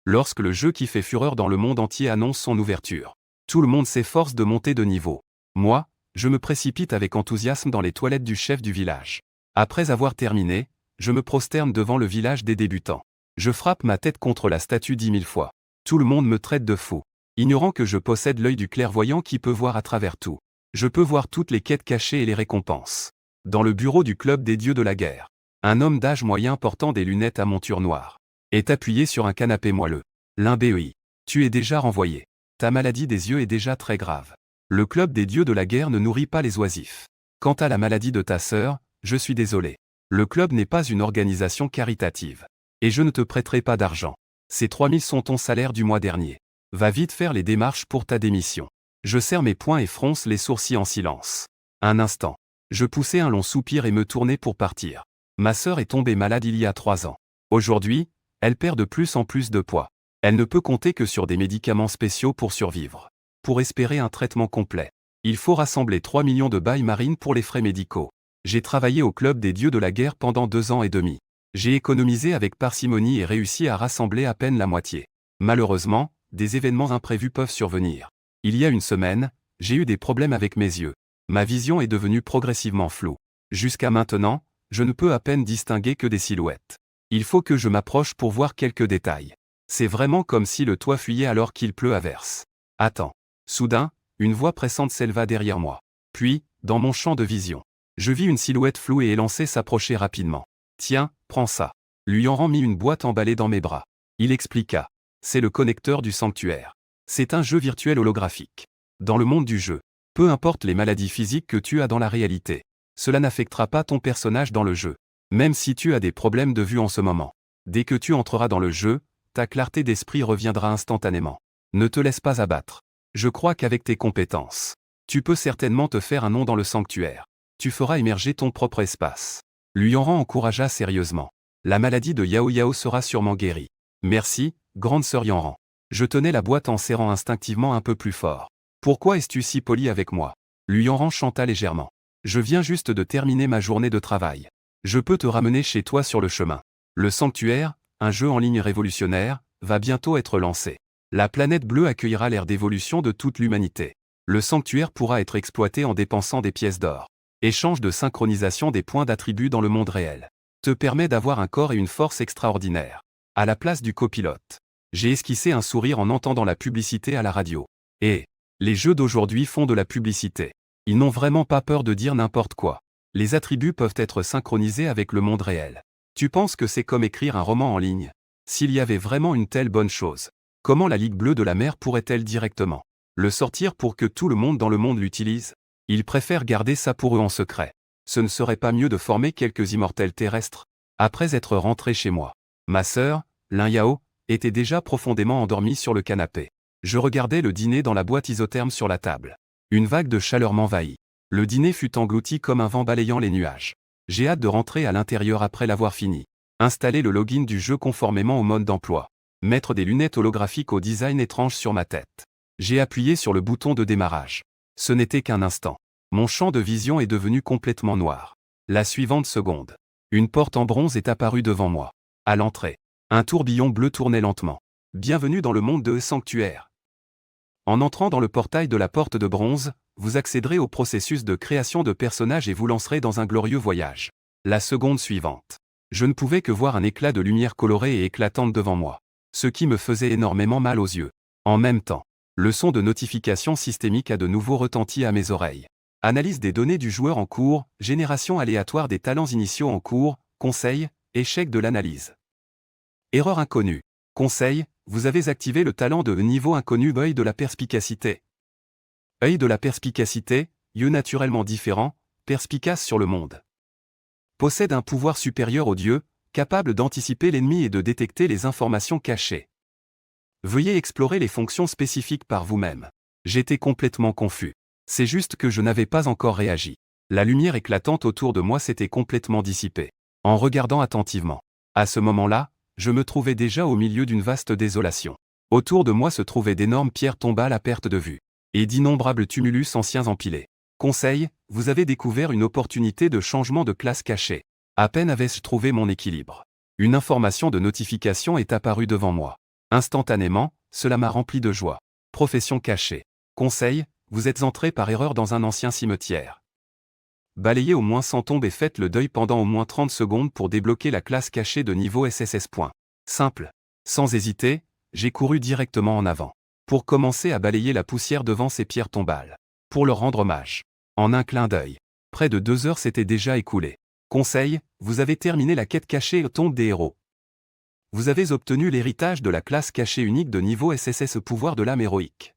lorsque le jeu qui fait fureur dans le monde entier annonce son ouverture. Tout le monde s'efforce de monter de niveau. Moi, je me précipite avec enthousiasme dans les toilettes du chef du village. Après avoir terminé, je me prosterne devant le village des débutants. Je frappe ma tête contre la statue 10 000 fois. Tout le monde me traite de fou, ignorant que je possède l'œil du clairvoyant qui peut voir à travers tout. Je peux voir toutes les quêtes cachées et les récompenses. Dans le bureau du club des dieux de la guerre, un homme d'âge moyen portant des lunettes à monture noire est appuyé sur un canapé moelleux. L'INBEI. Tu es déjà renvoyé. Ta maladie des yeux est déjà très grave. Le club des dieux de la guerre ne nourrit pas les oisifs. Quant à la maladie de ta sœur, je suis désolé. Le club n'est pas une organisation caritative. Et je ne te prêterai pas d'argent. Ces 3 000 sont ton salaire du mois dernier. Va vite faire les démarches pour ta démission. Je serre mes poings et fronce les sourcils en silence. Un instant. Je poussai un long soupir et me tournai pour partir. Ma sœur est tombée malade il y a 3 ans. Aujourd'hui, elle perd de plus en plus de poids. Elle ne peut compter que sur des médicaments spéciaux pour survivre. Pour espérer un traitement complet, il faut rassembler 3 millions de bailles marines pour les frais médicaux. J'ai travaillé au club des dieux de la guerre pendant 2 ans et demi. J'ai économisé avec parcimonie et réussi à rassembler à peine la moitié. Malheureusement, des événements imprévus peuvent survenir. Il y a une semaine, j'ai eu des problèmes avec mes yeux. Ma vision est devenue progressivement floue. Jusqu'à maintenant, je ne peux à peine distinguer que des silhouettes. Il faut que je m'approche pour voir quelques détails. C'est vraiment comme si le toit fuyait alors qu'il pleut à verse. Attends. Soudain, une voix pressante s'éleva derrière moi. Puis, dans mon champ de vision, je vis une silhouette floue et élancée s'approcher rapidement. Tiens, prends ça. Lui en mit une boîte emballée dans mes bras. Il expliqua. C'est le connecteur du sanctuaire. C'est un jeu virtuel holographique. Dans le monde du jeu, peu importe les maladies physiques que tu as dans la réalité, cela n'affectera pas ton personnage dans le jeu. Même si tu as des problèmes de vue en ce moment. Dès que tu entreras dans le jeu, ta clarté d'esprit reviendra instantanément. Ne te laisse pas abattre. Je crois qu'avec tes compétences, tu peux certainement te faire un nom dans le sanctuaire. Tu feras émerger ton propre espace. Lui encouragea sérieusement. La maladie de Yao Yao sera sûrement guérie. Merci, grande sœur Yanran. Je tenais la boîte en serrant instinctivement un peu plus fort. Pourquoi es-tu si poli avec moi? Lui chanta légèrement. Je viens juste de terminer ma journée de travail. Je peux te ramener chez toi sur le chemin. Le sanctuaire, un jeu en ligne révolutionnaire, va bientôt être lancé. La planète bleue accueillera l'ère d'évolution de toute l'humanité. Le sanctuaire pourra être exploité en dépensant des pièces d'or. Échange de synchronisation des points d'attributs dans le monde réel. Te permet d'avoir un corps et une force extraordinaires. À la place du copilote. J'ai esquissé un sourire en entendant la publicité à la radio. Et les jeux d'aujourd'hui font de la publicité. Ils n'ont vraiment pas peur de dire n'importe quoi. Les attributs peuvent être synchronisés avec le monde réel. Tu penses que c'est comme écrire un roman en ligne? S'il y avait vraiment une telle bonne chose, comment la Ligue bleue de la mer pourrait-elle directement le sortir pour que tout le monde dans le monde l'utilise? Ils préfèrent garder ça pour eux en secret. Ce ne serait pas mieux de former quelques immortels terrestres? Après être rentré chez moi, ma sœur, Lin Yao, était déjà profondément endormie sur le canapé. Je regardais le dîner dans la boîte isotherme sur la table. Une vague de chaleur m'envahit. Le dîner fut englouti comme un vent balayant les nuages. J'ai hâte de rentrer à l'intérieur après l'avoir fini. Installer le login du jeu conformément au mode d'emploi. Mettre des lunettes holographiques au design étrange sur ma tête. J'ai appuyé sur le bouton de démarrage. Ce n'était qu'un instant. Mon champ de vision est devenu complètement noir. La suivante seconde. Une porte en bronze est apparue devant moi. À l'entrée, un tourbillon bleu tournait lentement. Bienvenue dans le monde de Sanctuaire. En entrant dans le portail de la porte de bronze, vous accéderez au processus de création de personnages et vous lancerez dans un glorieux voyage. La seconde suivante. Je ne pouvais que voir un éclat de lumière colorée et éclatante devant moi. Ce qui me faisait énormément mal aux yeux. En même temps, le son de notification systémique a de nouveau retenti à mes oreilles. Analyse des données du joueur en cours, génération aléatoire des talents initiaux en cours, conseil, échec de l'analyse. Erreur inconnue. Conseil, vous avez activé le talent de niveau inconnu œil de la perspicacité. Œil de la perspicacité, yeux naturellement différents, perspicace sur le monde. Possède un pouvoir supérieur aux dieux, capable d'anticiper l'ennemi et de détecter les informations cachées. Veuillez explorer les fonctions spécifiques par vous-même. J'étais complètement confus. C'est juste que je n'avais pas encore réagi. La lumière éclatante autour de moi s'était complètement dissipée. En regardant attentivement. À ce moment-là, je me trouvais déjà au milieu d'une vaste désolation. Autour de moi se trouvaient d'énormes pierres tombales à perte de vue. Et d'innombrables tumulus anciens empilés. Conseil, vous avez découvert une opportunité de changement de classe cachée. À peine avais-je trouvé mon équilibre. Une information de notification est apparue devant moi. Instantanément, cela m'a rempli de joie. Profession cachée. Conseil, vous êtes entré par erreur dans un ancien cimetière. Balayez au moins 100 tombes et faites le deuil pendant au moins 30 secondes pour débloquer la classe cachée de niveau SSS. Simple. Sans hésiter, j'ai couru directement en avant. Pour commencer à balayer la poussière devant ces pierres tombales. Pour leur rendre hommage. En un clin d'œil. Près de 2 heures s'étaient déjà écoulées. Conseil, vous avez terminé la quête cachée tombe des héros. Vous avez obtenu l'héritage de la classe cachée unique de niveau SSS pouvoir de l'âme héroïque.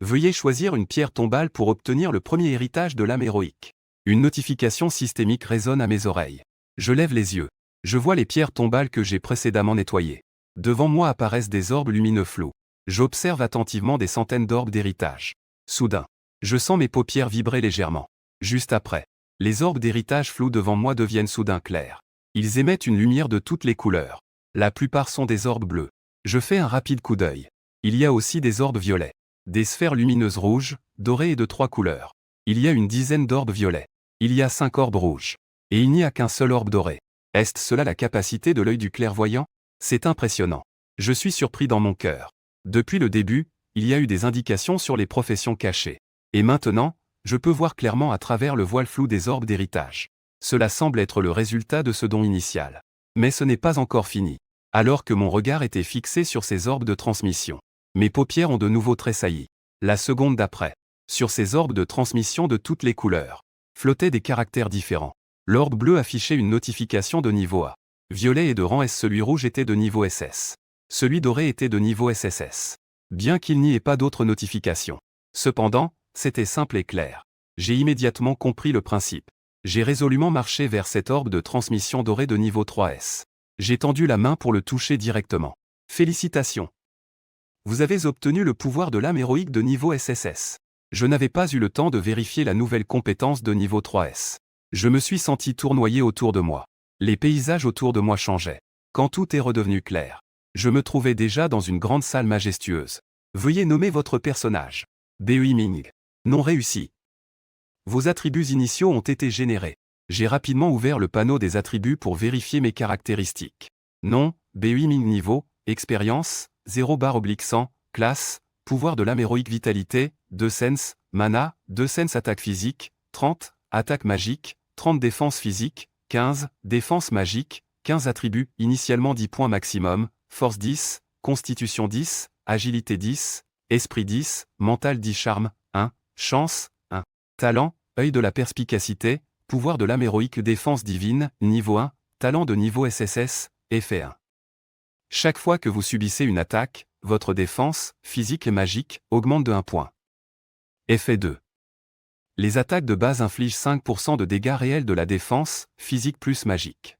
Veuillez choisir une pierre tombale pour obtenir le premier héritage de l'âme héroïque. Une notification systémique résonne à mes oreilles. Je lève les yeux. Je vois les pierres tombales que j'ai précédemment nettoyées. Devant moi apparaissent des orbes lumineux flous. J'observe attentivement des centaines d'orbes d'héritage. Soudain, je sens mes paupières vibrer légèrement. Juste après, les orbes d'héritage flous devant moi deviennent soudain clairs. Ils émettent une lumière de toutes les couleurs. La plupart sont des orbes bleus. Je fais un rapide coup d'œil. Il y a aussi des orbes violets. Des sphères lumineuses rouges, dorées et de 3 couleurs. Il y a une dizaine d'orbes violets. Il y a 5 orbes rouges. Et il n'y a qu'un seul orbe doré. Est-ce cela la capacité de l'œil du clairvoyant? C'est impressionnant. Je suis surpris dans mon cœur. Depuis le début, il y a eu des indications sur les professions cachées. Et maintenant, je peux voir clairement à travers le voile flou des orbes d'héritage. Cela semble être le résultat de ce don initial. Mais ce n'est pas encore fini. Alors que mon regard était fixé sur ces orbes de transmission. Mes paupières ont de nouveau tressailli. La seconde d'après. Sur ces orbes de transmission de toutes les couleurs. Flottaient des caractères différents. L'orbe bleu affichait une notification de niveau A. Violet et de rang S. Celui rouge était de niveau SS. Celui doré était de niveau SSS. Bien qu'il n'y ait pas d'autres notifications. Cependant, c'était simple et clair. J'ai immédiatement compris le principe. J'ai résolument marché vers cet orbe de transmission doré de niveau 3S. J'ai tendu la main pour le toucher directement. Félicitations. Vous avez obtenu le pouvoir de l'âme héroïque de niveau SSS. Je n'avais pas eu le temps de vérifier la nouvelle compétence de niveau 3S. Je me suis senti tournoyer autour de moi. Les paysages autour de moi changeaient. Quand tout est redevenu clair. Je me trouvais déjà dans une grande salle majestueuse. Veuillez nommer votre personnage. BEI Ming. Non réussi. Vos attributs initiaux ont été générés. J'ai rapidement ouvert le panneau des attributs pour vérifier mes caractéristiques. Nom, BEI Ming niveau, expérience, 0/100, classe, pouvoir de l'âme héroïque vitalité, 2 sens, mana, 2 sens attaque physique, 30, attaque magique, 30 défense physique, 15, défense magique, 15 attributs, initialement 10 points maximum, force 10, constitution 10, agilité 10, esprit 10, mental 10 charme, 1, chance, 1, talent, œil de la perspicacité, pouvoir de l'âme héroïque défense divine, niveau 1, talent de niveau SSS, effet 1. Chaque fois que vous subissez une attaque, votre défense, physique et magique, augmente de 1 point. Effet 2. Les attaques de base infligent 5% de dégâts réels de la défense, physique plus magique.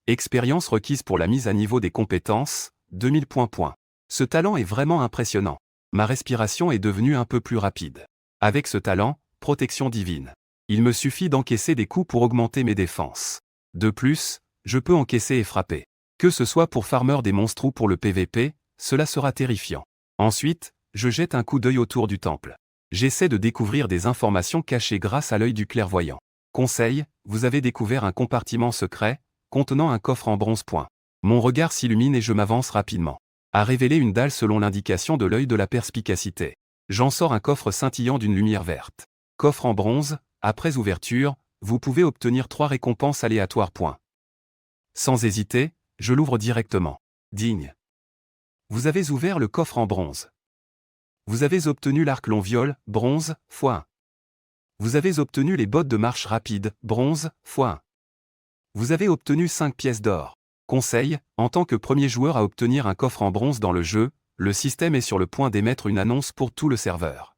Expérience requise pour la mise à niveau des compétences, 2000 points. Ce talent est vraiment impressionnant. Ma respiration est devenue un peu plus rapide. Avec ce talent, protection divine. Il me suffit d'encaisser des coups pour augmenter mes défenses. De plus, je peux encaisser et frapper. Que ce soit pour farmer des monstres ou pour le PVP, cela sera terrifiant. Ensuite, je jette un coup d'œil autour du temple. J'essaie de découvrir des informations cachées grâce à l'œil du clairvoyant. Conseil, vous avez découvert un compartiment secret, contenant un coffre en bronze. Mon regard s'illumine et je m'avance rapidement. À révéler une dalle selon l'indication de l'œil de la perspicacité. J'en sors un coffre scintillant d'une lumière verte. Coffre en bronze, après ouverture, vous pouvez obtenir 3 récompenses aléatoires. Sans hésiter, je l'ouvre directement. Digne. Vous avez ouvert le coffre en bronze. Vous avez obtenu l'arc long viol, bronze, x1. Vous avez obtenu les bottes de marche rapide, bronze, x1. Vous avez obtenu 5 pièces d'or. Conseil, en tant que premier joueur à obtenir un coffre en bronze dans le jeu, le système est sur le point d'émettre une annonce pour tout le serveur.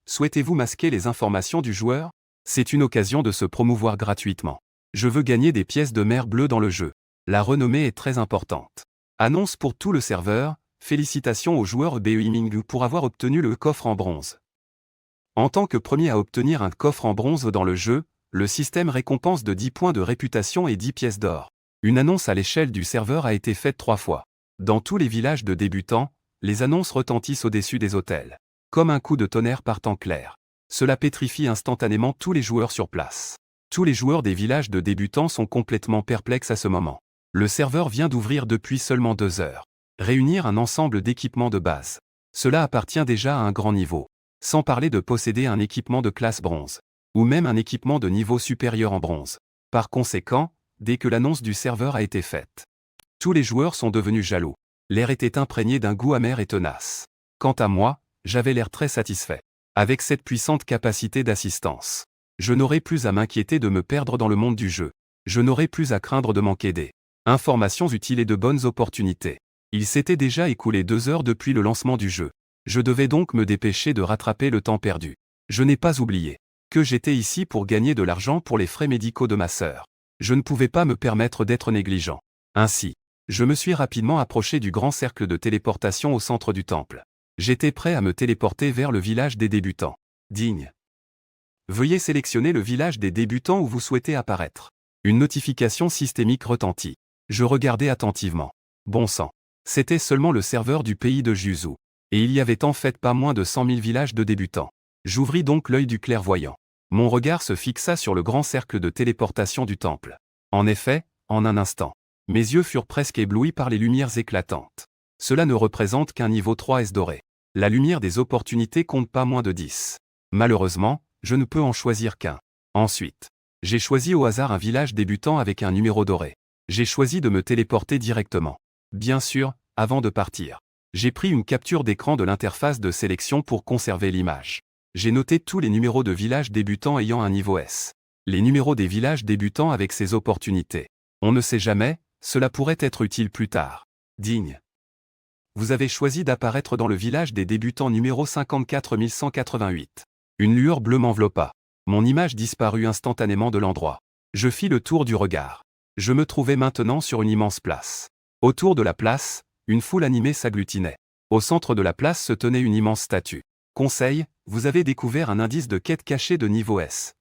Souhaitez-vous masquer les informations du joueur? C'est une occasion de se promouvoir gratuitement. Je veux gagner des pièces de mer bleues dans le jeu. La renommée est très importante. Annonce pour tout le serveur, félicitations aux joueurs BEI Ming pour avoir obtenu le coffre en bronze. En tant que premier à obtenir un coffre en bronze dans le jeu, le système récompense de 10 points de réputation et 10 pièces d'or. Une annonce à l'échelle du serveur a été faite 3 fois. Dans tous les villages de débutants, les annonces retentissent au-dessus des hôtels. Comme un coup de tonnerre par temps clair. Cela pétrifie instantanément tous les joueurs sur place. Tous les joueurs des villages de débutants sont complètement perplexes à ce moment. Le serveur vient d'ouvrir depuis seulement 2 heures. Réunir un ensemble d'équipements de base. Cela appartient déjà à un grand niveau. Sans parler de posséder un équipement de classe bronze. Ou même un équipement de niveau supérieur en bronze. Par conséquent, dès que l'annonce du serveur a été faite, tous les joueurs sont devenus jaloux. L'air était imprégné d'un goût amer et tenace. Quant à moi, j'avais l'air très satisfait. Avec cette puissante capacité d'assistance, je n'aurais plus à m'inquiéter de me perdre dans le monde du jeu. Je n'aurais plus à craindre de manquer des informations utiles et de bonnes opportunités. Il s'était déjà écoulé 2 heures depuis le lancement du jeu. Je devais donc me dépêcher de rattraper le temps perdu. Je n'ai pas oublié que j'étais ici pour gagner de l'argent pour les frais médicaux de ma sœur. Je ne pouvais pas me permettre d'être négligent. Ainsi, je me suis rapidement approché du grand cercle de téléportation au centre du temple. J'étais prêt à me téléporter vers le village des débutants. Digne. Veuillez sélectionner le village des débutants où vous souhaitez apparaître. Une notification systémique retentit. Je regardais attentivement. Bon sang. C'était seulement le serveur du pays de Juzu. Et il y avait en fait pas moins de 100 000 villages de débutants. J'ouvris donc l'œil du clairvoyant. Mon regard se fixa sur le grand cercle de téléportation du temple. En effet, en un instant, mes yeux furent presque éblouis par les lumières éclatantes. Cela ne représente qu'un niveau 3S doré. La lumière des opportunités compte pas moins de 10. Malheureusement, je ne peux en choisir qu'un. Ensuite, j'ai choisi au hasard un village débutant avec un numéro doré. J'ai choisi de me téléporter directement. Bien sûr, avant de partir, j'ai pris une capture d'écran de l'interface de sélection pour conserver l'image. J'ai noté tous les numéros de villages débutants ayant un niveau S. Les numéros des villages débutants avec ces opportunités. On ne sait jamais, cela pourrait être utile plus tard. Digne. Vous avez choisi d'apparaître dans le village des débutants numéro 54188. Une lueur bleue m'enveloppa. Mon image disparut instantanément de l'endroit. Je fis le tour du regard. Je me trouvais maintenant sur une immense place. Autour de la place, une foule animée s'agglutinait. Au centre de la place se tenait une immense statue. Conseil, vous avez découvert un indice de quête caché de niveau S.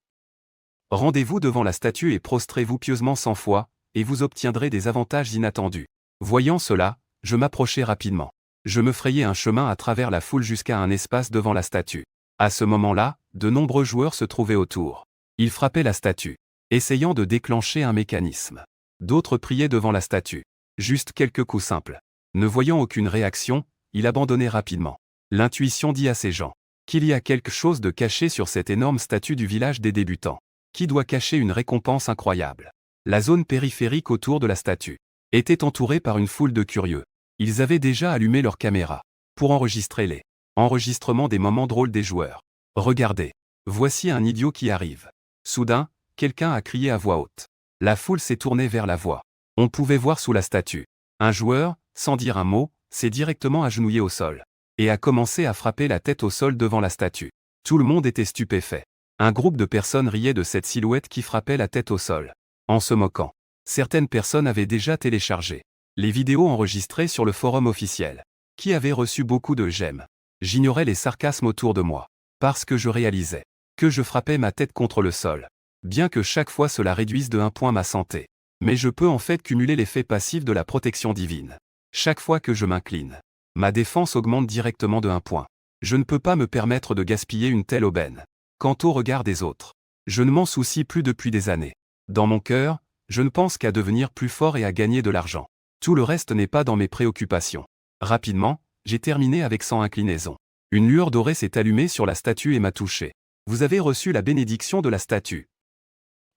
Rendez-vous devant la statue et prostrez-vous pieusement 100 fois, et vous obtiendrez des avantages inattendus. Voyant cela, je m'approchai rapidement. Je me frayai un chemin à travers la foule jusqu'à un espace devant la statue. À ce moment-là, de nombreux joueurs se trouvaient autour. Ils frappaient la statue, essayant de déclencher un mécanisme. D'autres priaient devant la statue. Juste quelques coups simples. Ne voyant aucune réaction, il abandonnait rapidement. L'intuition dit à ces gens qu'il y a quelque chose de caché sur cette énorme statue du village des débutants, qui doit cacher une récompense incroyable. La zone périphérique autour de la statue était entourée par une foule de curieux. Ils avaient déjà allumé leurs caméras pour enregistrer les enregistrements des moments drôles des joueurs. Regardez, voici un idiot qui arrive. Soudain, quelqu'un a crié à voix haute. La foule s'est tournée vers la voix. On pouvait voir sous la statue un joueur, sans dire un mot, s'est directement agenouillé au sol et a commencé à frapper la tête au sol devant la statue. Tout le monde était stupéfait. Un groupe de personnes riait de cette silhouette qui frappait la tête au sol. En se moquant, certaines personnes avaient déjà téléchargé les vidéos enregistrées sur le forum officiel, qui avaient reçu beaucoup de j'aime. J'ignorais les sarcasmes autour de moi, parce que je réalisais que je frappais ma tête contre le sol, bien que chaque fois cela réduise de 1 point ma santé. Mais je peux en fait cumuler l'effet passif de la protection divine. Chaque fois que je m'incline, ma défense augmente directement de 1 point. Je ne peux pas me permettre de gaspiller une telle aubaine. Quant au regard des autres, je ne m'en soucie plus depuis des années. Dans mon cœur, je ne pense qu'à devenir plus fort et à gagner de l'argent. Tout le reste n'est pas dans mes préoccupations. Rapidement, j'ai terminé avec 100 inclinaisons. Une lueur dorée s'est allumée sur la statue et m'a touché. Vous avez reçu la bénédiction de la statue.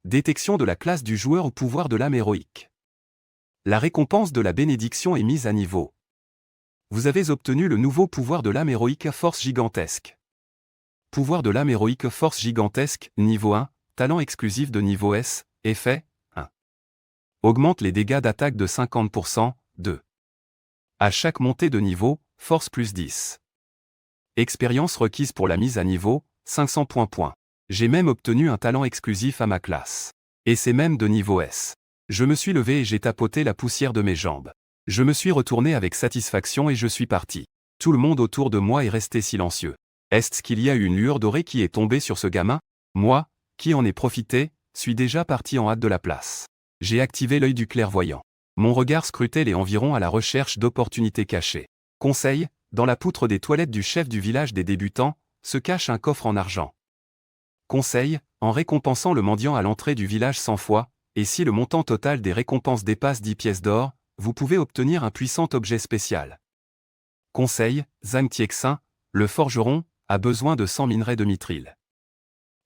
Détection de la classe du joueur au pouvoir de l'âme héroïque. La récompense de la bénédiction est mise à niveau. Vous avez obtenu le nouveau pouvoir de l'âme héroïque à force gigantesque. Pouvoir de l'âme héroïque force gigantesque, niveau 1, talent exclusif de niveau S, effet, 1. Augmente les dégâts d'attaque de 50%, 2. À chaque montée de niveau, force plus 10. Expérience requise pour la mise à niveau, 500 points. J'ai même obtenu un talent exclusif à ma classe. Et c'est même de niveau S. Je me suis levé et j'ai tapoté la poussière de mes jambes. Je me suis retourné avec satisfaction et je suis parti. Tout le monde autour de moi est resté silencieux. Est-ce qu'il y a eu une lueur dorée qui est tombée sur ce gamin? Moi, qui en ai profité, suis déjà parti en hâte de la place. J'ai activé l'œil du clairvoyant. Mon regard scrutait les environs à la recherche d'opportunités cachées. Conseil, dans la poutre des toilettes du chef du village des débutants, se cache un coffre en argent. Conseil, en récompensant le mendiant à l'entrée du village 100 fois, et si le montant total des récompenses dépasse 10 pièces d'or, vous pouvez obtenir un puissant objet spécial. Conseil, Zhang Tiexin, le forgeron, a besoin de 100 minerais de mithril.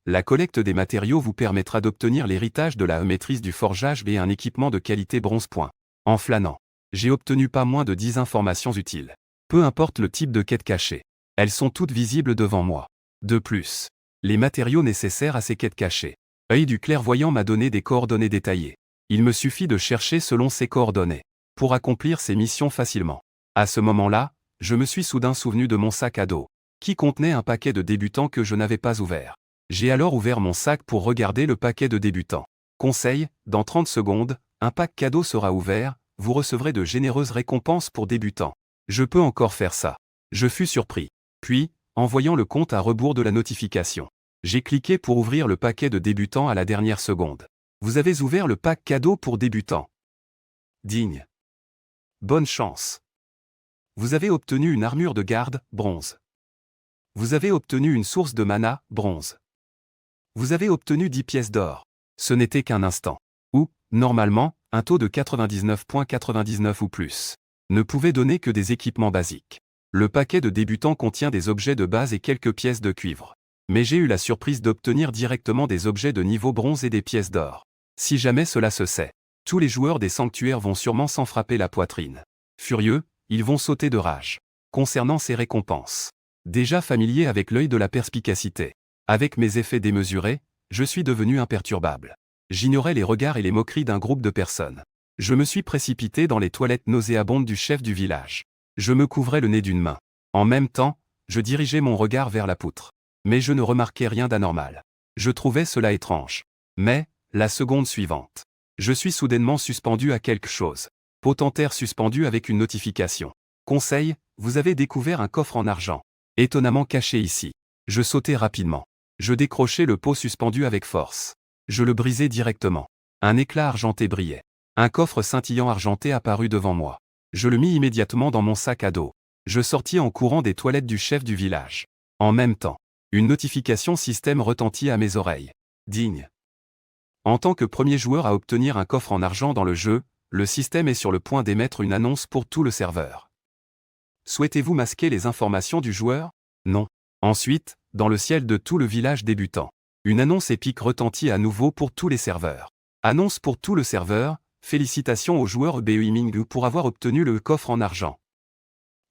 La collecte des matériaux vous permettra d'obtenir l'héritage de la maîtrise du forgeage et un équipement de qualité bronze. En flânant, j'ai obtenu pas moins de 10 informations utiles. Peu importe le type de quête cachée. Elles sont toutes visibles devant moi. De plus, les matériaux nécessaires à ces quêtes cachées. Œil du clairvoyant m'a donné des coordonnées détaillées. Il me suffit de chercher selon ces coordonnées pour accomplir ces missions facilement. À ce moment-là, je me suis soudain souvenu de mon sac à dos, qui contenait un paquet de débutants que je n'avais pas ouvert. J'ai alors ouvert mon sac pour regarder le paquet de débutants. Conseil, dans 30 secondes, un pack cadeau sera ouvert, vous recevrez de généreuses récompenses pour débutants. Je peux encore faire ça. Je fus surpris. Puis, en voyant le compte à rebours de la notification, j'ai cliqué pour ouvrir le paquet de débutants à la dernière seconde. Vous avez ouvert le pack cadeau pour débutants. Digne. Bonne chance. Vous avez obtenu une armure de garde, bronze. Vous avez obtenu une source de mana, bronze. Vous avez obtenu 10 pièces d'or. Ce n'était qu'un instant. Ou, normalement, un taux de 99,99 ou plus ne pouvait donner que des équipements basiques. Le paquet de débutants contient des objets de base et quelques pièces de cuivre. Mais j'ai eu la surprise d'obtenir directement des objets de niveau bronze et des pièces d'or. Si jamais cela se sait, tous les joueurs des sanctuaires vont sûrement s'en frapper la poitrine. Furieux, ils vont sauter de rage. Concernant ces récompenses, déjà familier avec l'œil de la perspicacité, avec mes effets démesurés, je suis devenu imperturbable. J'ignorais les regards et les moqueries d'un groupe de personnes. Je me suis précipité dans les toilettes nauséabondes du chef du village. Je me couvrais le nez d'une main. En même temps, je dirigeais mon regard vers la poutre. Mais je ne remarquais rien d'anormal. Je trouvais cela étrange. Mais, la seconde suivante, je suis soudainement suspendu à quelque chose. Potentaire suspendu avec une notification. Conseil, vous avez découvert un coffre en argent. Étonnamment caché ici. Je sautai rapidement. Je décrochai le pot suspendu avec force. Je le brisai directement. Un éclat argenté brillait. Un coffre scintillant argenté apparut devant moi. Je le mis immédiatement dans mon sac à dos. Je sortis en courant des toilettes du chef du village. En même temps, une notification système retentit à mes oreilles. Digne. En tant que premier joueur à obtenir un coffre en argent dans le jeu, le système est sur le point d'émettre une annonce pour tout le serveur. Souhaitez-vous masquer les informations du joueur? Non. Ensuite, dans le ciel de tout le village débutant, une annonce épique retentit à nouveau pour tous les serveurs. Annonce pour tout le serveur, félicitations au joueur Beiming pour avoir obtenu le coffre en argent.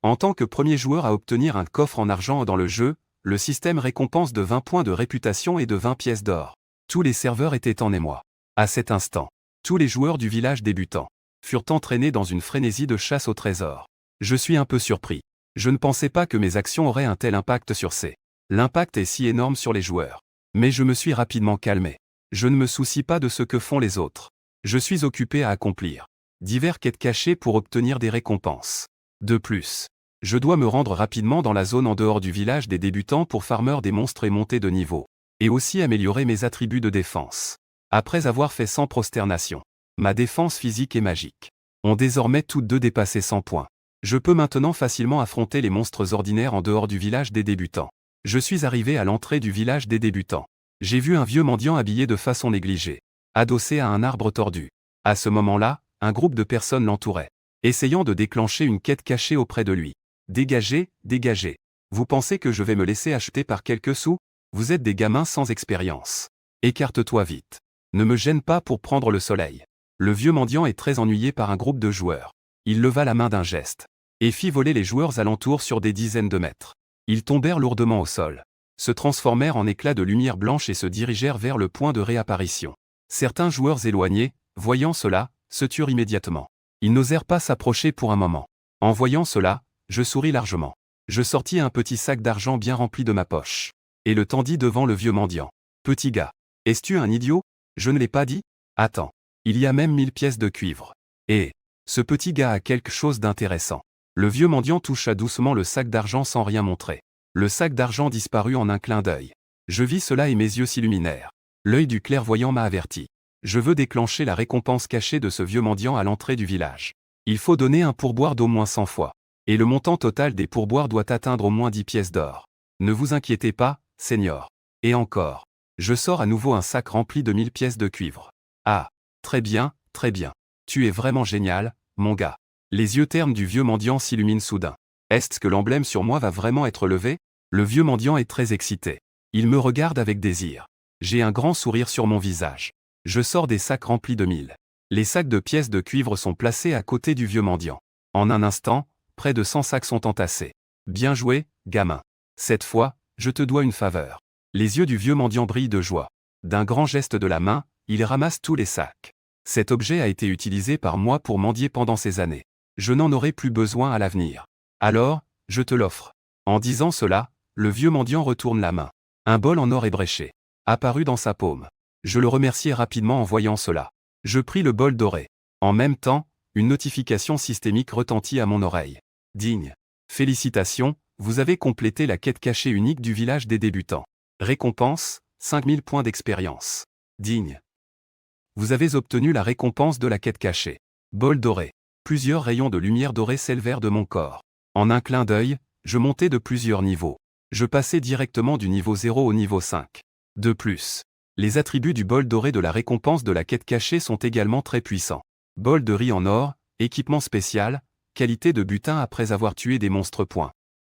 En tant que premier joueur à obtenir un coffre en argent dans le jeu, le système récompense de 20 points de réputation et de 20 pièces d'or. Tous les serveurs étaient en émoi. À cet instant, tous les joueurs du village débutant furent entraînés dans une frénésie de chasse au trésor. Je suis un peu surpris. Je ne pensais pas que mes actions auraient un tel impact sur ces. L'impact est si énorme sur les joueurs. Mais je me suis rapidement calmé. Je ne me soucie pas de ce que font les autres. Je suis occupé à accomplir divers quêtes cachées pour obtenir des récompenses. De plus, je dois me rendre rapidement dans la zone en dehors du village des débutants pour farmer des monstres et monter de niveau. Et aussi améliorer mes attributs de défense. Après avoir fait 100 prosternations, ma défense physique et magique ont désormais toutes deux dépassé 100 points. Je peux maintenant facilement affronter les monstres ordinaires en dehors du village des débutants. Je suis arrivé à l'entrée du village des débutants. J'ai vu un vieux mendiant habillé de façon négligée, adossé à un arbre tordu. À ce moment-là, un groupe de personnes l'entourait, essayant de déclencher une quête cachée auprès de lui. Dégagez, dégagez. Vous pensez que je vais me laisser acheter par quelques sous? Vous êtes des gamins sans expérience. Écarte-toi vite. Ne me gêne pas pour prendre le soleil. Le vieux mendiant est très ennuyé par un groupe de joueurs. Il leva la main d'un geste et fit voler les joueurs alentour sur des dizaines de mètres. Ils tombèrent lourdement au sol, se transformèrent en éclats de lumière blanche et se dirigèrent vers le point de réapparition. Certains joueurs éloignés, voyant cela, se turent immédiatement. Ils n'osèrent pas s'approcher pour un moment. En voyant cela, je souris largement. Je sortis un petit sac d'argent bien rempli de ma poche et le tendis devant le vieux mendiant. Petit gars, es-tu un idiot? Je ne l'ai pas dit? Attends. Il y a même 1000 pièces de cuivre. Et ce petit gars a quelque chose d'intéressant. Le vieux mendiant toucha doucement le sac d'argent sans rien montrer. Le sac d'argent disparut en un clin d'œil. Je vis cela et mes yeux s'illuminèrent. L'œil du clairvoyant m'a averti. Je veux déclencher la récompense cachée de ce vieux mendiant à l'entrée du village. Il faut donner un pourboire d'au moins 100 fois. Et le montant total des pourboires doit atteindre au moins 10 pièces d'or. Ne vous inquiétez pas, Seigneur. Et encore. Je sors à nouveau un sac rempli de 1000 pièces de cuivre. Ah, très bien, très bien. Tu es vraiment génial, mon gars. Les yeux ternes du vieux mendiant s'illuminent soudain. Est-ce que l'emblème sur moi va vraiment être levé? Le vieux mendiant est très excité. Il me regarde avec désir. J'ai un grand sourire sur mon visage. Je sors des sacs remplis de mille. Les sacs de pièces de cuivre sont placés à côté du vieux mendiant. En un instant, près de 100 sacs sont entassés. Bien joué, gamin. Cette fois, je te dois une faveur. Les yeux du vieux mendiant brillent de joie. D'un grand geste de la main, il ramasse tous les sacs. Cet objet a été utilisé par moi pour mendier pendant ces années. Je n'en aurai plus besoin à l'avenir. Alors, je te l'offre. En disant cela, le vieux mendiant retourne la main. Un bol en or ébréché apparut dans sa paume. Je le remerciai rapidement en voyant cela. Je pris le bol doré. En même temps, une notification systémique retentit à mon oreille. Digne. Félicitations, vous avez complété la quête cachée unique du village des débutants. Récompense, 5000 points d'expérience. Digne. Vous avez obtenu la récompense de la quête cachée. Bol doré. Plusieurs rayons de lumière dorée s'élevèrent de mon corps. En un clin d'œil, je montais de plusieurs niveaux. Je passais directement du niveau 0 au niveau 5. De plus, les attributs du bol doré de la récompense de la quête cachée sont également très puissants. Bol de riz en or, équipement spécial, qualité de butin après avoir tué des monstres.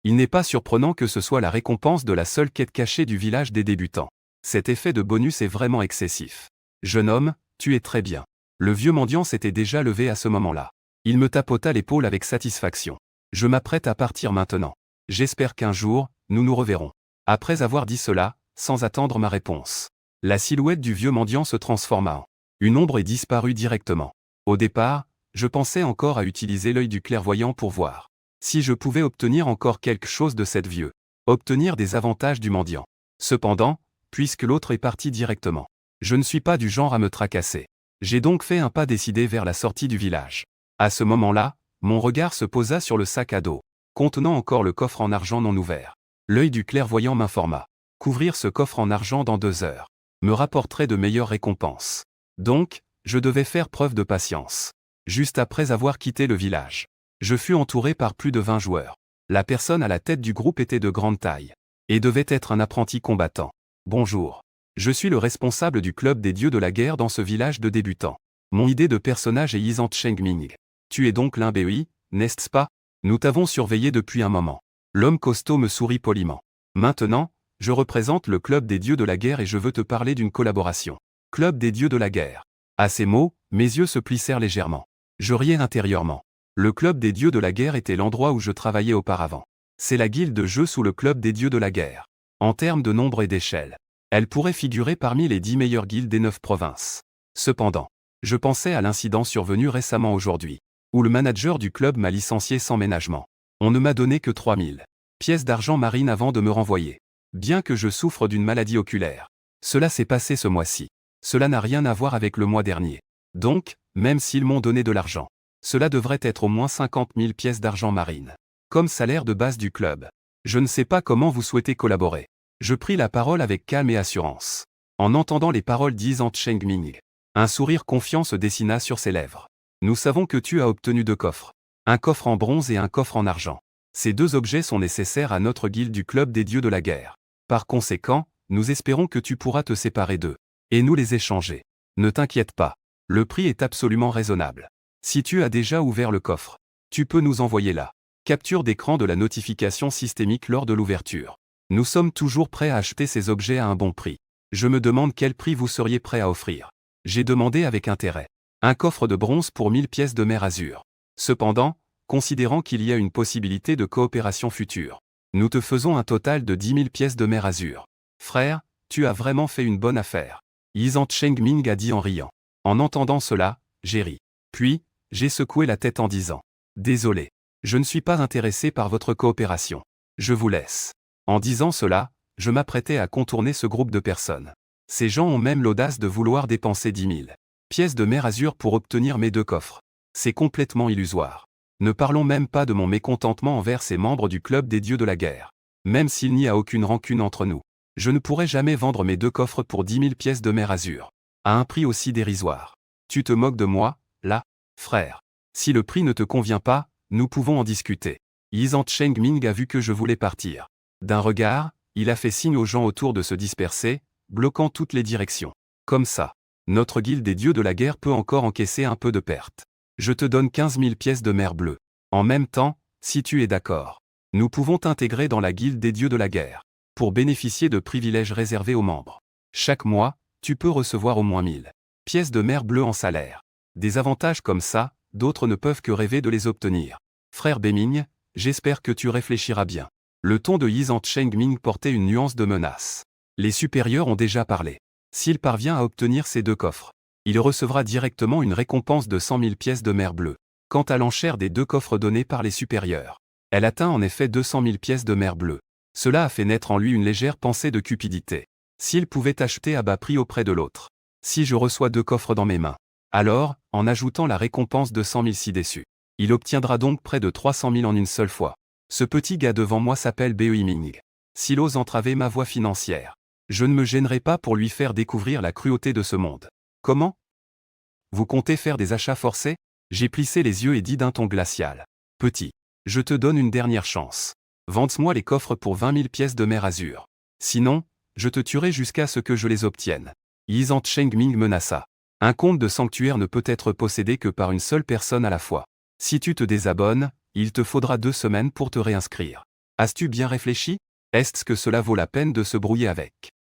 Il n'est pas surprenant que ce soit la récompense de la seule quête cachée du village des débutants. Cet effet de bonus est vraiment excessif. Jeune homme, tu es très bien. Le vieux mendiant s'était déjà levé à ce moment-là. Il me tapota l'épaule avec satisfaction. Je m'apprête à partir maintenant. J'espère qu'un jour, nous nous reverrons. Après avoir dit cela, sans attendre ma réponse, la silhouette du vieux mendiant se transforma en une ombre et disparut directement. Au départ, je pensais encore à utiliser l'œil du clairvoyant pour voir si je pouvais obtenir encore quelque chose de cette vieux. Obtenir des avantages du mendiant. Cependant, puisque l'autre est parti directement, je ne suis pas du genre à me tracasser. J'ai donc fait un pas décidé vers la sortie du village. À ce moment-là, mon regard se posa sur le sac à dos, contenant encore le coffre en argent non ouvert. L'œil du clairvoyant m'informa. Couvrir ce coffre en argent dans 2 heures me rapporterait de meilleures récompenses. Donc, je devais faire preuve de patience. Juste après avoir quitté le village, je fus entouré par plus de 20 joueurs. La personne à la tête du groupe était de grande taille et devait être un apprenti combattant. Bonjour. Je suis le responsable du club des dieux de la guerre dans ce village de débutants. Mon idée de personnage est Yizant Chengming. Tu es donc l'un BEI, n'est-ce pas? Nous t'avons surveillé depuis un moment. L'homme costaud me sourit poliment. Maintenant, je représente le club des dieux de la guerre et je veux te parler d'une collaboration. Club des dieux de la guerre. À ces mots, mes yeux se plissèrent légèrement. Je riais intérieurement. Le club des dieux de la guerre était l'endroit où je travaillais auparavant. C'est la guilde de jeu sous le club des dieux de la guerre. En termes de nombre et d'échelle, elle pourrait figurer parmi les 10 meilleures guildes des 9 provinces. Cependant, je pensais à l'incident survenu récemment aujourd'hui, où le manager du club m'a licencié sans ménagement. On ne m'a donné que 3000 pièces d'argent marine avant de me renvoyer. Bien que je souffre d'une maladie oculaire. Cela s'est passé ce mois-ci. Cela n'a rien à voir avec le mois dernier. Donc, même s'ils m'ont donné de l'argent, cela devrait être au moins 50 000 pièces d'argent marine. Comme salaire de base du club. Je ne sais pas comment vous souhaitez collaborer. Je pris la parole avec calme et assurance. En entendant les paroles d'Yizant Chengming, un sourire confiant se dessina sur ses lèvres. Nous savons que tu as obtenu 2 coffres. Un coffre en bronze et un coffre en argent. Ces 2 objets sont nécessaires à notre guilde du club des dieux de la guerre. Par conséquent, nous espérons que tu pourras te séparer d'eux et nous les échanger. Ne t'inquiète pas. Le prix est absolument raisonnable. Si tu as déjà ouvert le coffre, tu peux nous envoyer la capture d'écran de la notification systémique lors de l'ouverture. Nous sommes toujours prêts à acheter ces objets à un bon prix. Je me demande quel prix vous seriez prêt à offrir. J'ai demandé avec intérêt. Un coffre de bronze pour 1000 pièces de mer azur. Cependant, considérant qu'il y a une possibilité de coopération future, nous te faisons un total de 10 000 pièces de mer azur. Frère, tu as vraiment fait une bonne affaire. Yizant Chengming a dit en riant. En entendant cela, j'ai ri. Puis, j'ai secoué la tête en disant. Désolé. Je ne suis pas intéressé par votre coopération. Je vous laisse. En disant cela, je m'apprêtais à contourner ce groupe de personnes. Ces gens ont même l'audace de vouloir dépenser 10 000 pièces de mer azur pour obtenir mes 2 coffres. C'est complètement illusoire. Ne parlons même pas de mon mécontentement envers ces membres du club des dieux de la guerre. Même s'il n'y a aucune rancune entre nous, je ne pourrai jamais vendre mes 2 coffres pour 10 000 pièces de mer azur. À un prix aussi dérisoire. Tu te moques de moi, là, frère. Si le prix ne te convient pas, nous pouvons en discuter. Yizant Chengming a vu que je voulais partir. D'un regard, il a fait signe aux gens autour de se disperser, bloquant toutes les directions. Comme ça, notre guilde des dieux de la guerre peut encore encaisser un peu de pertes. Je te donne 15 000 pièces de mer bleue. En même temps, si tu es d'accord, nous pouvons t'intégrer dans la guilde des dieux de la guerre, pour bénéficier de privilèges réservés aux membres. Chaque mois, tu peux recevoir au moins 1000 pièces de mer bleue en salaire. Des avantages comme ça, d'autres ne peuvent que rêver de les obtenir. Frère Beming, j'espère que tu réfléchiras bien. Le ton de Yizan Chengming portait une nuance de menace. Les supérieurs ont déjà parlé. S'il parvient à obtenir ces 2 coffres, il recevra directement une récompense de 100 000 pièces de mer bleue. Quant à l'enchère des 2 coffres donnés par les supérieurs, elle atteint en effet 200 000 pièces de mer bleue. Cela a fait naître en lui une légère pensée de cupidité. S'il pouvait acheter à bas prix auprès de l'autre. Si je reçois 2 coffres dans mes mains, alors, en ajoutant la récompense de 100 000 ci-dessus, il obtiendra donc près de 300 000 en une seule fois. Ce petit gars devant moi s'appelle Bei Ming. S'il ose entraver ma voie financière, je ne me gênerai pas pour lui faire découvrir la cruauté de ce monde. Comment? Vous comptez faire des achats forcés? J'ai plissé les yeux et dit d'un ton glacial. Petit, je te donne une dernière chance. Vends-moi les coffres pour 20 000 pièces de mer azur. Sinon, je te tuerai jusqu'à ce que je les obtienne. Yizan Chengming menaça. Un compte de sanctuaire ne peut être possédé que par une seule personne à la fois. Si tu te désabonnes, il te faudra 2 semaines pour te réinscrire. As-tu bien réfléchi? Est-ce que cela vaut la peine de se brouiller avec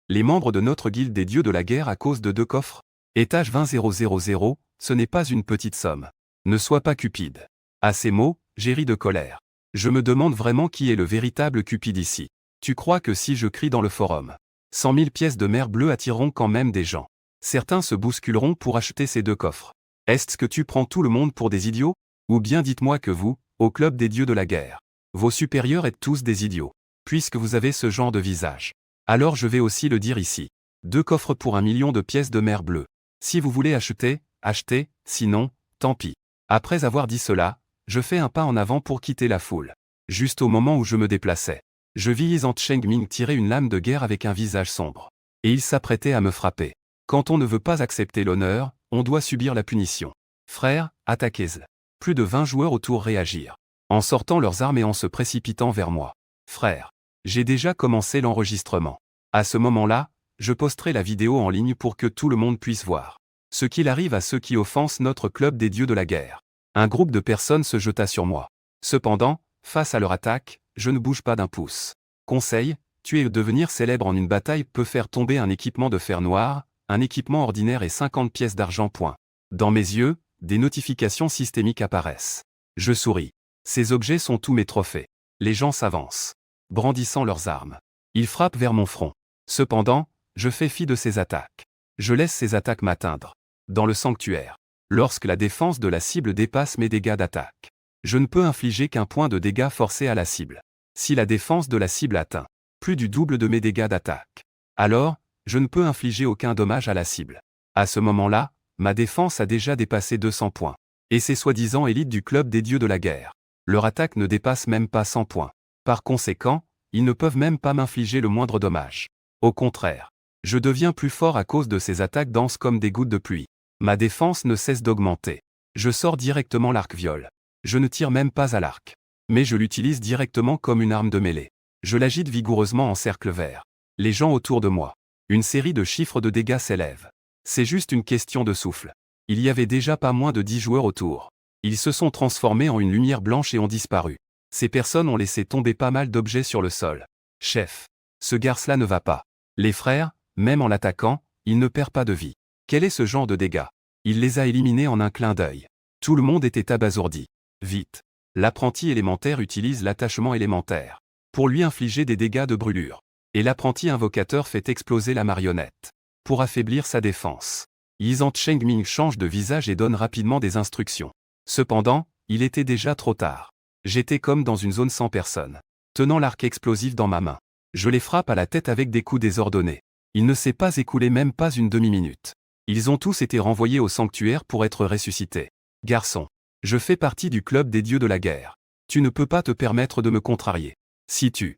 les membres de notre guilde des dieux de la guerre à cause de 2 coffres? Étage 20000, ce n'est pas une petite somme. Ne sois pas cupide. À ces mots, j'ai ri de colère. Je me demande vraiment qui est le véritable cupide ici. Tu crois que si je crie dans le forum, 100 000 pièces de mer bleue attireront quand même des gens? Certains se bousculeront pour acheter ces 2 coffres. Est-ce que tu prends tout le monde pour des idiots? Ou bien dites-moi que vous, au club des dieux de la guerre, vos supérieurs êtes tous des idiots. Puisque vous avez ce genre de visage. Alors je vais aussi le dire ici. 2 coffres pour 1 million de pièces de mer bleue. Si vous voulez acheter, achetez, sinon, tant pis. Après avoir dit cela, je fais un pas en avant pour quitter la foule. Juste au moment où je me déplaçais, je vis Yizan Chengming tirer une lame de guerre avec un visage sombre. Et il s'apprêtait à me frapper. Quand on ne veut pas accepter l'honneur, on doit subir la punition. Frère, attaquez-le. Plus de 20 joueurs autour réagirent, en sortant leurs armes et en se précipitant vers moi. Frère, j'ai déjà commencé l'enregistrement. À ce moment-là, je posterai la vidéo en ligne pour que tout le monde puisse voir ce qu'il arrive à ceux qui offensent notre club des dieux de la guerre. Un groupe de personnes se jeta sur moi. Cependant, face à leur attaque, je ne bouge pas d'un pouce. Conseil, tuer ou devenir célèbre en une bataille peut faire tomber un équipement de fer noir, un équipement ordinaire et 50 pièces d'argent. Point. Dans mes yeux, des notifications systémiques apparaissent. Je souris. Ces objets sont tous mes trophées. Les gens s'avancent, brandissant leurs armes. Ils frappent vers mon front. Cependant, je fais fi de ces attaques. Je laisse ces attaques m'atteindre. Dans le sanctuaire, lorsque la défense de la cible dépasse mes dégâts d'attaque, je ne peux infliger qu'un point de dégâts forcés à la cible. Si la défense de la cible atteint plus du double de mes dégâts d'attaque, alors, je ne peux infliger aucun dommage à la cible. À ce moment-là, ma défense a déjà dépassé 200 points. Et ces soi-disant élites du club des dieux de la guerre, leur attaque ne dépasse même pas 100 points. Par conséquent, ils ne peuvent même pas m'infliger le moindre dommage. Au contraire, je deviens plus fort à cause de ces attaques denses comme des gouttes de pluie. Ma défense ne cesse d'augmenter. Je sors directement l'arc-viol. Je ne tire même pas à l'arc. Mais je l'utilise directement comme une arme de mêlée. Je l'agite vigoureusement en cercle vert. Les gens autour de moi. Une série de chiffres de dégâts s'élèvent. C'est juste une question de souffle. Il y avait déjà pas moins de 10 joueurs autour. Ils se sont transformés en une lumière blanche et ont disparu. Ces personnes ont laissé tomber pas mal d'objets sur le sol. Chef, ce garce-là ne va pas. Les frères, même en l'attaquant, il ne perd pas de vie. Quel est ce genre de dégâts? Il les a éliminés en un clin d'œil. Tout le monde était abasourdi. Vite. L'apprenti élémentaire utilise l'attachement élémentaire pour lui infliger des dégâts de brûlure. Et l'apprenti invocateur fait exploser la marionnette pour affaiblir sa défense. Yizan Chengming change de visage et donne rapidement des instructions. Cependant, il était déjà trop tard. J'étais comme dans une zone sans personne, tenant l'arc explosif dans ma main. Je les frappe à la tête avec des coups désordonnés. Il ne s'est pas écoulé même pas une demi-minute. Ils ont tous été renvoyés au sanctuaire pour être ressuscités. Garçon, je fais partie du club des dieux de la guerre. Tu ne peux pas te permettre de me contrarier. Si tu...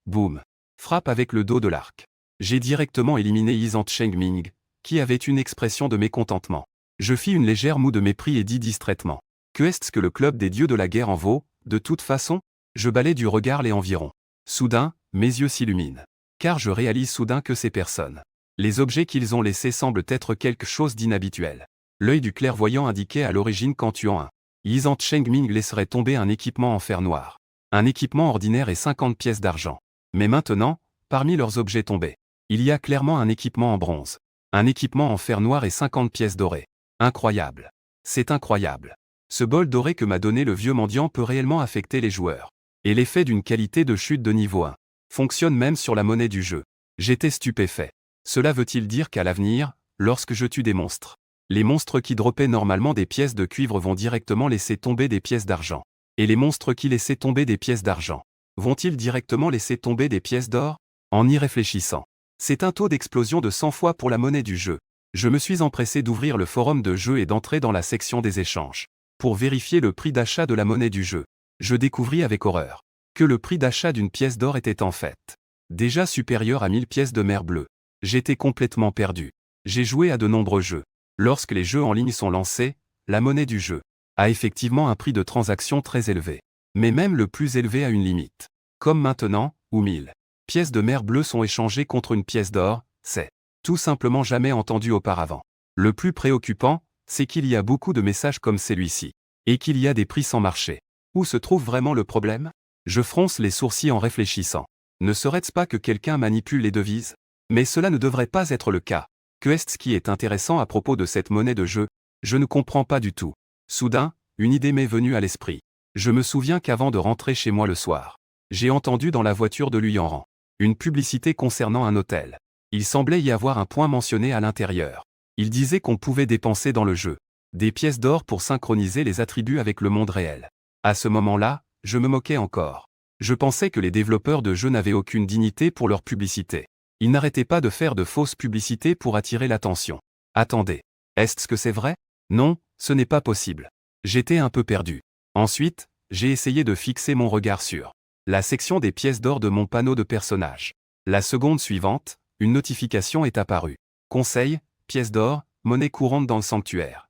Boum. Frappe avec le dos de l'arc. J'ai directement éliminé Yizan Chengming, qui avait une expression de mécontentement. Je fis une légère moue de mépris et dis distraitement. Que est-ce que le club des dieux de la guerre en vaut? De toute façon, je balais du regard les environs. Soudain, mes yeux s'illuminent. Car je réalise soudain que ces personnes, les objets qu'ils ont laissés semblent être quelque chose d'inhabituel. L'œil du clairvoyant indiquait à l'origine qu'en tuant un Yizan Chengming laisserait tomber un équipement en fer noir. Un équipement ordinaire et 50 pièces d'argent. Mais maintenant, parmi leurs objets tombés, il y a clairement un équipement en bronze. Un équipement en fer noir et 50 pièces dorées. Incroyable. C'est incroyable. Ce bol doré que m'a donné le vieux mendiant peut réellement affecter les joueurs. Et l'effet d'une qualité de chute de niveau 1 fonctionne même sur la monnaie du jeu. J'étais stupéfait. Cela veut-il dire qu'à l'avenir, lorsque je tue des monstres, les monstres qui droppaient normalement des pièces de cuivre vont directement laisser tomber des pièces d'argent. Et les monstres qui laissaient tomber des pièces d'argent, vont-ils directement laisser tomber des pièces d'or? En y réfléchissant, c'est un taux d'explosion de 100 fois pour la monnaie du jeu. Je me suis empressé d'ouvrir le forum de jeu et d'entrer dans la section des échanges. Pour vérifier le prix d'achat de la monnaie du jeu, je découvris avec horreur que le prix d'achat d'une pièce d'or était en fait déjà supérieur à 1000 pièces de mer bleue. J'étais complètement perdu. J'ai joué à de nombreux jeux. Lorsque les jeux en ligne sont lancés, la monnaie du jeu a effectivement un prix de transaction très élevé. Mais même le plus élevé a une limite. Comme maintenant, où 1000 pièces de mer bleue sont échangées contre une pièce d'or, c'est tout simplement jamais entendu auparavant. Le plus préoccupant, c'est qu'il y a beaucoup de messages comme celui-ci. Et qu'il y a des prix sans marché. Où se trouve vraiment le problème? Je fronce les sourcils en réfléchissant. Ne serait-ce pas que quelqu'un manipule les devises? Mais cela ne devrait pas être le cas. Que est-ce qui est intéressant à propos de cette monnaie de jeu? Je ne comprends pas du tout. Soudain, une idée m'est venue à l'esprit. Je me souviens qu'avant de rentrer chez moi le soir, j'ai entendu dans la voiture de Lui Yanran une publicité concernant un hôtel. Il semblait y avoir un point mentionné à l'intérieur. Il disait qu'on pouvait dépenser dans le jeu des pièces d'or pour synchroniser les attributs avec le monde réel. À ce moment-là, je me moquais encore. Je pensais que les développeurs de jeux n'avaient aucune dignité pour leur publicité. Ils n'arrêtaient pas de faire de fausses publicités pour attirer l'attention. Attendez. Est-ce que c'est vrai? Non, ce n'est pas possible. J'étais un peu perdu. Ensuite, j'ai essayé de fixer mon regard sur la section des pièces d'or de mon panneau de personnage. La seconde suivante, une notification est apparue. Conseil, pièces d'or, monnaie courante dans le sanctuaire.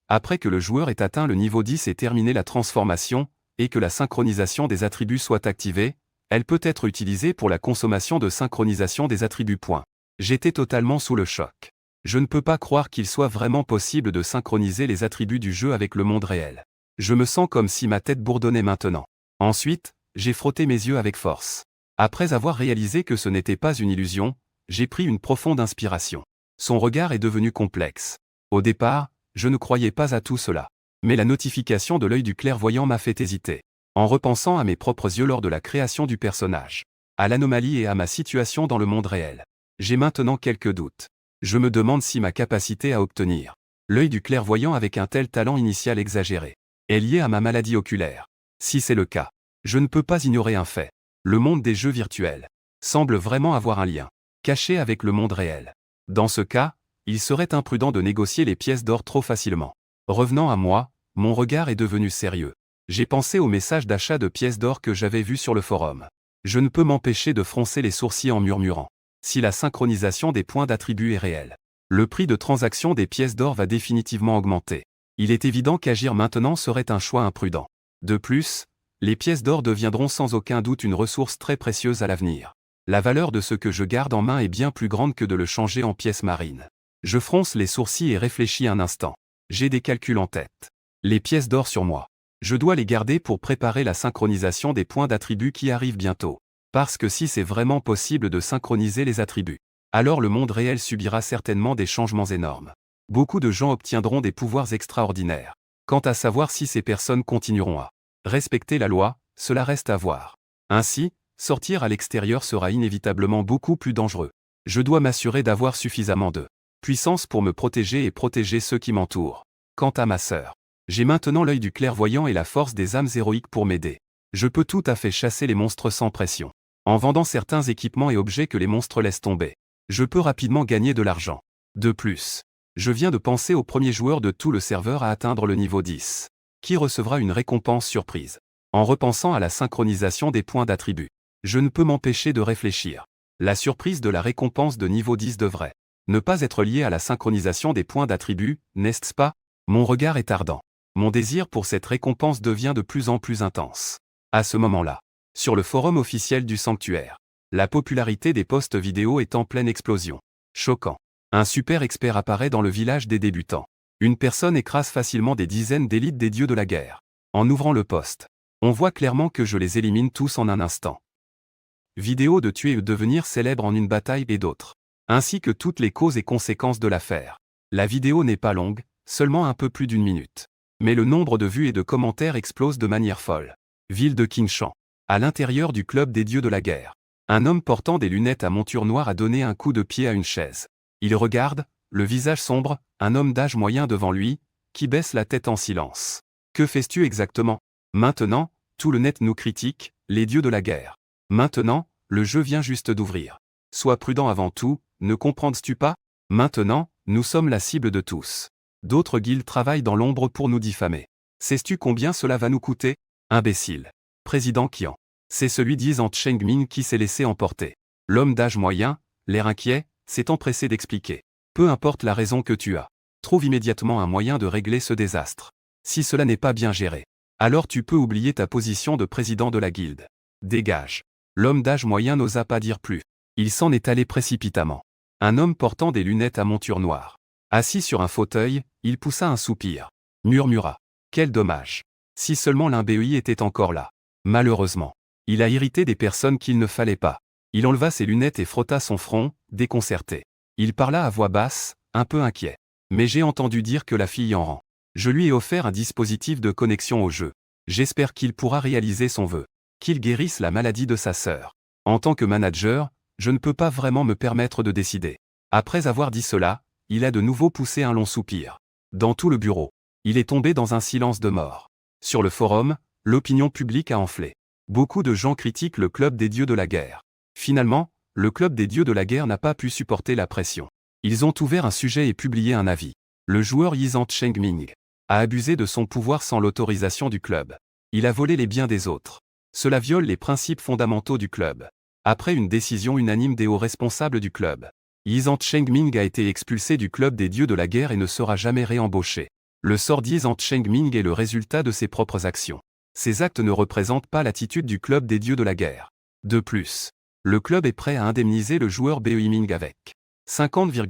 Après que le joueur ait atteint le niveau 10 et terminé la transformation, et que la synchronisation des attributs soit activée, elle peut être utilisée pour la consommation de synchronisation des attributs. J'étais totalement sous le choc. Je ne peux pas croire qu'il soit vraiment possible de synchroniser les attributs du jeu avec le monde réel. Je me sens comme si ma tête bourdonnait maintenant. Ensuite, j'ai frotté mes yeux avec force. Après avoir réalisé que ce n'était pas une illusion, j'ai pris une profonde inspiration. Son regard est devenu complexe. Au départ, je ne croyais pas à tout cela. Mais la notification de l'œil du clairvoyant m'a fait hésiter. En repensant à mes propres yeux lors de la création du personnage, à l'anomalie et à ma situation dans le monde réel, j'ai maintenant quelques doutes. Je me demande si ma capacité à obtenir l'œil du clairvoyant avec un tel talent initial exagéré est liée à ma maladie oculaire. Si c'est le cas, je ne peux pas ignorer un fait. Le monde des jeux virtuels semble vraiment avoir un lien caché avec le monde réel. Dans ce cas, il serait imprudent de négocier les pièces d'or trop facilement. Revenant à moi, mon regard est devenu sérieux. J'ai pensé au message d'achat de pièces d'or que j'avais vu sur le forum. Je ne peux m'empêcher de froncer les sourcils en murmurant. Si la synchronisation des points d'attribut est réelle, le prix de transaction des pièces d'or va définitivement augmenter. Il est évident qu'agir maintenant serait un choix imprudent. De plus, les pièces d'or deviendront sans aucun doute une ressource très précieuse à l'avenir. La valeur de ce que je garde en main est bien plus grande que de le changer en pièces marines. Je fronce les sourcils et réfléchis un instant. J'ai des calculs en tête. Les pièces d'or sur moi. Je dois les garder pour préparer la synchronisation des points d'attributs qui arrive bientôt. Parce que si c'est vraiment possible de synchroniser les attributs, alors le monde réel subira certainement des changements énormes. Beaucoup de gens obtiendront des pouvoirs extraordinaires. Quant à savoir si ces personnes continueront à respecter la loi, cela reste à voir. Ainsi, sortir à l'extérieur sera inévitablement beaucoup plus dangereux. Je dois m'assurer d'avoir suffisamment de puissance pour me protéger et protéger ceux qui m'entourent. Quant à ma sœur, j'ai maintenant l'œil du clairvoyant et la force des âmes héroïques pour m'aider. Je peux tout à fait chasser les monstres sans pression. En vendant certains équipements et objets que les monstres laissent tomber, je peux rapidement gagner de l'argent. De plus, je viens de penser au premier joueur de tout le serveur à atteindre le niveau 10, qui recevra une récompense surprise. En repensant à la synchronisation des points d'attribut, je ne peux m'empêcher de réfléchir. La surprise de la récompense de niveau 10 devrait ne pas être liée à la synchronisation des points d'attribut, n'est-ce pas? Mon regard est ardent. Mon désir pour cette récompense devient de plus en plus intense. À ce moment-là, sur le forum officiel du sanctuaire, la popularité des posts vidéo est en pleine explosion. Choquant. Un super expert apparaît dans le village des débutants. Une personne écrase facilement des dizaines d'élites des dieux de la guerre. En ouvrant le post, on voit clairement que je les élimine tous en un instant. Vidéo de tuer ou devenir célèbre en une bataille et d'autres. Ainsi que toutes les causes et conséquences de l'affaire. La vidéo n'est pas longue, seulement un peu plus d'1 minute. Mais le nombre de vues et de commentaires explose de manière folle. Ville de Qingshan. À l'intérieur du club des dieux de la guerre. Un homme portant des lunettes à monture noire a donné un coup de pied à une chaise. Il regarde, le visage sombre, un homme d'âge moyen devant lui, qui baisse la tête en silence. Que fais-tu exactement? Maintenant, tout le net nous critique, les dieux de la guerre. Maintenant, le jeu vient juste d'ouvrir. Sois prudent avant tout, ne comprends-tu pas? Maintenant, nous sommes la cible de tous. D'autres guildes travaillent dans l'ombre pour nous diffamer. Sais-tu combien cela va nous coûter? Imbécile. Président Qian. C'est celui d'Yizant Chengming qui s'est laissé emporter. L'homme d'âge moyen, l'air inquiet, s'est empressé d'expliquer. Peu importe la raison que tu as. Trouve immédiatement un moyen de régler ce désastre. Si cela n'est pas bien géré, alors tu peux oublier ta position de président de la guilde. Dégage. L'homme d'âge moyen n'osa pas dire plus. Il s'en est allé précipitamment. Un homme portant des lunettes à monture noire. Assis sur un fauteuil, il poussa un soupir. Murmura. Quel dommage. Si seulement l'IMBEI était encore là. Malheureusement. Il a irrité des personnes qu'il ne fallait pas. Il enleva ses lunettes et frotta son front, déconcerté. Il parla à voix basse, un peu inquiet. Mais j'ai entendu dire que la fille en rend. Je lui ai offert un dispositif de connexion au jeu. J'espère qu'il pourra réaliser son vœu. Qu'il guérisse la maladie de sa sœur. En tant que manager, je ne peux pas vraiment me permettre de décider. Après avoir dit cela, il a de nouveau poussé un long soupir. Dans tout le bureau, il est tombé dans un silence de mort. Sur le forum, l'opinion publique a enflé. Beaucoup de gens critiquent le club des dieux de la guerre. Finalement, le club des dieux de la guerre n'a pas pu supporter la pression. Ils ont ouvert un sujet et publié un avis. Le joueur Yizant Chengming a abusé de son pouvoir sans l'autorisation du club. Il a volé les biens des autres. Cela viole les principes fondamentaux du club. Après une décision unanime des hauts responsables du club, Yizant Chengming a été expulsé du club des dieux de la guerre et ne sera jamais réembauché. Le sort d'Yizant Chengming est le résultat de ses propres actions. Ces actes ne représentent pas l'attitude du club des dieux de la guerre. De plus, le club est prêt à indemniser le joueur Beiming avec 50,000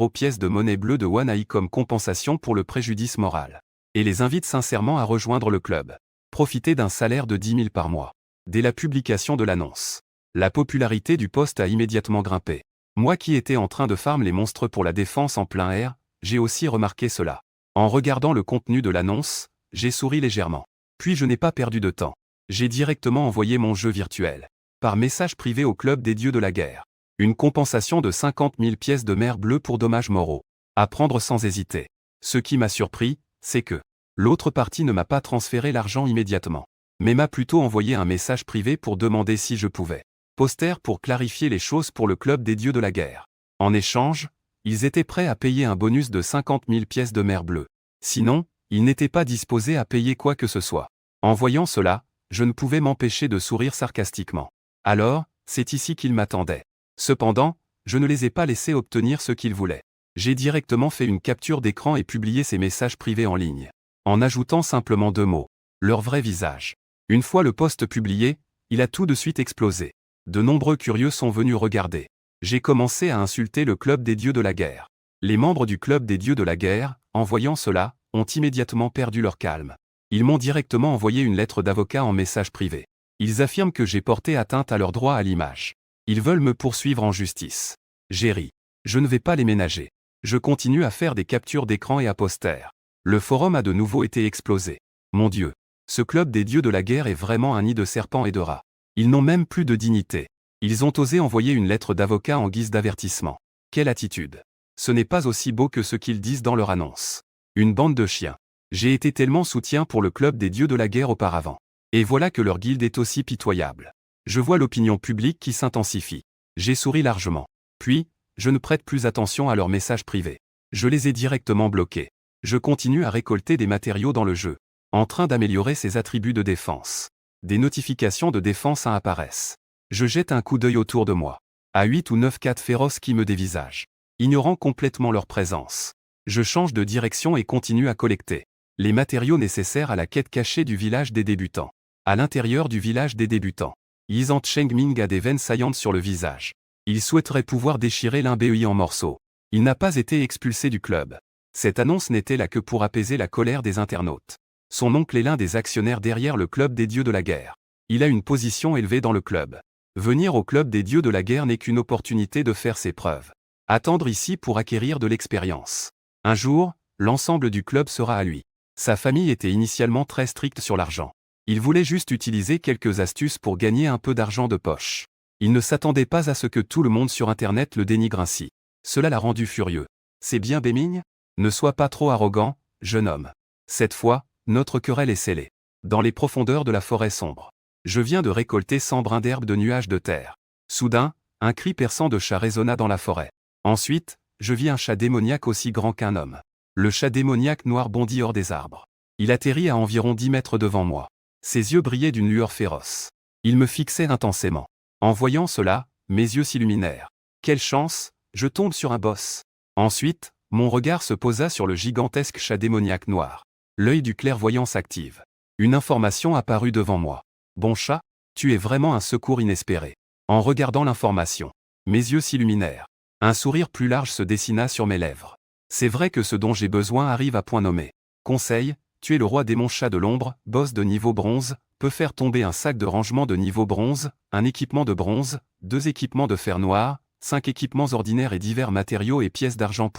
pièces de monnaie bleue de Wanai comme compensation pour le préjudice moral. Et les invite sincèrement à rejoindre le club. Profitez d'un salaire de 10 000 par mois. Dès la publication de l'annonce, la popularité du poste a immédiatement grimpé. Moi qui étais en train de farm les monstres pour la défense en plein air, j'ai aussi remarqué cela. En regardant le contenu de l'annonce, j'ai souri légèrement. Puis je n'ai pas perdu de temps. J'ai directement envoyé mon jeu virtuel. Par message privé au club des dieux de la guerre. Une compensation de 50 000 pièces de mer bleue pour dommages moraux. À prendre sans hésiter. Ce qui m'a surpris, c'est que l'autre partie ne m'a pas transféré l'argent immédiatement, mais m'a plutôt envoyé un message privé pour demander si je pouvais poster pour clarifier les choses pour le club des dieux de la guerre. En échange, ils étaient prêts à payer un bonus de 50 000 pièces de mer bleue. Sinon, ils n'étaient pas disposés à payer quoi que ce soit. En voyant cela, je ne pouvais m'empêcher de sourire sarcastiquement. Alors, c'est ici qu'ils m'attendaient. Cependant, je ne les ai pas laissés obtenir ce qu'ils voulaient. J'ai directement fait une capture d'écran et publié ces messages privés en ligne. En ajoutant simplement 2 mots. Leur vrai visage. Une fois le post publié, il a tout de suite explosé. De nombreux curieux sont venus regarder. J'ai commencé à insulter le club des dieux de la guerre. Les membres du club des dieux de la guerre, en voyant cela, ont immédiatement perdu leur calme. Ils m'ont directement envoyé une lettre d'avocat en message privé. Ils affirment que j'ai porté atteinte à leur droit à l'image. Ils veulent me poursuivre en justice. J'ai ri. Je ne vais pas les ménager. Je continue à faire des captures d'écran et à poster. Le forum a de nouveau été explosé. Mon Dieu. Ce club des dieux de la guerre est vraiment un nid de serpents et de rats. Ils n'ont même plus de dignité. Ils ont osé envoyer une lettre d'avocat en guise d'avertissement. Quelle attitude. Ce n'est pas aussi beau que ce qu'ils disent dans leur annonce. Une bande de chiens. J'ai été tellement soutien pour le club des dieux de la guerre auparavant. Et voilà que leur guilde est aussi pitoyable. Je vois l'opinion publique qui s'intensifie. J'ai souri largement. Puis, je ne prête plus attention à leurs messages privés. Je les ai directement bloqués. Je continue à récolter des matériaux dans le jeu. En train d'améliorer ses attributs de défense. Des notifications de défense apparaissent. Je jette un coup d'œil autour de moi. À 8 ou 9 cats féroces qui me dévisagent. Ignorant complètement leur présence. Je change de direction et continue à collecter les matériaux nécessaires à la quête cachée du village des débutants. À l'intérieur du village des débutants, Yizant Chengming a des veines saillantes sur le visage. Il souhaiterait pouvoir déchirer l'IMBEI en morceaux. Il n'a pas été expulsé du club. Cette annonce n'était là que pour apaiser la colère des internautes. Son oncle est l'un des actionnaires derrière le club des dieux de la guerre. Il a une position élevée dans le club. Venir au club des dieux de la guerre n'est qu'une opportunité de faire ses preuves. Attendre ici pour acquérir de l'expérience. Un jour, l'ensemble du club sera à lui. Sa famille était initialement très stricte sur l'argent. Il voulait juste utiliser quelques astuces pour gagner un peu d'argent de poche. Il ne s'attendait pas à ce que tout le monde sur Internet le dénigre ainsi. Cela l'a rendu furieux. C'est bien bémigne ? Ne sois pas trop arrogant, jeune homme. Cette fois, notre querelle est scellée. Dans les profondeurs de la forêt sombre. Je viens de récolter 100 brins d'herbe de nuages de terre. Soudain, un cri perçant de chat résonna dans la forêt. Ensuite, je vis un chat démoniaque aussi grand qu'un homme. Le chat démoniaque noir bondit hors des arbres. Il atterrit à environ 10 mètres devant moi. Ses yeux brillaient d'une lueur féroce. Il me fixait intensément. En voyant cela, mes yeux s'illuminèrent. Quelle chance, je tombe sur un boss. Ensuite, mon regard se posa sur le gigantesque chat démoniaque noir. L'œil du clairvoyant s'active. Une information apparut devant moi. Bon chat, tu es vraiment un secours inespéré. En regardant l'information, mes yeux s'illuminèrent. Un sourire plus large se dessina sur mes lèvres. C'est vrai que ce dont j'ai besoin arrive à point nommé. Conseil, tu es le roi démon chat de l'ombre, boss de niveau bronze, peut faire tomber un sac de rangement de niveau bronze, un équipement de bronze, 2 équipements de fer noir, 5 équipements ordinaires et divers matériaux et pièces d'argent.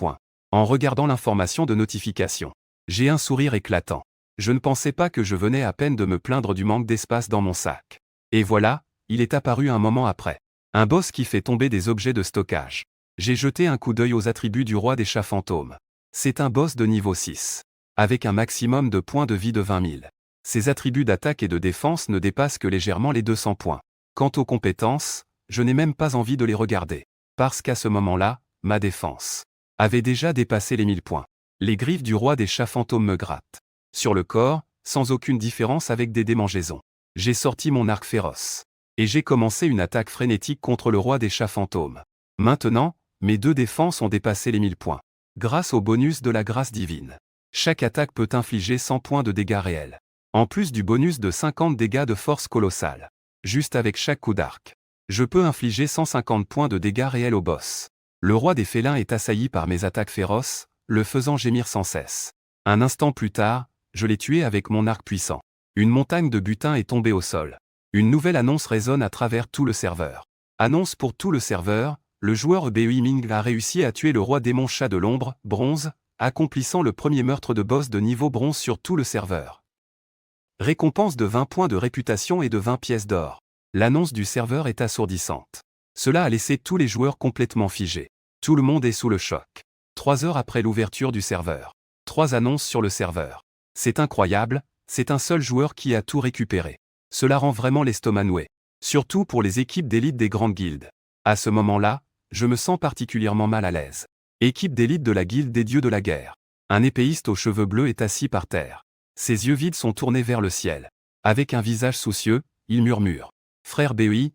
En regardant l'information de notification, j'ai un sourire éclatant. Je ne pensais pas que je venais à peine de me plaindre du manque d'espace dans mon sac. Et voilà, il est apparu un moment après. Un boss qui fait tomber des objets de stockage. J'ai jeté un coup d'œil aux attributs du roi des chats fantômes. C'est un boss de niveau 6. Avec un maximum de points de vie de 20 000. Ses attributs d'attaque et de défense ne dépassent que légèrement les 200 points. Quant aux compétences, je n'ai même pas envie de les regarder. Parce qu'à ce moment-là, ma défense avait déjà dépassé les 1000 points. Les griffes du roi des chats fantômes me grattent. Sur le corps, sans aucune différence avec des démangeaisons. J'ai sorti mon arc féroce. Et j'ai commencé une attaque frénétique contre le roi des chats fantômes. Maintenant, mes 2 défenses ont dépassé les 1000 points. Grâce au bonus de la grâce divine. Chaque attaque peut infliger 100 points de dégâts réels. En plus du bonus de 50 dégâts de force colossale. Juste avec chaque coup d'arc. Je peux infliger 150 points de dégâts réels au boss. Le roi des félins est assailli par mes attaques féroces, le faisant gémir sans cesse. Un instant plus tard, je l'ai tué avec mon arc puissant. Une montagne de butin est tombée au sol. Une nouvelle annonce résonne à travers tout le serveur. Annonce pour tout le serveur, le joueur Bei Ming a réussi à tuer le roi démon chat de l'ombre, bronze, accomplissant le premier meurtre de boss de niveau bronze sur tout le serveur. Récompense de 20 points de réputation et de 20 pièces d'or. L'annonce du serveur est assourdissante. Cela a laissé tous les joueurs complètement figés. Tout le monde est sous le choc. 3 heures après l'ouverture du serveur. 3 annonces sur le serveur. C'est incroyable, c'est un seul joueur qui a tout récupéré. Cela rend vraiment l'estomac noué. Surtout pour les équipes d'élite des grandes guildes. À ce moment-là, je me sens particulièrement mal à l'aise. Équipe d'élite de la guilde des dieux de la guerre. Un épéiste aux cheveux bleus est assis par terre. Ses yeux vides sont tournés vers le ciel. Avec un visage soucieux, il murmure. Frère Bei,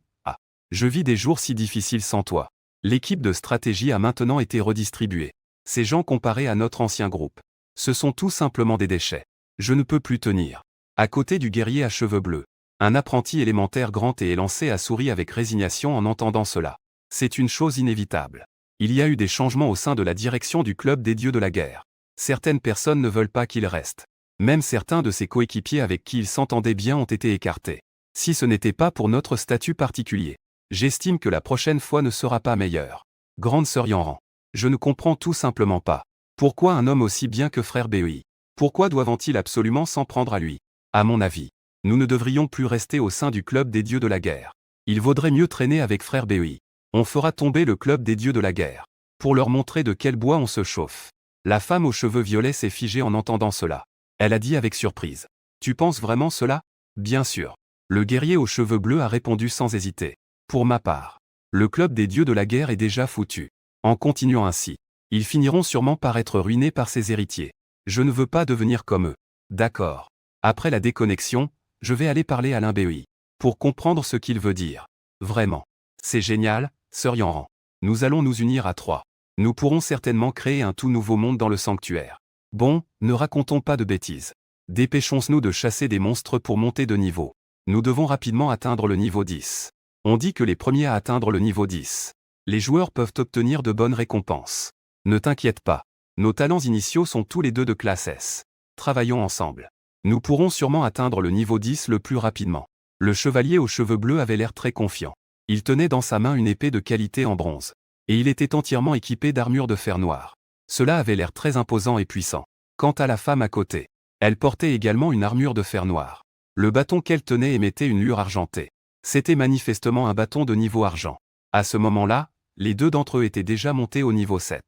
je vis des jours si difficiles sans toi. L'équipe de stratégie a maintenant été redistribuée. Ces gens comparés à notre ancien groupe. Ce sont tout simplement des déchets. Je ne peux plus tenir. À côté du guerrier à cheveux bleus. Un apprenti élémentaire grand et élancé a souri avec résignation en entendant cela. C'est une chose inévitable. Il y a eu des changements au sein de la direction du club des dieux de la guerre. Certaines personnes ne veulent pas qu'il reste. Même certains de ses coéquipiers avec qui il s'entendait bien ont été écartés. Si ce n'était pas pour notre statut particulier. J'estime que la prochaine fois ne sera pas meilleure. Grande sœur Yanran. Je ne comprends tout simplement pas. Pourquoi un homme aussi bien que frère Bei? Pourquoi doivent-ils absolument s'en prendre à lui? À mon avis, nous ne devrions plus rester au sein du club des dieux de la guerre. Il vaudrait mieux traîner avec frère Bei. On fera tomber le club des dieux de la guerre. Pour leur montrer de quel bois on se chauffe. La femme aux cheveux violets s'est figée en entendant cela. Elle a dit avec surprise. Tu penses vraiment cela? Bien sûr. Le guerrier aux cheveux bleus a répondu sans hésiter. Pour ma part, le club des dieux de la guerre est déjà foutu. En continuant ainsi, ils finiront sûrement par être ruinés par ses héritiers. Je ne veux pas devenir comme eux. D'accord. Après la déconnexion, je vais aller parler à Alain Bei. Pour comprendre ce qu'il veut dire. Vraiment. C'est génial, sœur Yanran. Nous allons nous unir à 3. Nous pourrons certainement créer un tout nouveau monde dans le sanctuaire. Bon, ne racontons pas de bêtises. Dépêchons-nous de chasser des monstres pour monter de niveau. Nous devons rapidement atteindre le niveau 10. On dit que les premiers à atteindre le niveau 10. Les joueurs peuvent obtenir de bonnes récompenses. Ne t'inquiète pas. Nos talents initiaux sont tous les deux de classe S. Travaillons ensemble. Nous pourrons sûrement atteindre le niveau 10 le plus rapidement. Le chevalier aux cheveux bleus avait l'air très confiant. Il tenait dans sa main une épée de qualité en bronze. Et il était entièrement équipé d'armure de fer noir. Cela avait l'air très imposant et puissant. Quant à la femme à côté, elle portait également une armure de fer noir. Le bâton qu'elle tenait émettait une lueur argentée. C'était manifestement un bâton de niveau argent. À ce moment-là, les deux d'entre eux étaient déjà montés au niveau 7.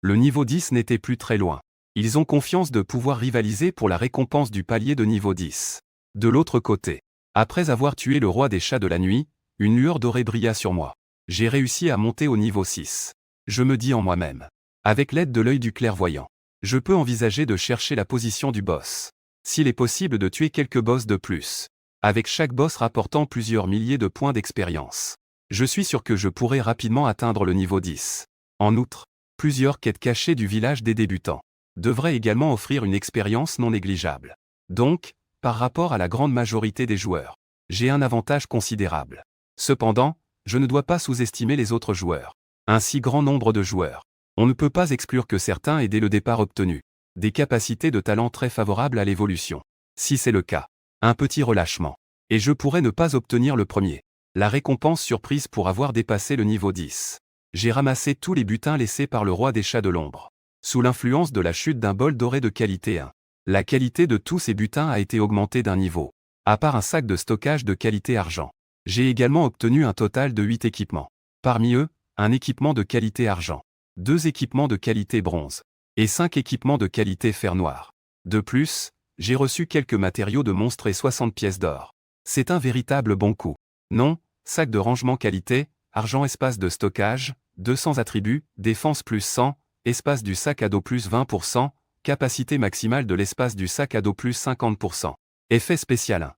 Le niveau 10 n'était plus très loin. Ils ont confiance de pouvoir rivaliser pour la récompense du palier de niveau 10. De l'autre côté, après avoir tué le roi des chats de la nuit, une lueur dorée brilla sur moi. J'ai réussi à monter au niveau 6. Je me dis en moi-même. Avec l'aide de l'œil du clairvoyant, je peux envisager de chercher la position du boss. S'il est possible de tuer quelques boss de plus, avec chaque boss rapportant plusieurs milliers de points d'expérience, je suis sûr que je pourrai rapidement atteindre le niveau 10. En outre, plusieurs quêtes cachées du village des débutants devraient également offrir une expérience non négligeable. Donc, par rapport à la grande majorité des joueurs, j'ai un avantage considérable. Cependant, je ne dois pas sous-estimer les autres joueurs. Un si grand nombre de joueurs. On ne peut pas exclure que certains aient dès le départ obtenu des capacités de talent très favorables à l'évolution. Si c'est le cas, un petit relâchement. Et je pourrais ne pas obtenir le premier. La récompense surprise pour avoir dépassé le niveau 10. J'ai ramassé tous les butins laissés par le roi des chats de l'ombre. Sous l'influence de la chute d'un bol doré de qualité 1. La qualité de tous ces butins a été augmentée d'un niveau. À part un sac de stockage de qualité argent. J'ai également obtenu un total de 8 équipements. Parmi eux, un équipement de qualité argent, 2 équipements de qualité bronze, et 5 équipements de qualité fer noir. De plus, j'ai reçu quelques matériaux de monstres et 60 pièces d'or. C'est un véritable bon coup. Non, sac de rangement qualité, argent espace de stockage, 200 attributs, défense plus 100, espace du sac à dos plus 20%, capacité maximale de l'espace du sac à dos plus 50%. Effet spécial 1.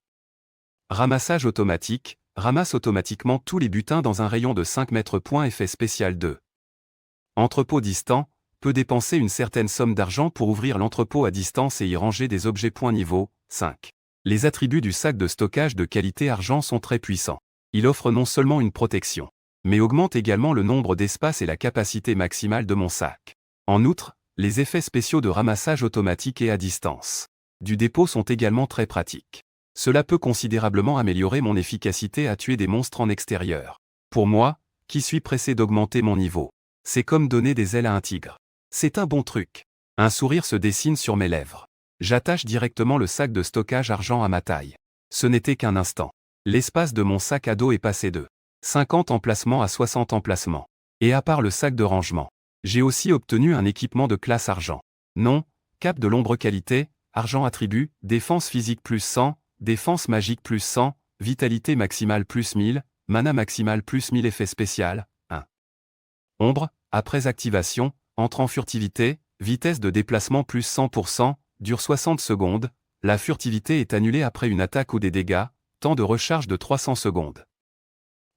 Ramassage automatique, ramasse automatiquement tous les butins dans un rayon de 5 mètres. Effet spécial 2. Entrepôt distant, peut dépenser une certaine somme d'argent pour ouvrir l'entrepôt à distance et y ranger des objets. Niveau 5. Les attributs du sac de stockage de qualité argent sont très puissants. Il offre non seulement une protection, mais augmente également le nombre d'espaces et la capacité maximale de mon sac. En outre, les effets spéciaux de ramassage automatique et à distance du dépôt sont également très pratiques. Cela peut considérablement améliorer mon efficacité à tuer des monstres en extérieur. Pour moi, qui suis pressé d'augmenter mon niveau, c'est comme donner des ailes à un tigre. C'est un bon truc. Un sourire se dessine sur mes lèvres. J'attache directement le sac de stockage argent à ma taille. Ce n'était qu'un instant. L'espace de mon sac à dos est passé de 50 emplacements à 60 emplacements. Et à part le sac de rangement, j'ai aussi obtenu un équipement de classe argent. Non, cape de l'ombre qualité, argent attribut, défense physique plus 100, défense magique plus 100, vitalité maximale plus 1000, mana maximale plus 1000. Effet spécial 1. Ombre, après activation, entre en furtivité, vitesse de déplacement plus 100%, dure 60 secondes, la furtivité est annulée après une attaque ou des dégâts, temps de recharge de 300 secondes.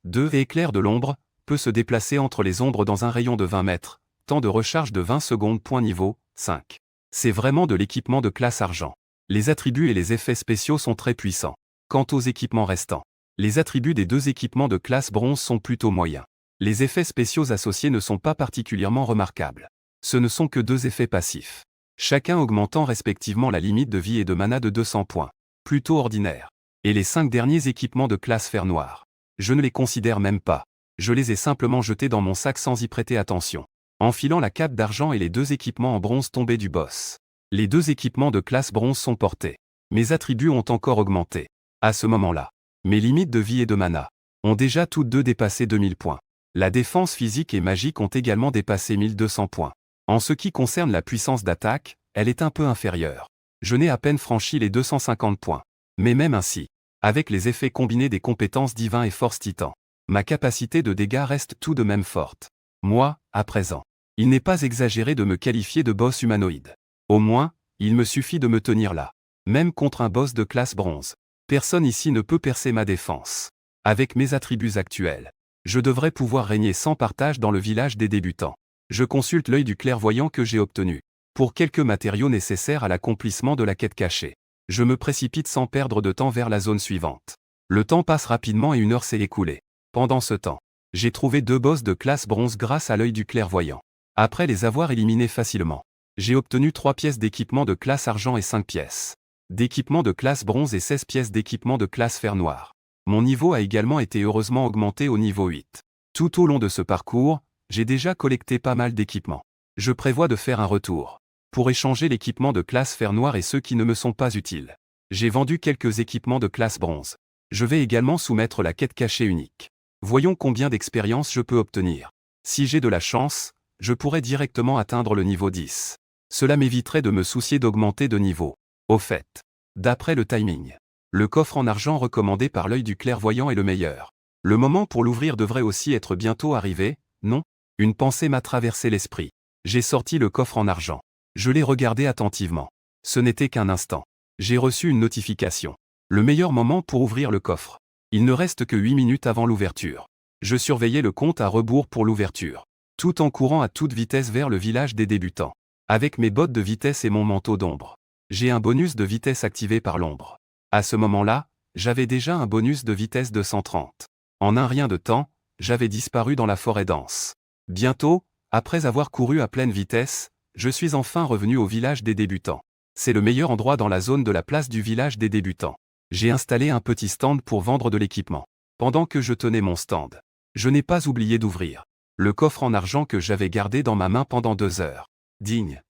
2. Éclair de l'ombre, peut se déplacer entre les ombres dans un rayon de 20 mètres, temps de recharge de 20 secondes. Niveau 5. C'est vraiment de l'équipement de classe argent. Les attributs et les effets spéciaux sont très puissants. Quant aux équipements restants, les attributs des 2 équipements de classe bronze sont plutôt moyens. Les effets spéciaux associés ne sont pas particulièrement remarquables. Ce ne sont que 2 effets passifs, chacun augmentant respectivement la limite de vie et de mana de 200 points. Plutôt ordinaire. Et les 5 derniers équipements de classe fer noir. Je ne les considère même pas. Je les ai simplement jetés dans mon sac sans y prêter attention. Enfilant la cape d'argent et les 2 équipements en bronze tombés du boss. Les 2 équipements de classe bronze sont portés. Mes attributs ont encore augmenté. À ce moment-là, mes limites de vie et de mana ont déjà toutes deux dépassé 2000 points. La défense physique et magique ont également dépassé 1200 points. En ce qui concerne la puissance d'attaque, elle est un peu inférieure. Je n'ai à peine franchi les 250 points. Mais même ainsi, avec les effets combinés des compétences divin et force titan, ma capacité de dégâts reste tout de même forte. Moi, à présent, il n'est pas exagéré de me qualifier de boss humanoïde. Au moins, il me suffit de me tenir là. Même contre un boss de classe bronze, personne ici ne peut percer ma défense. Avec mes attributs actuels, je devrais pouvoir régner sans partage dans le village des débutants. Je consulte l'œil du clairvoyant que j'ai obtenu, pour quelques matériaux nécessaires à l'accomplissement de la quête cachée. Je me précipite sans perdre de temps vers la zone suivante. Le temps passe rapidement et 1 heure s'est écoulée. Pendant ce temps, j'ai trouvé 2 boss de classe bronze grâce à l'œil du clairvoyant. Après les avoir éliminés facilement, J'ai obtenu 3 pièces d'équipement de classe argent et 5 pièces d'équipement de classe bronze et 16 pièces d'équipement de classe fer noir. Mon niveau a également été heureusement augmenté au niveau 8. Tout au long de ce parcours, j'ai déjà collecté pas mal d'équipements. Je prévois de faire un retour pour échanger l'équipement de classe fer noir et ceux qui ne me sont pas utiles. J'ai vendu quelques équipements de classe bronze. Je vais également soumettre la quête cachée unique. Voyons combien d'expérience je peux obtenir. Si j'ai de la chance, je pourrais directement atteindre le niveau 10. Cela m'éviterait de me soucier d'augmenter de niveau. Au fait, d'après le timing, le coffre en argent recommandé par l'œil du clairvoyant est le meilleur. Le moment pour l'ouvrir devrait aussi être bientôt arrivé, non? Une pensée m'a traversé l'esprit. J'ai sorti le coffre en argent. Je l'ai regardé attentivement. Ce n'était qu'un instant. J'ai reçu une notification. Le meilleur moment pour ouvrir le coffre. Il ne reste que 8 minutes avant l'ouverture. Je surveillais le compte à rebours pour l'ouverture, tout en courant à toute vitesse vers le village des débutants. Avec mes bottes de vitesse et mon manteau d'ombre, j'ai un bonus de vitesse activé par l'ombre. À ce moment-là, j'avais déjà un bonus de vitesse de 130. En un rien de temps, j'avais disparu dans la forêt dense. Bientôt, après avoir couru à pleine vitesse, je suis enfin revenu au village des débutants. C'est le meilleur endroit dans la zone de la place du village des débutants. J'ai installé un petit stand pour vendre de l'équipement. Pendant que je tenais mon stand, je n'ai pas oublié d'ouvrir le coffre en argent que j'avais gardé dans ma main pendant 2 heures. Digne.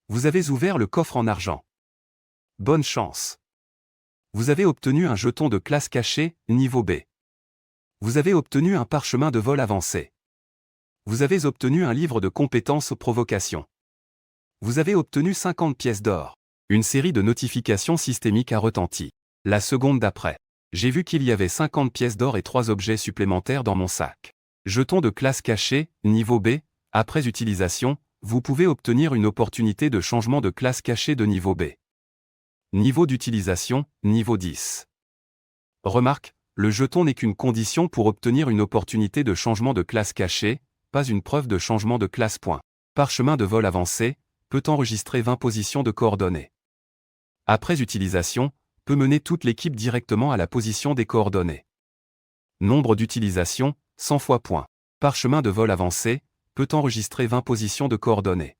Vous avez ouvert le coffre en argent. Bonne chance. Vous avez obtenu un jeton de classe cachée, niveau B. Vous avez obtenu un parchemin de vol avancé. Vous avez obtenu un livre de compétences provocation. Vous avez obtenu 50 pièces d'or. Une série de notifications systémiques a retenti. La seconde d'après, j'ai vu qu'il y avait 50 pièces d'or et 3 objets supplémentaires dans mon sac. Jeton de classe cachée, niveau B. Après utilisation, vous pouvez obtenir une opportunité de changement de classe cachée de niveau B. Niveau d'utilisation, niveau 10. Remarque, le jeton n'est qu'une condition pour obtenir une opportunité de changement de classe cachée, pas une preuve de changement de classe. Parchemin de vol avancé, peut enregistrer 20 positions de coordonnées. Après utilisation, peut mener toute l'équipe directement à la position des coordonnées. Nombre d'utilisation, 100 fois point. Parchemin de vol avancé, peut enregistrer 20 positions de coordonnées.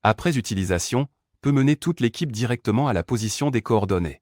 Après utilisation, peut mener toute l'équipe directement à la position des coordonnées.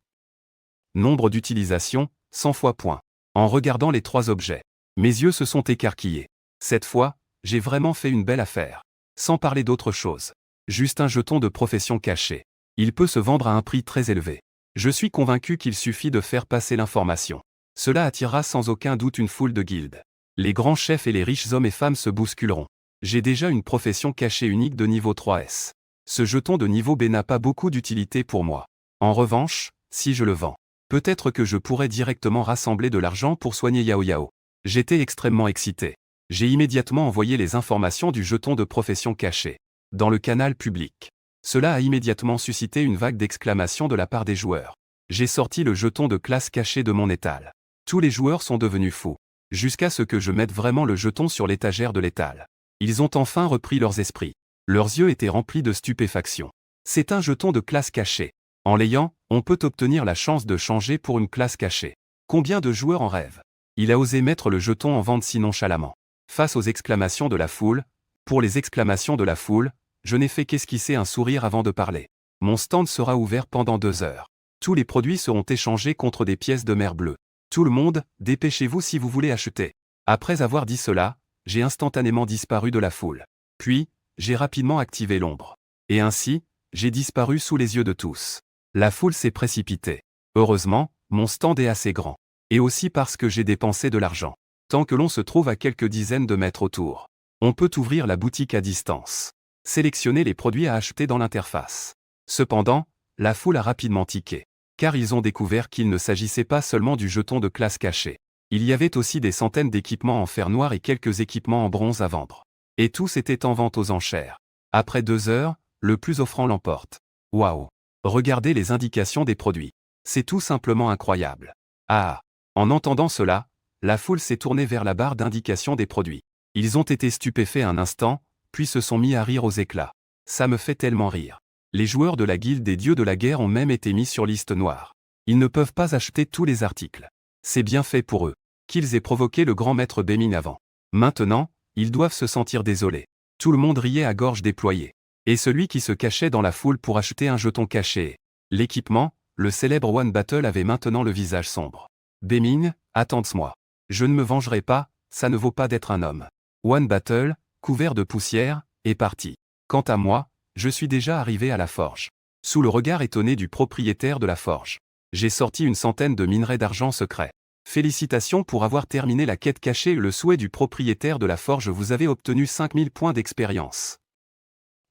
Nombre d'utilisation, 100 fois point. En regardant les 3 objets, mes yeux se sont écarquillés. Cette fois, j'ai vraiment fait une belle affaire. Sans parler d'autre chose. Juste un jeton de profession caché. Il peut se vendre à un prix très élevé. Je suis convaincu qu'il suffit de faire passer l'information. Cela attirera sans aucun doute une foule de guildes. Les grands chefs et les riches hommes et femmes se bousculeront. J'ai déjà une profession cachée unique de niveau 3S. Ce jeton de niveau B n'a pas beaucoup d'utilité pour moi. En revanche, si je le vends, peut-être que je pourrais directement rassembler de l'argent pour soigner Yao Yao. J'étais extrêmement excité. J'ai immédiatement envoyé les informations du jeton de profession cachée dans le canal public. Cela a immédiatement suscité une vague d'exclamations de la part des joueurs. J'ai sorti le jeton de classe caché de mon étal. Tous les joueurs sont devenus fous. Jusqu'à ce que je mette vraiment le jeton sur l'étagère de l'étal. Ils ont enfin repris leurs esprits. Leurs yeux étaient remplis de stupéfaction. C'est un jeton de classe cachée. En l'ayant, on peut obtenir la chance de changer pour une classe cachée. Combien de joueurs en rêvent? Il a osé mettre le jeton en vente si nonchalamment. Face aux exclamations de la foule, pour les exclamations de la foule, je n'ai fait qu'esquisser un sourire avant de parler. Mon stand sera ouvert pendant 2 heures. Tous les produits seront échangés contre des pièces de mer bleue. Tout le monde, dépêchez-vous si vous voulez acheter. Après avoir dit cela, j'ai instantanément disparu de la foule. Puis, j'ai rapidement activé l'ombre. Et ainsi, j'ai disparu sous les yeux de tous. La foule s'est précipitée. Heureusement, mon stand est assez grand. Et aussi parce que j'ai dépensé de l'argent. Tant que l'on se trouve à quelques dizaines de mètres autour, on peut ouvrir la boutique à distance. Sélectionner les produits à acheter dans l'interface. Cependant, la foule a rapidement tiqué. Car ils ont découvert qu'il ne s'agissait pas seulement du jeton de classe cachée. Il y avait aussi des centaines d'équipements en fer noir et quelques équipements en bronze à vendre. Et tous étaient en vente aux enchères. Après 2 heures, le plus offrant l'emporte. Waouh! Regardez les indications des produits. C'est tout simplement incroyable. Ah! En entendant cela, la foule s'est tournée vers la barre d'indication des produits. Ils ont été stupéfaits un instant, puis se sont mis à rire aux éclats. Ça me fait tellement rire. Les joueurs de la guilde des dieux de la guerre ont même été mis sur liste noire. Ils ne peuvent pas acheter tous les articles. C'est bien fait pour eux. Qu'ils aient provoqué le grand maître Bémine avant. Maintenant, ils doivent se sentir désolés. Tout le monde riait à gorge déployée. Et celui qui se cachait dans la foule pour acheter un jeton caché. L'équipement, le célèbre One Battle avait maintenant le visage sombre. Bémigne, attends-moi. Je ne me vengerai pas, ça ne vaut pas d'être un homme. One Battle, couvert de poussière, est parti. Quant à moi, je suis déjà arrivé à la forge. Sous le regard étonné du propriétaire de la forge, j'ai sorti une centaine de minerais d'argent secret. Félicitations pour avoir terminé la quête cachée et le souhait du propriétaire de la forge, vous avez obtenu 5000 points d'expérience.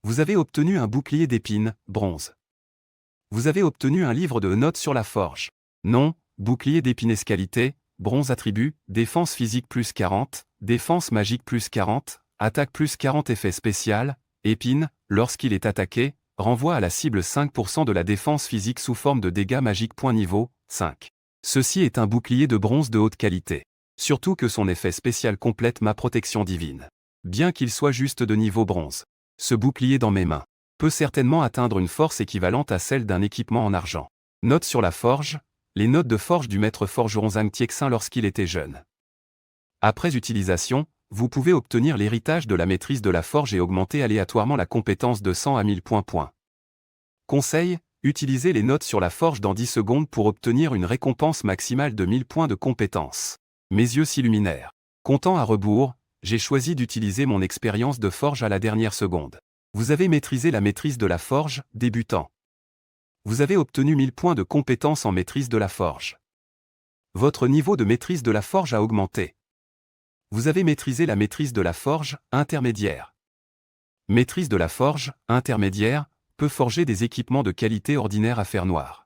Vous avez obtenu un bouclier d'épines, bronze. Vous avez obtenu un livre de notes sur la forge. Nom, bouclier d'épines qualité, bronze attribut, défense physique plus 40, défense magique plus 40, attaque plus 40 effet spécial, épine, lorsqu'il est attaqué, renvoie à la cible 5% de la défense physique sous forme de dégâts magiques. Niveau 5. Ceci est un bouclier de bronze de haute qualité. Surtout que son effet spécial complète ma protection divine. Bien qu'il soit juste de niveau bronze, ce bouclier dans mes mains peut certainement atteindre une force équivalente à celle d'un équipement en argent. Note sur la forge, les notes de forge du maître forgeron Zhang Tiexin lorsqu'il était jeune. Après utilisation, vous pouvez obtenir l'héritage de la maîtrise de la forge et augmenter aléatoirement la compétence de 100 à 1000 points. Conseil, utilisez les notes sur la forge dans 10 secondes pour obtenir une récompense maximale de 1000 points de compétence. Mes yeux s'illuminèrent. Comptant à rebours, j'ai choisi d'utiliser mon expérience de forge à la dernière seconde. Vous avez maîtrisé la maîtrise de la forge, débutant. Vous avez obtenu 1000 points de compétence en maîtrise de la forge. Votre niveau de maîtrise de la forge a augmenté. Vous avez maîtrisé la maîtrise de la forge, intermédiaire. Maîtrise de la forge, intermédiaire, peut forger des équipements de qualité ordinaire à fer noir.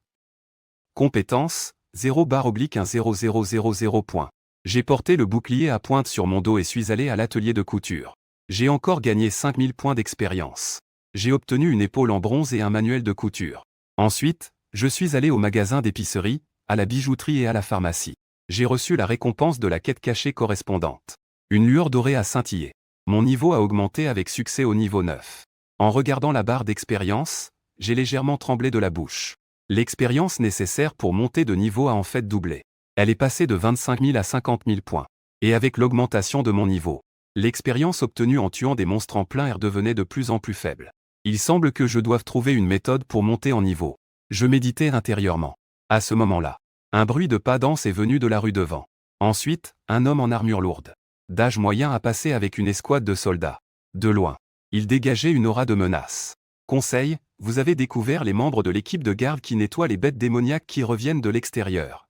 Compétence, 0/10000 points. J'ai porté le bouclier à pointe sur mon dos et suis allé à l'atelier de couture. J'ai encore gagné 5000 points d'expérience. J'ai obtenu une épaule en bronze et un manuel de couture. Ensuite, je suis allé au magasin d'épicerie, à la bijouterie et à la pharmacie. J'ai reçu la récompense de la quête cachée correspondante. Une lueur dorée a scintillé. Mon niveau a augmenté avec succès au niveau 9. En regardant la barre d'expérience, j'ai légèrement tremblé de la bouche. L'expérience nécessaire pour monter de niveau a en fait doublé. Elle est passée de 25 000 à 50 000 points. Et avec l'augmentation de mon niveau, l'expérience obtenue en tuant des monstres en plein air devenait de plus en plus faible. Il semble que je doive trouver une méthode pour monter en niveau. Je méditais intérieurement. À ce moment-là, un bruit de pas danse est venu de la rue devant. Ensuite, un homme en armure lourde, d'âge moyen, a passé avec une escouade de soldats. De loin, il dégageait une aura de menace. Conseil, vous avez découvert les membres de l'équipe de garde qui nettoient les bêtes démoniaques qui reviennent de l'extérieur.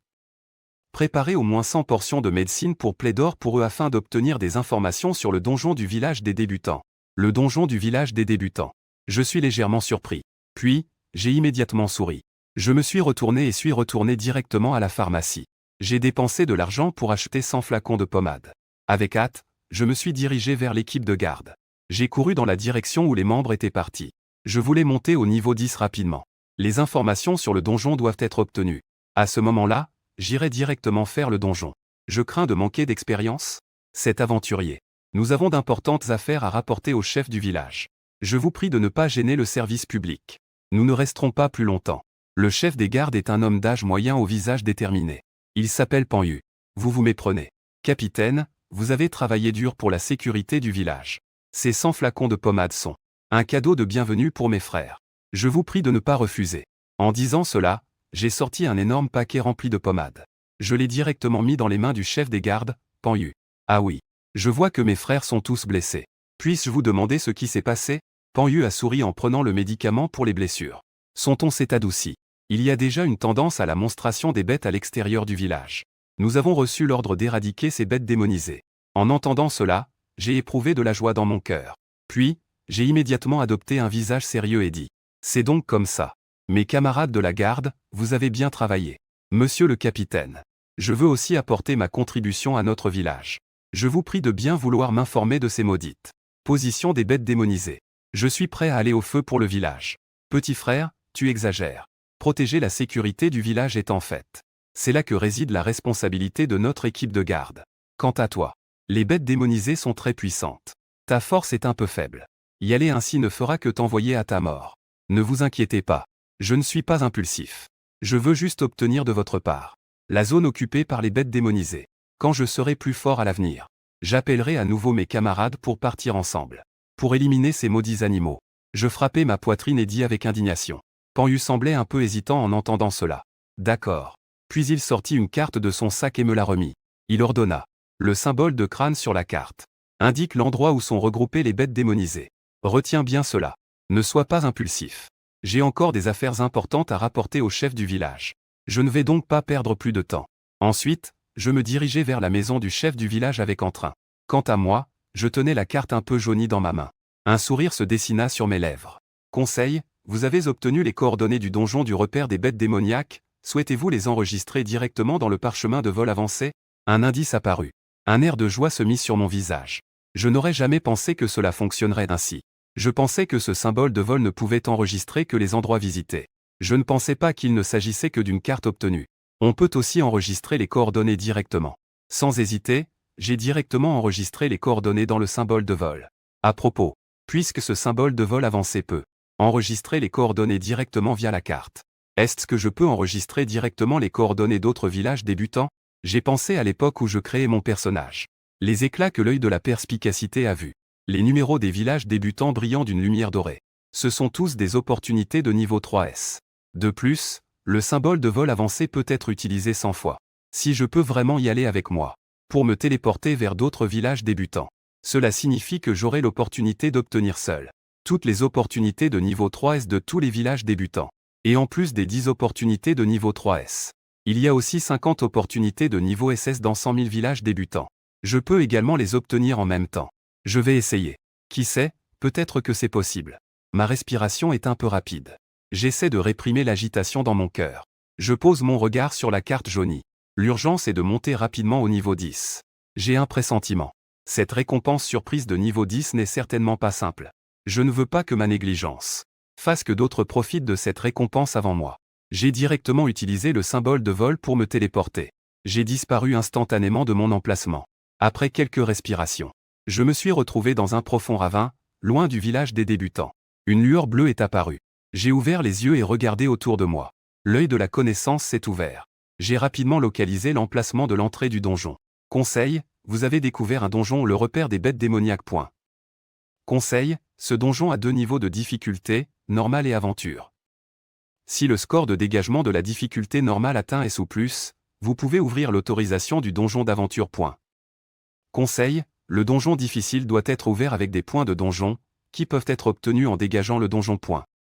Préparez au moins 100 portions de médecine pour plaie d'or pour eux afin d'obtenir des informations sur le donjon du village des débutants. Le donjon du village des débutants. Je suis légèrement surpris. Puis, j'ai immédiatement souri. Je me suis retourné et suis retourné directement à la pharmacie. J'ai dépensé de l'argent pour acheter 100 flacons de pommade. Avec hâte, je me suis dirigé vers l'équipe de garde. J'ai couru dans la direction où les membres étaient partis. Je voulais monter au niveau 10 rapidement. Les informations sur le donjon doivent être obtenues. À ce moment-là, j'irai directement faire le donjon. Je crains de manquer d'expérience. Cet aventurier. Nous avons d'importantes affaires à rapporter au chef du village. Je vous prie de ne pas gêner le service public. Nous ne resterons pas plus longtemps. Le chef des gardes est un homme d'âge moyen au visage déterminé. Il s'appelle Pan Yu. Vous vous méprenez. Capitaine, vous avez travaillé dur pour la sécurité du village. Ces 100 flacons de pommade sont un cadeau de bienvenue pour mes frères. Je vous prie de ne pas refuser. En disant cela, j'ai sorti un énorme paquet rempli de pommade. Je l'ai directement mis dans les mains du chef des gardes, Pan Yu. Ah oui. Je vois que mes frères sont tous blessés. Puis-je vous demander ce qui s'est passé? Pan Yu a souri en prenant le médicament pour les blessures. Son ton s'est adouci. Il y a déjà une tendance à la monstration des bêtes à l'extérieur du village. Nous avons reçu l'ordre d'éradiquer ces bêtes démonisées. En entendant cela, j'ai éprouvé de la joie dans mon cœur. Puis, j'ai immédiatement adopté un visage sérieux et dit: c'est donc comme ça. Mes camarades de la garde, vous avez bien travaillé. Monsieur le capitaine. Je veux aussi apporter ma contribution à notre village. Je vous prie de bien vouloir m'informer de ces maudites positions des bêtes démonisées. Je suis prêt à aller au feu pour le village. Petit frère, tu exagères. Protéger la sécurité du village est en fait. C'est là que réside la responsabilité de notre équipe de garde. Quant à toi, les bêtes démonisées sont très puissantes. Ta force est un peu faible. Y aller ainsi ne fera que t'envoyer à ta mort. Ne vous inquiétez pas. Je ne suis pas impulsif. Je veux juste obtenir de votre part la zone occupée par les bêtes démonisées. Quand je serai plus fort à l'avenir, j'appellerai à nouveau mes camarades pour partir ensemble. Pour éliminer ces maudits animaux. Je frappai ma poitrine et dis avec indignation. Pan Yu semblait un peu hésitant en entendant cela. D'accord. Puis il sortit une carte de son sac et me la remit. Il ordonna. Le symbole de crâne sur la carte indique l'endroit où sont regroupées les bêtes démonisées. Retiens bien cela. Ne sois pas impulsif. J'ai encore des affaires importantes à rapporter au chef du village. Je ne vais donc pas perdre plus de temps. Ensuite, je me dirigeai vers la maison du chef du village avec entrain. Quant à moi, je tenais la carte un peu jaunie dans ma main. Un sourire se dessina sur mes lèvres. Conseil, vous avez obtenu les coordonnées du donjon du repère des bêtes démoniaques, souhaitez-vous les enregistrer directement dans le parchemin de vol avancé? Un indice apparut. Un air de joie se mit sur mon visage. Je n'aurais jamais pensé que cela fonctionnerait ainsi. Je pensais que ce symbole de vol ne pouvait enregistrer que les endroits visités. Je ne pensais pas qu'il ne s'agissait que d'une carte obtenue. On peut aussi enregistrer les coordonnées directement. Sans hésiter, j'ai directement enregistré les coordonnées dans le symbole de vol. À propos, puisque ce symbole de vol avancé peut enregistrer les coordonnées directement via la carte, est-ce que je peux enregistrer directement les coordonnées d'autres villages débutants? J'ai pensé à l'époque où je créais mon personnage. Les éclats que l'œil de la perspicacité a vus. Les numéros des villages débutants brillant d'une lumière dorée. Ce sont tous des opportunités de niveau 3S. De plus, le symbole de vol avancé peut être utilisé 100 fois. Si je peux vraiment y aller avec moi, pour me téléporter vers d'autres villages débutants, cela signifie que j'aurai l'opportunité d'obtenir seul toutes les opportunités de niveau 3S de tous les villages débutants. Et en plus des 10 opportunités de niveau 3S. Il y a aussi 50 opportunités de niveau SS dans 100 000 villages débutants. Je peux également les obtenir en même temps. Je vais essayer. Qui sait, peut-être que c'est possible. Ma respiration est un peu rapide. J'essaie de réprimer l'agitation dans mon cœur. Je pose mon regard sur la carte jaunie. L'urgence est de monter rapidement au niveau 10. J'ai un pressentiment. Cette récompense surprise de niveau 10 n'est certainement pas simple. Je ne veux pas que ma négligence fasse que d'autres profitent de cette récompense avant moi. J'ai directement utilisé le symbole de vol pour me téléporter. J'ai disparu instantanément de mon emplacement. Après quelques respirations, je me suis retrouvé dans un profond ravin, loin du village des débutants. Une lueur bleue est apparue. J'ai ouvert les yeux et regardé autour de moi. L'œil de la connaissance s'est ouvert. J'ai rapidement localisé l'emplacement de l'entrée du donjon. Conseil, vous avez découvert un donjon, le repère des bêtes démoniaques. Conseil, ce donjon a 2 niveaux de difficulté, normal et aventure. Si le score de dégagement de la difficulté normale atteint S ou plus, vous pouvez ouvrir l'autorisation du donjon d'aventure. Conseil, le donjon difficile doit être ouvert avec des points de donjon, qui peuvent être obtenus en dégageant le donjon.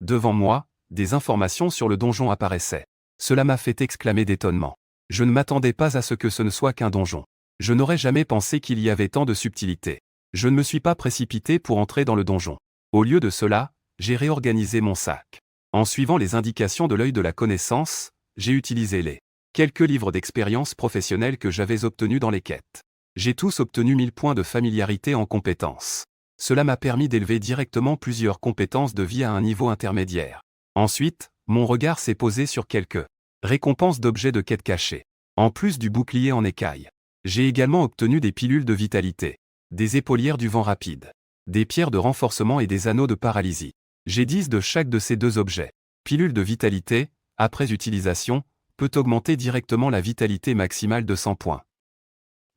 Devant moi, des informations sur le donjon apparaissaient. Cela m'a fait exclamer d'étonnement. Je ne m'attendais pas à ce que ce ne soit qu'un donjon. Je n'aurais jamais pensé qu'il y avait tant de subtilité. Je ne me suis pas précipité pour entrer dans le donjon. Au lieu de cela, j'ai réorganisé mon sac. En suivant les indications de l'œil de la connaissance, j'ai utilisé les quelques livres d'expérience professionnelle que j'avais obtenus dans les quêtes. J'ai tous obtenu 1000 points de familiarité en compétences. Cela m'a permis d'élever directement plusieurs compétences de vie à un niveau intermédiaire. Ensuite, mon regard s'est posé sur quelques récompenses d'objets de quête cachés. En plus du bouclier en écaille, j'ai également obtenu des pilules de vitalité, des épaulières du vent rapide, des pierres de renforcement et des anneaux de paralysie. J'ai 10 de chaque de ces 2 objets. Pilule de vitalité, après utilisation, peut augmenter directement la vitalité maximale de 100 points.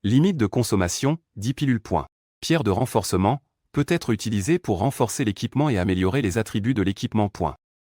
Limite de consommation, 10 pilules. Pierre de renforcement, peut être utilisée pour renforcer l'équipement et améliorer les attributs de l'équipement.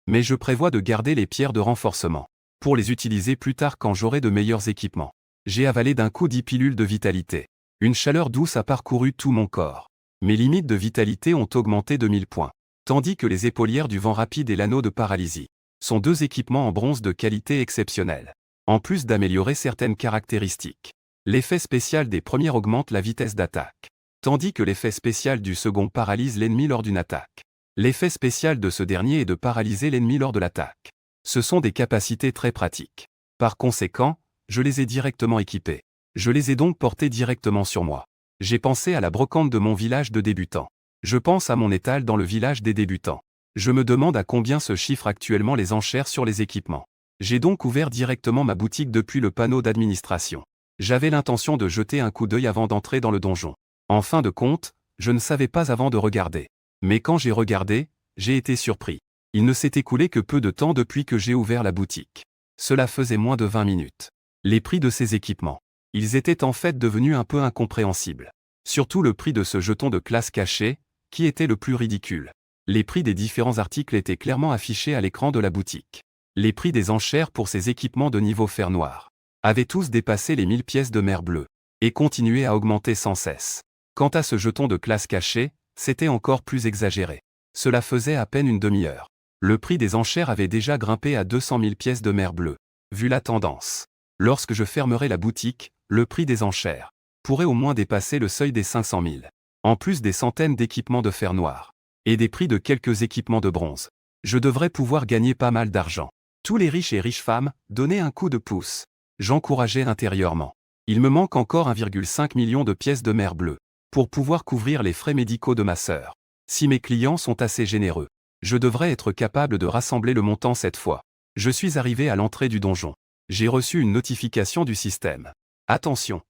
Mais je prévois de garder les pierres de renforcement pour les utiliser plus tard quand j'aurai de meilleurs équipements. J'ai avalé d'un coup 10 pilules de vitalité. Une chaleur douce a parcouru tout mon corps. Mes limites de vitalité ont augmenté de 1000 points. Tandis que les épaulières du vent rapide et l'anneau de paralysie sont 2 équipements en bronze de qualité exceptionnelle. En plus d'améliorer certaines caractéristiques. L'effet spécial des premiers augmente la vitesse d'attaque, tandis que l'effet spécial du second paralyse l'ennemi lors d'une attaque. L'effet spécial de ce dernier est de paralyser l'ennemi lors de l'attaque. Ce sont des capacités très pratiques. Par conséquent, je les ai directement équipées. Je les ai donc portées directement sur moi. J'ai pensé à la brocante de mon village de débutants. Je pense à mon étal dans le village des débutants. Je me demande à combien se chiffrent actuellement les enchères sur les équipements. J'ai donc ouvert directement ma boutique depuis le panneau d'administration. J'avais l'intention de jeter un coup d'œil avant d'entrer dans le donjon. En fin de compte, je ne savais pas avant de regarder. Mais quand j'ai regardé, j'ai été surpris. Il ne s'est écoulé que peu de temps depuis que j'ai ouvert la boutique. Cela faisait moins de 20 minutes. Les prix de ces équipements. Ils étaient en fait devenus un peu incompréhensibles. Surtout le prix de ce jeton de classe caché, qui était le plus ridicule. Les prix des différents articles étaient clairement affichés à l'écran de la boutique. Les prix des enchères pour ces équipements de niveau fer noir avaient tous dépassé les 1000 pièces de mer bleue, et continuaient à augmenter sans cesse. Quant à ce jeton de classe cachée, c'était encore plus exagéré. Cela faisait à peine une demi-heure. Le prix des enchères avait déjà grimpé à 200 000 pièces de mer bleue. Vu la tendance, lorsque je fermerai la boutique, le prix des enchères pourrait au moins dépasser le seuil des 500 000. En plus des centaines d'équipements de fer noir, et des prix de quelques équipements de bronze, je devrais pouvoir gagner pas mal d'argent. Tous les riches et riches femmes donnaient un coup de pouce. J'encourageais intérieurement. Il me manque encore 1,5 million de pièces de mer bleue pour pouvoir couvrir les frais médicaux de ma sœur. Si mes clients sont assez généreux, je devrais être capable de rassembler le montant cette fois. Je suis arrivé à l'entrée du donjon. J'ai reçu une notification du système. Attention!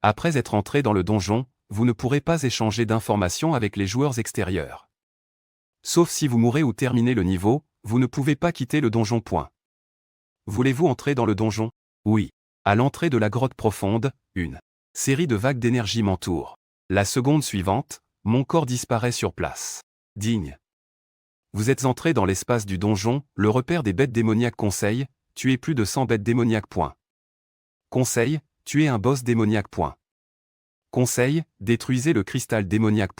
Après être entré dans le donjon, vous ne pourrez pas échanger d'informations avec les joueurs extérieurs. Sauf si vous mourrez ou terminez le niveau, vous ne pouvez pas quitter le donjon. Voulez-vous entrer dans le donjon? Oui. À l'entrée de la grotte profonde, une série de vagues d'énergie m'entoure. La seconde suivante, mon corps disparaît sur place. Digne. Vous êtes entré dans l'espace du donjon, le repère des bêtes démoniaques. Conseil, tuez plus de 100 bêtes démoniaques. Conseil, tuez un boss démoniaque. Conseil, détruisez le cristal démoniaque.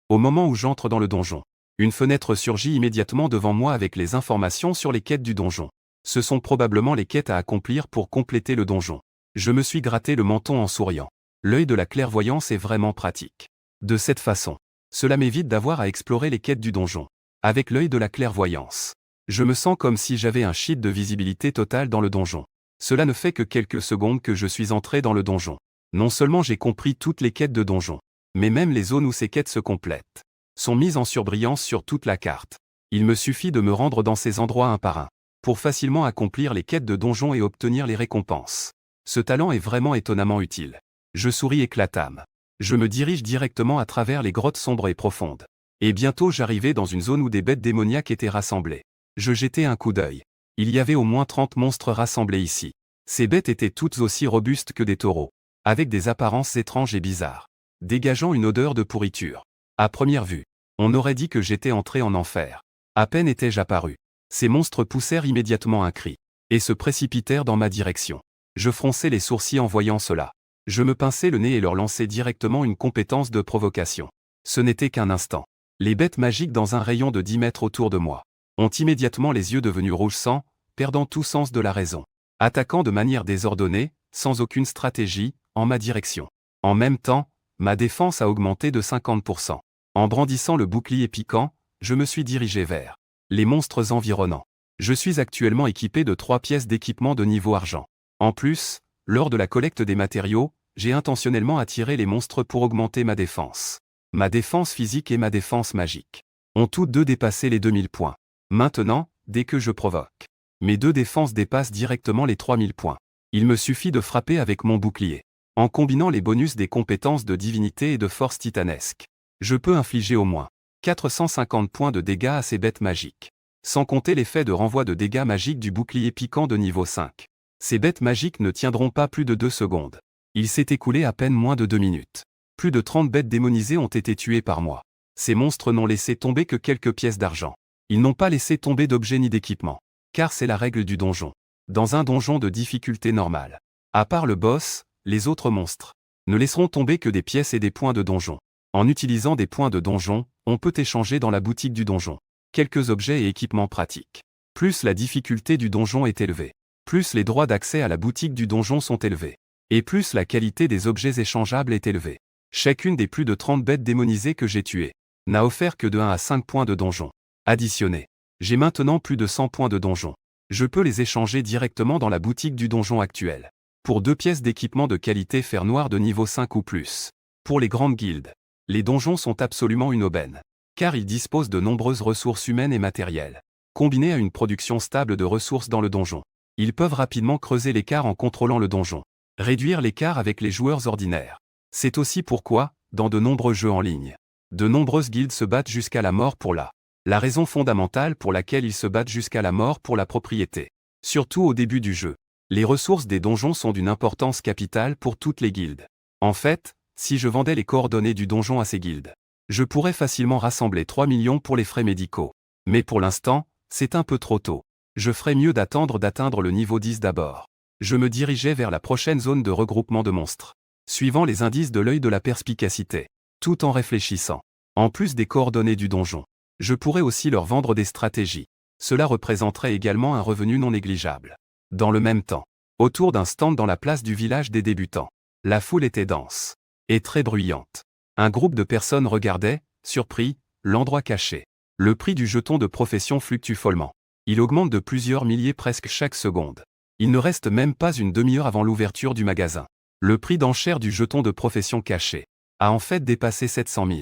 Au moment où j'entre dans le donjon, une fenêtre surgit immédiatement devant moi avec les informations sur les quêtes du donjon. Ce sont probablement les quêtes à accomplir pour compléter le donjon. Je me suis gratté le menton en souriant. L'œil de la clairvoyance est vraiment pratique. De cette façon, cela m'évite d'avoir à explorer les quêtes du donjon. Avec l'œil de la clairvoyance, je me sens comme si j'avais un cheat de visibilité totale dans le donjon. Cela ne fait que quelques secondes que je suis entré dans le donjon. Non seulement j'ai compris toutes les quêtes de donjon, mais même les zones où ces quêtes se complètent sont mises en surbrillance sur toute la carte. Il me suffit de me rendre dans ces endroits un par un pour facilement accomplir les quêtes de donjon et obtenir les récompenses. Ce talent est vraiment étonnamment utile. Je souris éclatame. Je me dirige directement à travers les grottes sombres et profondes. Et bientôt j'arrivais dans une zone où des bêtes démoniaques étaient rassemblées. Je jetai un coup d'œil. Il y avait au moins 30 monstres rassemblés ici. Ces bêtes étaient toutes aussi robustes que des taureaux, avec des apparences étranges et bizarres, dégageant une odeur de pourriture. À première vue, on aurait dit que j'étais entré en enfer. À peine étais-je apparu, ces monstres poussèrent immédiatement un cri, et se précipitèrent dans ma direction. Je fronçai les sourcils en voyant cela. Je me pinçai le nez et leur lançai directement une compétence de provocation. Ce n'était qu'un instant. Les bêtes magiques dans un rayon de 10 mètres autour de moi ont immédiatement les yeux devenus rouge sang, perdant tout sens de la raison, attaquant de manière désordonnée, sans aucune stratégie, en ma direction. En même temps, ma défense a augmenté de 50%. En brandissant le bouclier piquant, je me suis dirigé vers les monstres environnants. Je suis actuellement équipé de 3 pièces d'équipement de niveau argent. En plus, lors de la collecte des matériaux, j'ai intentionnellement attiré les monstres pour augmenter ma défense. Ma défense physique et ma défense magique ont toutes deux dépassé les 2000 points. Maintenant, dès que je provoque, mes deux défenses dépassent directement les 3000 points. Il me suffit de frapper avec mon bouclier. En combinant les bonus des compétences de divinité et de force titanesque, je peux infliger au moins 450 points de dégâts à ces bêtes magiques. Sans compter l'effet de renvoi de dégâts magiques du bouclier piquant de niveau 5. Ces bêtes magiques ne tiendront pas plus de 2 secondes. Il s'est écoulé à peine moins de 2 minutes. Plus de 30 bêtes démonisées ont été tuées par moi. Ces monstres n'ont laissé tomber que quelques pièces d'argent. Ils n'ont pas laissé tomber d'objets ni d'équipements. Car c'est la règle du donjon. Dans un donjon de difficulté normale, à part le boss, les autres monstres ne laisseront tomber que des pièces et des points de donjon. En utilisant des points de donjon, on peut échanger dans la boutique du donjon quelques objets et équipements pratiques. Plus la difficulté du donjon est élevée, plus les droits d'accès à la boutique du donjon sont élevés, et plus la qualité des objets échangeables est élevée. Chacune des plus de 30 bêtes démonisées que j'ai tuées n'a offert que de 1 à 5 points de donjon. Additionnés, j'ai maintenant plus de 100 points de donjon. Je peux les échanger directement dans la boutique du donjon actuel. Pour 2 pièces d'équipement de qualité fer noir de niveau 5 ou plus. Pour les grandes guildes, les donjons sont absolument une aubaine, car ils disposent de nombreuses ressources humaines et matérielles. Combinés à une production stable de ressources dans le donjon, ils peuvent rapidement creuser l'écart en contrôlant le donjon, réduire l'écart avec les joueurs ordinaires. C'est aussi pourquoi, dans de nombreux jeux en ligne, de nombreuses guildes se battent jusqu'à la mort pour la raison fondamentale pour laquelle ils se battent jusqu'à la mort pour la propriété. Surtout au début du jeu, les ressources des donjons sont d'une importance capitale pour toutes les guildes. En fait, si je vendais les coordonnées du donjon à ces guildes, Je pourrais facilement rassembler 3 millions pour les frais médicaux. Mais pour l'instant, c'est un peu trop tôt. Je ferais mieux d'attendre d'atteindre le niveau 10 d'abord. Je me dirigeais vers la prochaine zone de regroupement de monstres, suivant les indices de l'œil de la perspicacité, tout en réfléchissant. En plus des coordonnées du donjon, je pourrais aussi leur vendre des stratégies. Cela représenterait également un revenu non négligeable. Dans le même temps, autour d'un stand dans la place du village des débutants, la foule était dense et très bruyante. Un groupe de personnes regardait, surpris, l'endroit caché. Le prix du jeton de profession fluctue follement. Il augmente de plusieurs milliers presque chaque seconde. Il ne reste même pas une demi-heure avant l'ouverture du magasin. Le prix d'enchère du jeton de profession caché a en fait dépassé 700 000.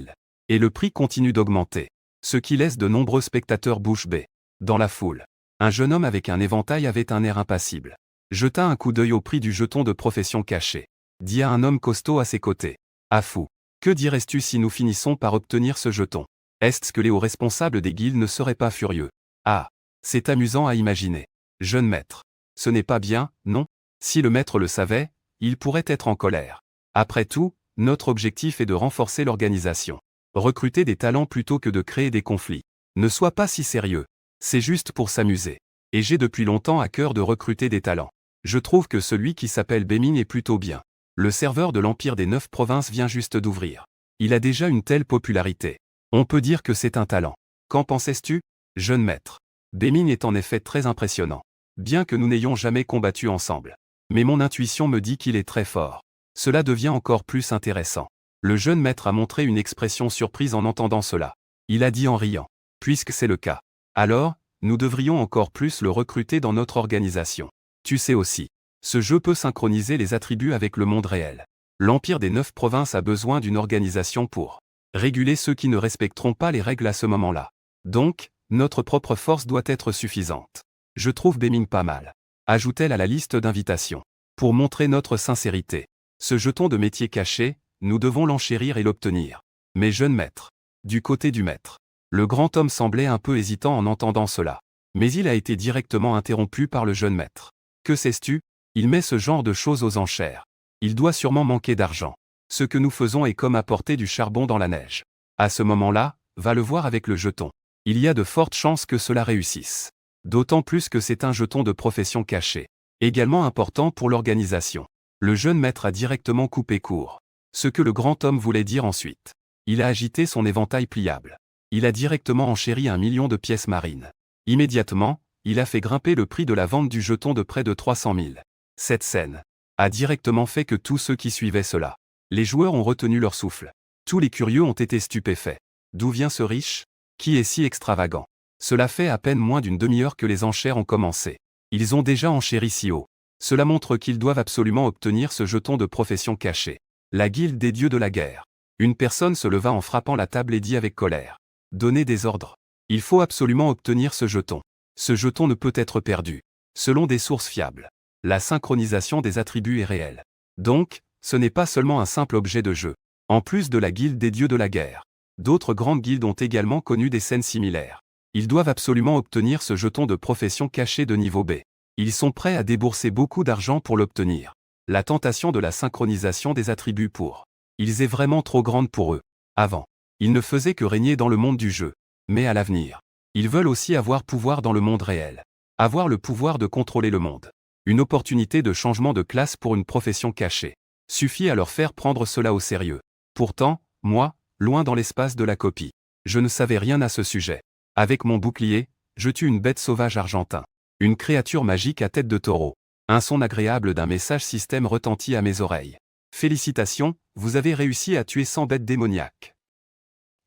Et le prix continue d'augmenter, ce qui laisse de nombreux spectateurs bouche bée. Dans la foule, un jeune homme avec un éventail avait un air impassible. Jeta un coup d'œil au prix du jeton de profession caché. Dit à un homme costaud à ses côtés. Ah fou, que dirais-tu si nous finissons par obtenir ce jeton? Est-ce que les hauts responsables des guildes ne seraient pas furieux? Ah, c'est amusant à imaginer. Jeune maître. Ce n'est pas bien, non? Si le maître le savait, il pourrait être en colère. Après tout, notre objectif est de renforcer l'organisation. Recruter des talents plutôt que de créer des conflits. Ne sois pas si sérieux. C'est juste pour s'amuser. Et j'ai depuis longtemps à cœur de recruter des talents. Je trouve que celui qui s'appelle Bémine est plutôt bien. Le serveur de l'Empire des 9 provinces vient juste d'ouvrir. Il a déjà une telle popularité. On peut dire que c'est un talent. Qu'en pensais-tu, jeune maître? Bémine est en effet très impressionnant. Bien que nous n'ayons jamais combattu ensemble. Mais mon intuition me dit qu'il est très fort. Cela devient encore plus intéressant. Le jeune maître a montré une expression surprise en entendant cela. Il a dit en riant. Puisque c'est le cas. Alors, nous devrions encore plus le recruter dans notre organisation. Tu sais aussi. Ce jeu peut synchroniser les attributs avec le monde réel. L'Empire des 9 provinces a besoin d'une organisation pour réguler ceux qui ne respecteront pas les règles à ce moment-là. Donc, notre propre force doit être suffisante. Je trouve Béming pas mal. Ajoute-t-elle à la liste d'invitations. Pour montrer notre sincérité. Ce jeton de métier caché, nous devons l'enchérir et l'obtenir. Mais jeune maître. Du côté du maître. Le grand homme semblait un peu hésitant en entendant cela. Mais il a été directement interrompu par le jeune maître. Que sais-tu? Il met ce genre de choses aux enchères. Il doit sûrement manquer d'argent. Ce que nous faisons est comme apporter du charbon dans la neige. À ce moment-là, va le voir avec le jeton. Il y a de fortes chances que cela réussisse. D'autant plus que c'est un jeton de profession caché. Également important pour l'organisation. Le jeune maître a directement coupé court. Ce que le grand homme voulait dire ensuite. Il a agité son éventail pliable. Il a directement enchéri 1 million de pièces marines. Immédiatement, il a fait grimper le prix de la vente du jeton de près de 300 000. Cette scène a directement fait que tous ceux qui suivaient cela, les joueurs ont retenu leur souffle. Tous les curieux ont été stupéfaits. D'où vient ce riche? Qui est si extravagant? Cela fait à peine moins d'une demi-heure que les enchères ont commencé. Ils ont déjà enchéri si haut. Cela montre qu'ils doivent absolument obtenir ce jeton de profession caché. La guilde des dieux de la guerre. Une personne se leva en frappant la table et dit avec colère. Donnez des ordres. Il faut absolument obtenir ce jeton. Ce jeton ne peut être perdu. Selon des sources fiables. La synchronisation des attributs est réelle. Donc, ce n'est pas seulement un simple objet de jeu. En plus de la guilde des dieux de la guerre, d'autres grandes guildes ont également connu des scènes similaires. Ils doivent absolument obtenir ce jeton de profession caché de niveau B. Ils sont prêts à débourser beaucoup d'argent pour l'obtenir. La tentation de la synchronisation des attributs pour ils est vraiment trop grande pour eux. Avant, ils ne faisaient que régner dans le monde du jeu. Mais à l'avenir, ils veulent aussi avoir pouvoir dans le monde réel. Avoir le pouvoir de contrôler le monde. Une opportunité de changement de classe pour une profession cachée. Suffit à leur faire prendre cela au sérieux. Pourtant, moi, loin dans l'espace de la copie, je ne savais rien à ce sujet. Avec mon bouclier, je tue une bête sauvage argentin. Une créature magique à tête de taureau. Un son agréable d'un message système retentit à mes oreilles. Félicitations, vous avez réussi à tuer 100 bêtes démoniaques.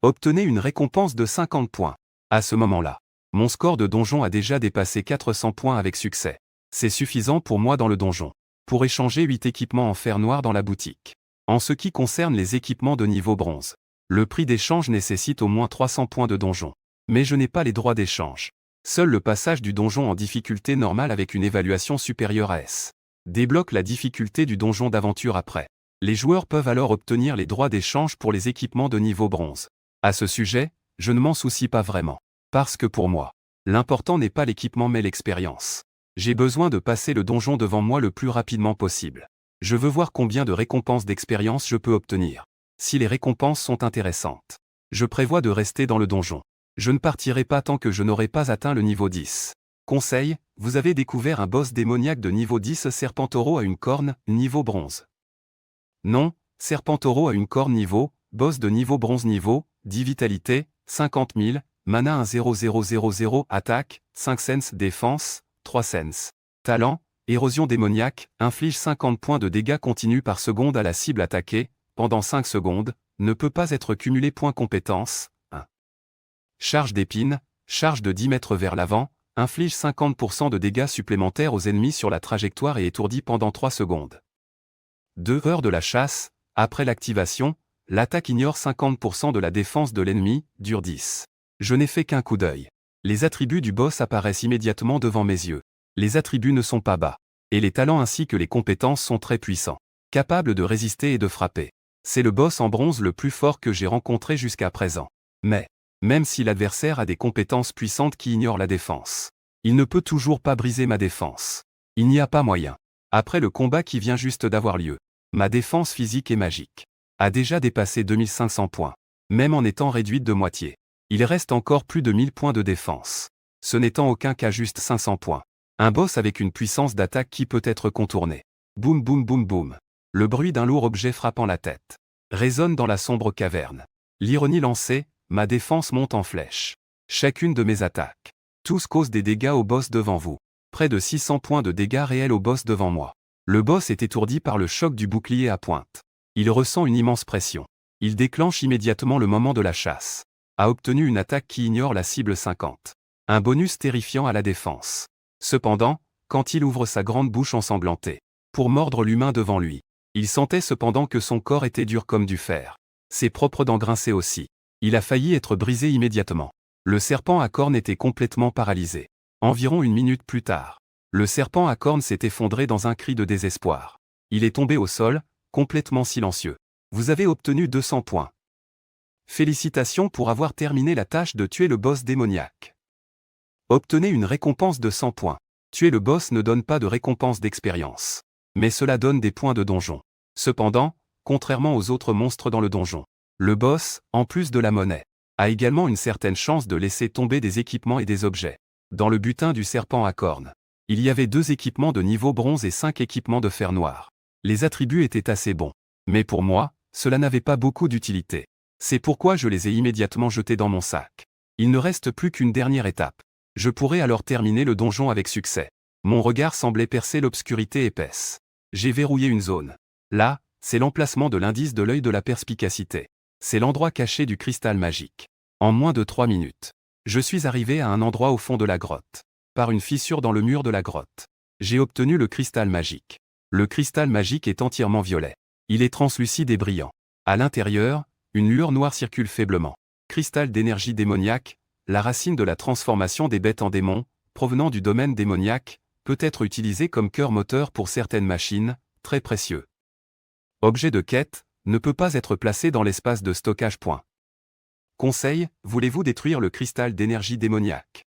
Obtenez une récompense de 50 points. À ce moment-là, mon score de donjon a déjà dépassé 400 points avec succès. C'est suffisant pour moi dans le donjon. Pour échanger 8 équipements en fer noir dans la boutique. En ce qui concerne les équipements de niveau bronze, le prix d'échange nécessite au moins 300 points de donjon. Mais je n'ai pas les droits d'échange. Seul le passage du donjon en difficulté normale avec une évaluation supérieure à S débloque la difficulté du donjon d'aventure après. Les joueurs peuvent alors obtenir les droits d'échange pour les équipements de niveau bronze. À ce sujet, je ne m'en soucie pas vraiment. Parce que pour moi, l'important n'est pas l'équipement mais l'expérience. J'ai besoin de passer le donjon devant moi le plus rapidement possible. Je veux voir combien de récompenses d'expérience je peux obtenir. Si les récompenses sont intéressantes, Je prévois de rester dans le donjon. Je ne partirai pas tant que je n'aurai pas atteint le niveau 10. Conseil, vous avez découvert un boss démoniaque de niveau 10 Serpentoro à une corne, niveau bronze. Non, Serpentoro a une corne niveau, boss de niveau bronze niveau, 10 vitalité, 50 000, mana 10000, attaque, 5 cents défense, 3 cents. Talent, érosion démoniaque, inflige 50 points de dégâts continus par seconde à la cible attaquée, pendant 5 secondes, ne peut pas être cumulé. Point compétence, 1. Charge d'épine, charge de 10 mètres vers l'avant, inflige 50% de dégâts supplémentaires aux ennemis sur la trajectoire et étourdit pendant 3 secondes. 2 heures de la chasse, après l'activation, l'attaque ignore 50% de la défense de l'ennemi, dure 10. Je n'ai fait qu'un coup d'œil. Les attributs du boss apparaissent immédiatement devant mes yeux. Les attributs ne sont pas bas. Et les talents ainsi que les compétences sont très puissants. Capables de résister et de frapper. C'est le boss en bronze le plus fort que j'ai rencontré jusqu'à présent. Mais, même si l'adversaire a des compétences puissantes qui ignorent la défense, il ne peut toujours pas briser ma défense. Il n'y a pas moyen. Après le combat qui vient juste d'avoir lieu, ma défense physique et magique a déjà dépassé 2500 points. Même en étant réduite de moitié. Il reste encore plus de 1000 points de défense. Ce n'est en aucun cas juste 500 points. Un boss avec une puissance d'attaque qui peut être contournée. Boum boum boum boum. Le bruit d'un lourd objet frappant la tête résonne dans la sombre caverne. L'ironie lancée, ma défense monte en flèche. Chacune de mes attaques. Tous causent des dégâts au boss devant vous. Près de 600 points de dégâts réels au boss devant moi. Le boss est étourdi par le choc du bouclier à pointe. Il ressent une immense pression. Il déclenche immédiatement le moment de la chasse. A obtenu une attaque qui ignore la cible 50. Un bonus terrifiant à la défense. Cependant, quand il ouvre sa grande bouche ensanglantée, pour mordre l'humain devant lui, il sentait cependant que son corps était dur comme du fer. Ses propres dents grinçaient aussi. Il a failli être brisé immédiatement. Le serpent à cornes était complètement paralysé. Environ une minute plus tard, le serpent à cornes s'est effondré dans un cri de désespoir. Il est tombé au sol, complètement silencieux. Vous avez obtenu 200 points. Félicitations pour avoir terminé la tâche de tuer le boss démoniaque. Obtenez une récompense de 100 points. Tuer le boss ne donne pas de récompense d'expérience. Mais cela donne des points de donjon. Cependant, contrairement aux autres monstres dans le donjon, le boss, en plus de la monnaie, a également une certaine chance de laisser tomber des équipements et des objets. Dans le butin du serpent à cornes, il y avait 2 équipements de niveau bronze et 5 équipements de fer noir. Les attributs étaient assez bons. Mais pour moi, cela n'avait pas beaucoup d'utilité. C'est pourquoi je les ai immédiatement jetés dans mon sac. Il ne reste plus qu'une dernière étape. Je pourrais alors terminer le donjon avec succès. Mon regard semblait percer l'obscurité épaisse. J'ai verrouillé une zone. Là, c'est l'emplacement de l'indice de l'œil de la perspicacité. C'est l'endroit caché du cristal magique. En moins de 3 minutes, je suis arrivé à un endroit au fond de la grotte. Par une fissure dans le mur de la grotte, j'ai obtenu le cristal magique. Le cristal magique est entièrement violet. Il est translucide et brillant. À l'intérieur, une lueur noire circule faiblement. Cristal d'énergie démoniaque, la racine de la transformation des bêtes en démons, provenant du domaine démoniaque, peut être utilisé comme cœur moteur pour certaines machines, très précieux. Objet de quête, ne peut pas être placé dans l'espace de stockage. Conseil, voulez-vous détruire le cristal d'énergie démoniaque?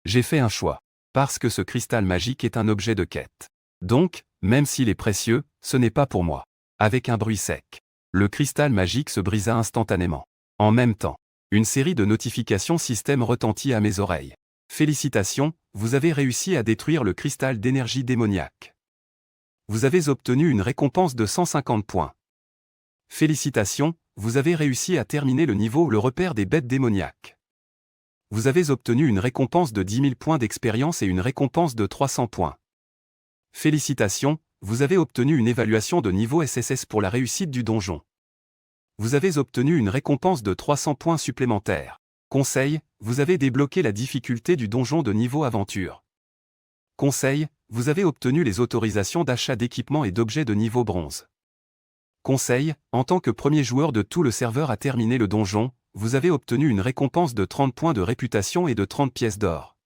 J'ai fait un choix. Parce que ce cristal magique est un objet de quête. Donc, même s'il est précieux, ce n'est pas pour moi. Avec un bruit sec, le cristal magique se brisa instantanément. En même temps, une série de notifications système retentit à mes oreilles. Félicitations, vous avez réussi à détruire le cristal d'énergie démoniaque. Vous avez obtenu une récompense de 150 points. Félicitations, vous avez réussi à terminer le niveau le repère des bêtes démoniaques. Vous avez obtenu une récompense de 10 000 points d'expérience et une récompense de 300 points. Félicitations, vous avez obtenu une évaluation de niveau SSS pour la réussite du donjon. Vous avez obtenu une récompense de 300 points supplémentaires. Conseil, vous avez débloqué la difficulté du donjon de niveau aventure. Conseil, vous avez obtenu les autorisations d'achat d'équipements et d'objets de niveau bronze. Conseil, en tant que premier joueur de tout le serveur à terminer le donjon, vous avez obtenu une récompense de 30 points de réputation et de 30 pièces d'or.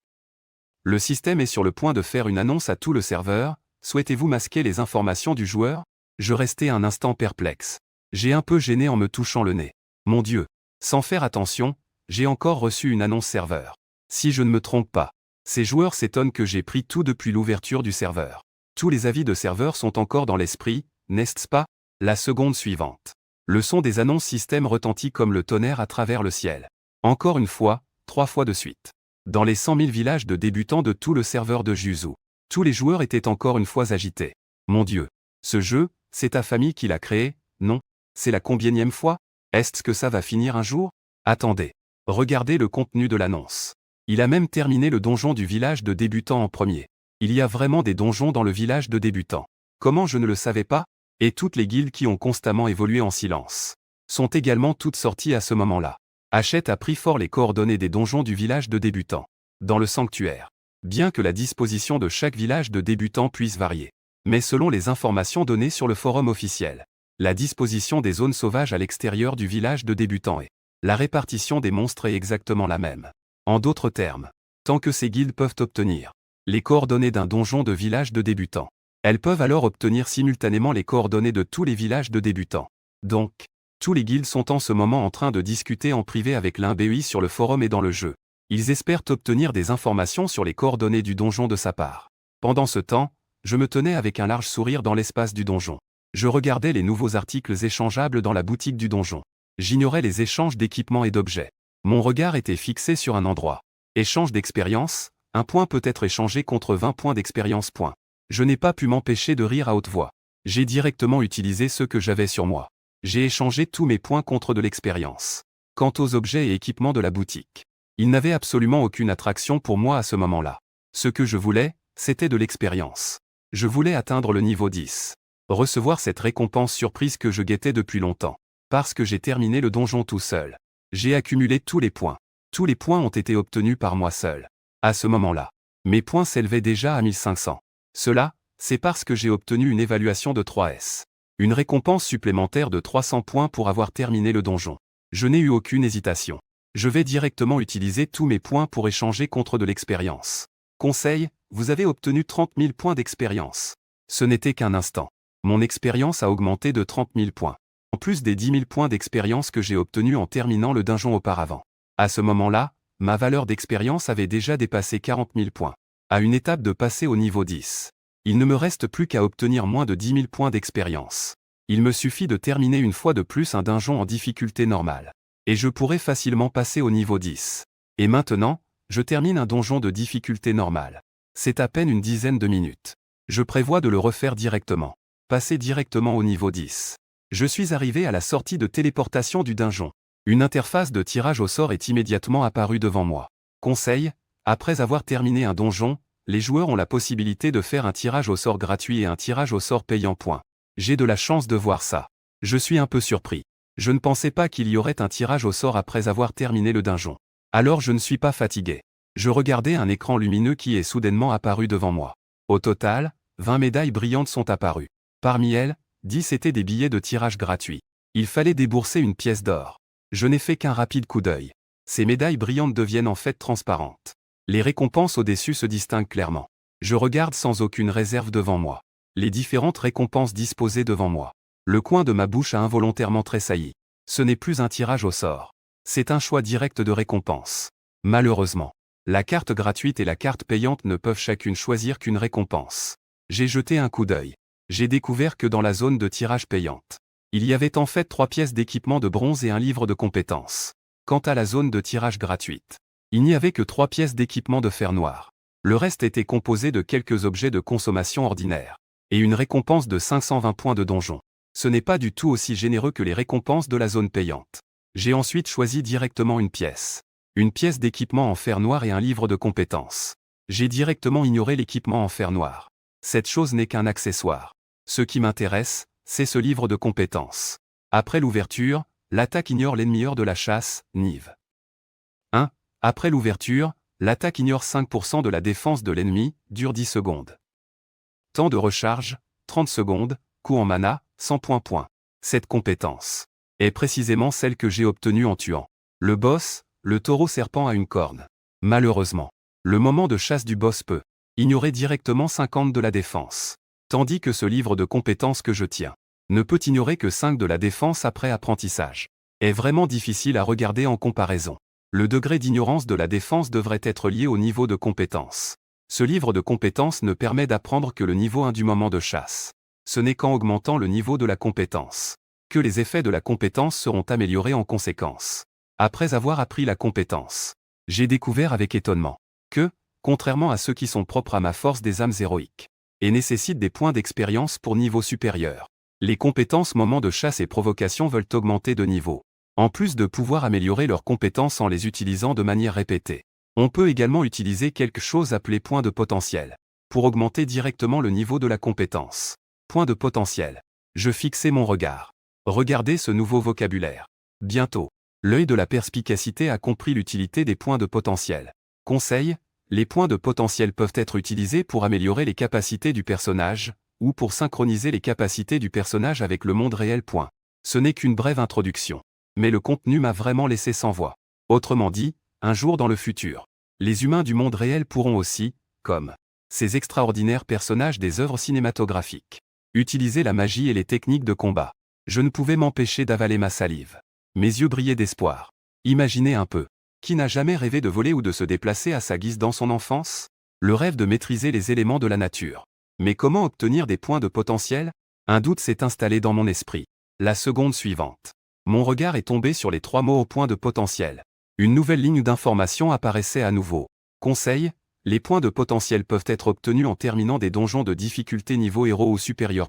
Le système est sur le point de faire une annonce à tout le serveur. Souhaitez-vous masquer les informations du joueur? Je restais un instant perplexe. J'ai un peu gêné en me touchant le nez. Mon Dieu! Sans faire attention, j'ai encore reçu une annonce serveur. Si je ne me trompe pas, ces joueurs s'étonnent que j'ai pris tout depuis l'ouverture du serveur. Tous les avis de serveur sont encore dans l'esprit, n'est-ce pas? La seconde suivante. Le son des annonces système retentit comme le tonnerre à travers le ciel. Encore une fois, 3 fois de suite. Dans les 100 000 villages de débutants de tout le serveur de Juzu, tous les joueurs étaient encore une fois agités. Mon Dieu. Ce jeu, c'est ta famille qui l'a créé, non? C'est la combienième fois? Est-ce que ça va finir un jour? Attendez. Regardez le contenu de l'annonce. Il a même terminé le donjon du village de débutants en premier. Il y a vraiment des donjons dans le village de débutants. Comment je ne le savais pas? Et toutes les guildes qui ont constamment évolué en silence sont également toutes sorties à ce moment-là. Hachette a pris fort les coordonnées des donjons du village de débutants. Dans le sanctuaire. Bien que la disposition de chaque village de débutants puisse varier. Mais selon les informations données sur le forum officiel, la disposition des zones sauvages à l'extérieur du village de débutants et la répartition des monstres est exactement la même. En d'autres termes, tant que ces guildes peuvent obtenir les coordonnées d'un donjon de village de débutants, elles peuvent alors obtenir simultanément les coordonnées de tous les villages de débutants. Donc, tous les guildes sont en ce moment en train de discuter en privé avec l'un BEI sur le forum et dans le jeu. Ils espèrent obtenir des informations sur les coordonnées du donjon de sa part. Pendant ce temps, je me tenais avec un large sourire dans l'espace du donjon. Je regardais les nouveaux articles échangeables dans la boutique du donjon. J'ignorais les échanges d'équipements et d'objets. Mon regard était fixé sur un endroit. Échange d'expérience, un point peut être échangé contre 20 points d'expérience. Je n'ai pas pu m'empêcher de rire à haute voix. J'ai directement utilisé ceux que j'avais sur moi. J'ai échangé tous mes points contre de l'expérience. Quant aux objets et équipements de la boutique, ils n'avaient absolument aucune attraction pour moi à ce moment-là. Ce que je voulais, c'était de l'expérience. Je voulais atteindre le niveau 10. Recevoir cette récompense surprise que je guettais depuis longtemps. Parce que j'ai terminé le donjon tout seul. J'ai accumulé tous les points. Tous les points ont été obtenus par moi seul. À ce moment-là, mes points s'élevaient déjà à 1500. Cela, c'est parce que j'ai obtenu une évaluation de 3S. Une récompense supplémentaire de 300 points pour avoir terminé le donjon. Je n'ai eu aucune hésitation. Je vais directement utiliser tous mes points pour échanger contre de l'expérience. Conseil, vous avez obtenu 30 000 points d'expérience. Ce n'était qu'un instant. Mon expérience a augmenté de 30 000 points. En plus des 10 000 points d'expérience que j'ai obtenus en terminant le donjon auparavant. À ce moment-là, ma valeur d'expérience avait déjà dépassé 40 000 points. À une étape de passer au niveau 10. Il ne me reste plus qu'à obtenir moins de 10 000 points d'expérience. Il me suffit de terminer une fois de plus un donjon en difficulté normale. Et je pourrais facilement passer au niveau 10. Et maintenant, je termine un donjon de difficulté normale. C'est à peine une dizaine de minutes. Je prévois de le refaire directement. Passer directement au niveau 10. Je suis arrivé à la sortie de téléportation du donjon. Une interface de tirage au sort est immédiatement apparue devant moi. Conseil, après avoir terminé un donjon, les joueurs ont la possibilité de faire un tirage au sort gratuit et un tirage au sort payant. J'ai de la chance de voir ça. Je suis un peu surpris. Je ne pensais pas qu'il y aurait un tirage au sort après avoir terminé le donjon. Alors je ne suis pas fatigué. Je regardais un écran lumineux qui est soudainement apparu devant moi. Au total, 20 médailles brillantes sont apparues. Parmi elles, 10 étaient des billets de tirage gratuits. Il fallait débourser une pièce d'or. Je n'ai fait qu'un rapide coup d'œil. Ces médailles brillantes deviennent en fait transparentes. Les récompenses au-dessus se distinguent clairement. Je regarde sans aucune réserve devant moi. Les différentes récompenses disposées devant moi. Le coin de ma bouche a involontairement tressailli. Ce n'est plus un tirage au sort. C'est un choix direct de récompense. Malheureusement, la carte gratuite et la carte payante ne peuvent chacune choisir qu'une récompense. J'ai jeté un coup d'œil. J'ai découvert que dans la zone de tirage payante, il y avait en fait 3 pièces d'équipement de bronze et un livre de compétences. Quant à la zone de tirage gratuite, il n'y avait que 3 pièces d'équipement de fer noir. Le reste était composé de quelques objets de consommation ordinaire. Et une récompense de 520 points de donjon. Ce n'est pas du tout aussi généreux que les récompenses de la zone payante. J'ai ensuite choisi directement une pièce. Une pièce d'équipement en fer noir et un livre de compétences. J'ai directement ignoré l'équipement en fer noir. Cette chose n'est qu'un accessoire. Ce qui m'intéresse, c'est ce livre de compétences. Après l'ouverture, l'attaque ignore l'ennemi hors de la chasse, Nive. 1. Après l'ouverture, l'attaque ignore 5% de la défense de l'ennemi, dure 10 secondes. Temps de recharge, 30 secondes, coût en mana, 100 points. Cette compétence est précisément celle que j'ai obtenue en tuant le boss, le taureau serpent à une corne. Malheureusement, le moment de chasse du boss peut ignorer directement 50 de la défense. Tandis que ce livre de compétences que je tiens ne peut ignorer que 5 de la défense après apprentissage. Est vraiment difficile à regarder en comparaison. Le degré d'ignorance de la défense devrait être lié au niveau de compétence. Ce livre de compétences ne permet d'apprendre que le niveau 1 du moment de chasse. Ce n'est qu'en augmentant le niveau de la compétence que les effets de la compétence seront améliorés en conséquence. Après avoir appris la compétence, j'ai découvert avec étonnement que, contrairement à ceux qui sont propres à ma force des âmes héroïques, et nécessitent des points d'expérience pour niveau supérieur, les compétences moment de chasse et provocation veulent augmenter de niveau. En plus de pouvoir améliorer leurs compétences en les utilisant de manière répétée, on peut également utiliser quelque chose appelé point de potentiel, pour augmenter directement le niveau de la compétence. Point de potentiel. Je fixais mon regard. Regardez ce nouveau vocabulaire. Bientôt, l'œil de la perspicacité a compris l'utilité des points de potentiel. Conseil, les points de potentiel peuvent être utilisés pour améliorer les capacités du personnage, ou pour synchroniser les capacités du personnage avec le monde réel. Ce n'est qu'une brève introduction. Mais le contenu m'a vraiment laissé sans voix. Autrement dit, un jour dans le futur, les humains du monde réel pourront aussi, comme ces extraordinaires personnages des œuvres cinématographiques, utiliser la magie et les techniques de combat. Je ne pouvais m'empêcher d'avaler ma salive. Mes yeux brillaient d'espoir. Imaginez un peu. Qui n'a jamais rêvé de voler ou de se déplacer à sa guise dans son enfance? Le rêve de maîtriser les éléments de la nature. Mais comment obtenir des points de potentiel? Un doute s'est installé dans mon esprit. La seconde suivante. Mon regard est tombé sur les 3 mots au point de potentiel. Une nouvelle ligne d'information apparaissait à nouveau. Conseil, les points de potentiel peuvent être obtenus en terminant des donjons de difficulté niveau héros ou supérieur.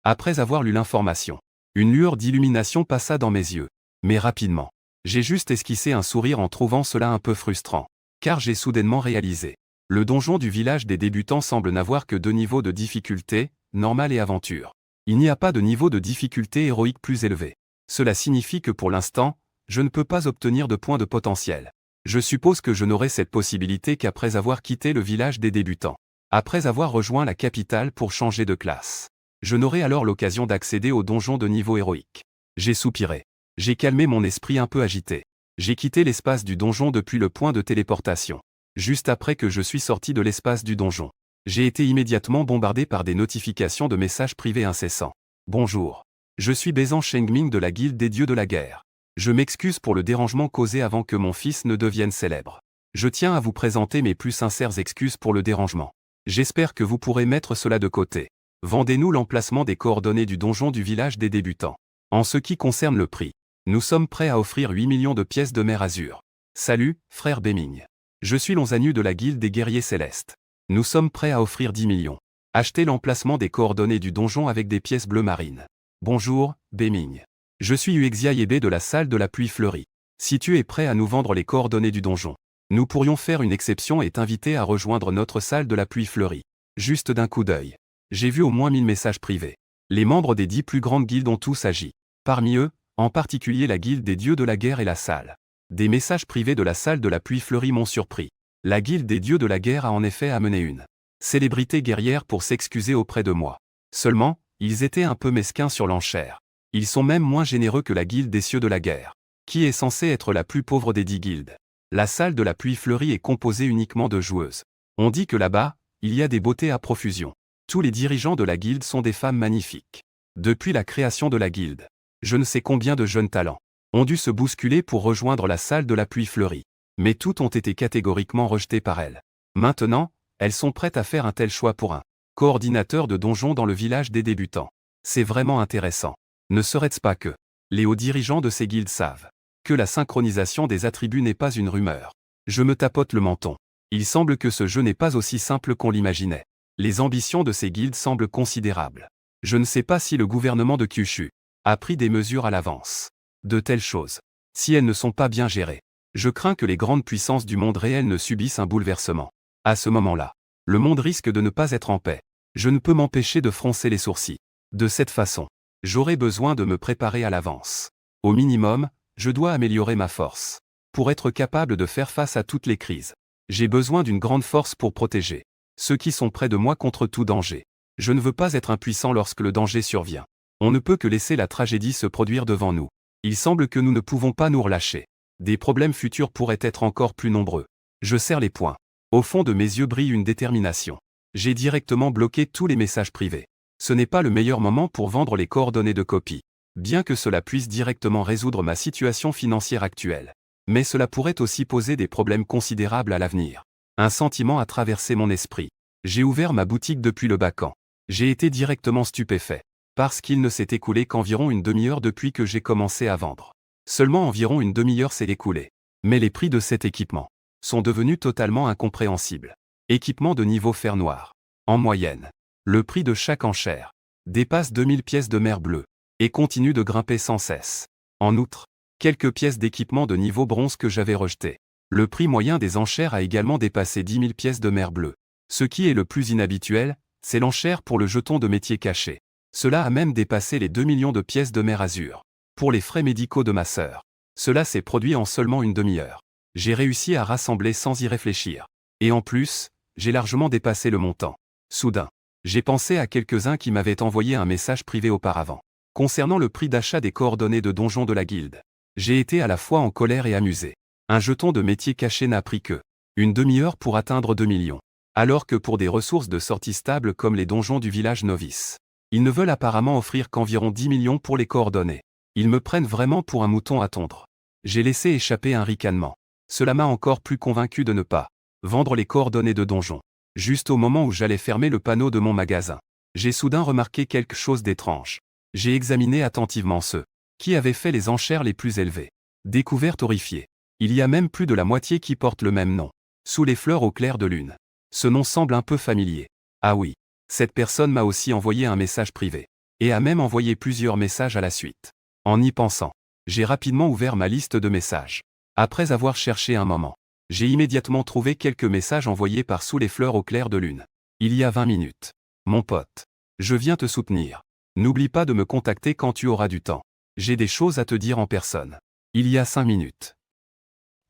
Après avoir lu l'information, une lueur d'illumination passa dans mes yeux. Mais rapidement, j'ai juste esquissé un sourire en trouvant cela un peu frustrant. Car j'ai soudainement réalisé. Le donjon du village des débutants semble n'avoir que 2 niveaux de difficulté, normal et aventure. Il n'y a pas de niveau de difficulté héroïque plus élevé. Cela signifie que pour l'instant, je ne peux pas obtenir de points de potentiel. Je suppose que je n'aurai cette possibilité qu'après avoir quitté le village des débutants. Après avoir rejoint la capitale pour changer de classe. Je n'aurai alors l'occasion d'accéder au donjon de niveau héroïque. J'ai soupiré. J'ai calmé mon esprit un peu agité. J'ai quitté l'espace du donjon depuis le point de téléportation. Juste après que je suis sorti de l'espace du donjon, j'ai été immédiatement bombardé par des notifications de messages privés incessants. Bonjour. Je suis Bézan Shengming de la Guilde des Dieux de la Guerre. Je m'excuse pour le dérangement causé avant que mon fils ne devienne célèbre. Je tiens à vous présenter mes plus sincères excuses pour le dérangement. J'espère que vous pourrez mettre cela de côté. Vendez-nous l'emplacement des coordonnées du donjon du village des débutants. En ce qui concerne le prix, nous sommes prêts à offrir 8 millions de pièces de mer azur. Salut, frère Béming. Je suis Lonzanu de la Guilde des Guerriers Célestes. Nous sommes prêts à offrir 10 millions. Achetez l'emplacement des coordonnées du donjon avec des pièces bleues marines. Bonjour, Béming. Je suis Uexia Yebe de la salle de la pluie fleurie. Si tu es prêt à nous vendre les coordonnées du donjon, nous pourrions faire une exception et t'inviter à rejoindre notre salle de la pluie fleurie. Juste d'un coup d'œil. J'ai vu au moins 1000 messages privés. Les membres des 10 plus grandes guildes ont tous agi. Parmi eux, en particulier la guilde des dieux de la guerre et la salle. Des messages privés de la salle de la pluie fleurie m'ont surpris. La guilde des dieux de la guerre a en effet amené une célébrité guerrière pour s'excuser auprès de moi. Seulement, ils étaient un peu mesquins sur l'enchère. Ils sont même moins généreux que la guilde des cieux de la guerre, qui est censée être la plus pauvre des 10 guildes. La salle de la pluie fleurie est composée uniquement de joueuses. On dit que là-bas, il y a des beautés à profusion. Tous les dirigeants de la guilde sont des femmes magnifiques. Depuis la création de la guilde, je ne sais combien de jeunes talents ont dû se bousculer pour rejoindre la salle de la pluie fleurie. Mais toutes ont été catégoriquement rejetées par elles. Maintenant, elles sont prêtes à faire un tel choix pour un coordinateur de donjon dans le village des débutants. C'est vraiment intéressant. Ne serait-ce pas que les hauts dirigeants de ces guildes savent que la synchronisation des attributs n'est pas une rumeur. Je me tapote le menton. Il semble que ce jeu n'est pas aussi simple qu'on l'imaginait. Les ambitions de ces guildes semblent considérables. Je ne sais pas si le gouvernement de Kyushu a pris des mesures à l'avance. De telles choses, si elles ne sont pas bien gérées, je crains que les grandes puissances du monde réel ne subissent un bouleversement. À ce moment-là, le monde risque de ne pas être en paix. Je ne peux m'empêcher de froncer les sourcils. De cette façon, j'aurai besoin de me préparer à l'avance. Au minimum, je dois améliorer ma force. Pour être capable de faire face à toutes les crises, j'ai besoin d'une grande force pour protéger ceux qui sont près de moi contre tout danger. Je ne veux pas être impuissant lorsque le danger survient. On ne peut que laisser la tragédie se produire devant nous. Il semble que nous ne pouvons pas nous relâcher. Des problèmes futurs pourraient être encore plus nombreux. Je serre les poings. Au fond de mes yeux brille une détermination. J'ai directement bloqué tous les messages privés. Ce n'est pas le meilleur moment pour vendre les coordonnées de copie. Bien que cela puisse directement résoudre ma situation financière actuelle. Mais cela pourrait aussi poser des problèmes considérables à l'avenir. Un sentiment a traversé mon esprit. J'ai ouvert ma boutique depuis le Bacan. J'ai été directement stupéfait Parce qu'il ne s'est écoulé qu'environ une demi-heure depuis que j'ai commencé à vendre. Seulement environ une demi-heure s'est écoulée. Mais les prix de cet équipement sont devenus totalement incompréhensibles. Équipement de niveau fer noir. En moyenne, le prix de chaque enchère dépasse 2000 pièces de mer bleue et continue de grimper sans cesse. En outre, quelques pièces d'équipement de niveau bronze que j'avais rejetées. Le prix moyen des enchères a également dépassé 10 000 pièces de mer bleue. Ce qui est le plus inhabituel, c'est l'enchère pour le jeton de métier caché. Cela a même dépassé les 2 millions de pièces de mer azur. Pour les frais médicaux de ma sœur, cela s'est produit en seulement une demi-heure. J'ai réussi à rassembler sans y réfléchir. Et en plus, j'ai largement dépassé le montant. Soudain, j'ai pensé à quelques-uns qui m'avaient envoyé un message privé auparavant. Concernant le prix d'achat des coordonnées de donjon de la guilde, j'ai été à la fois en colère et amusé. Un jeton de métier caché n'a pris que une demi-heure pour atteindre 2 millions. Alors que pour des ressources de sortie stables comme les donjons du village novice, ils ne veulent apparemment offrir qu'environ 10 millions pour les coordonnées. Ils me prennent vraiment pour un mouton à tondre. J'ai laissé échapper un ricanement. Cela m'a encore plus convaincu de ne pas vendre les coordonnées de donjon. Juste au moment où j'allais fermer le panneau de mon magasin, j'ai soudain remarqué quelque chose d'étrange. J'ai examiné attentivement ceux qui avaient fait les enchères les plus élevées. Découverte horrifiée. Il y a même plus de la moitié qui porte le même nom. Sous les fleurs au clair de lune. Ce nom semble un peu familier. Ah oui, cette personne m'a aussi envoyé un message privé. Et a même envoyé plusieurs messages à la suite. En y pensant, j'ai rapidement ouvert ma liste de messages. Après avoir cherché un moment, j'ai immédiatement trouvé quelques messages envoyés par Sous les fleurs au clair de lune. Il y a 20 minutes. Mon pote, je viens te soutenir. N'oublie pas de me contacter quand tu auras du temps. J'ai des choses à te dire en personne. Il y a 5 minutes.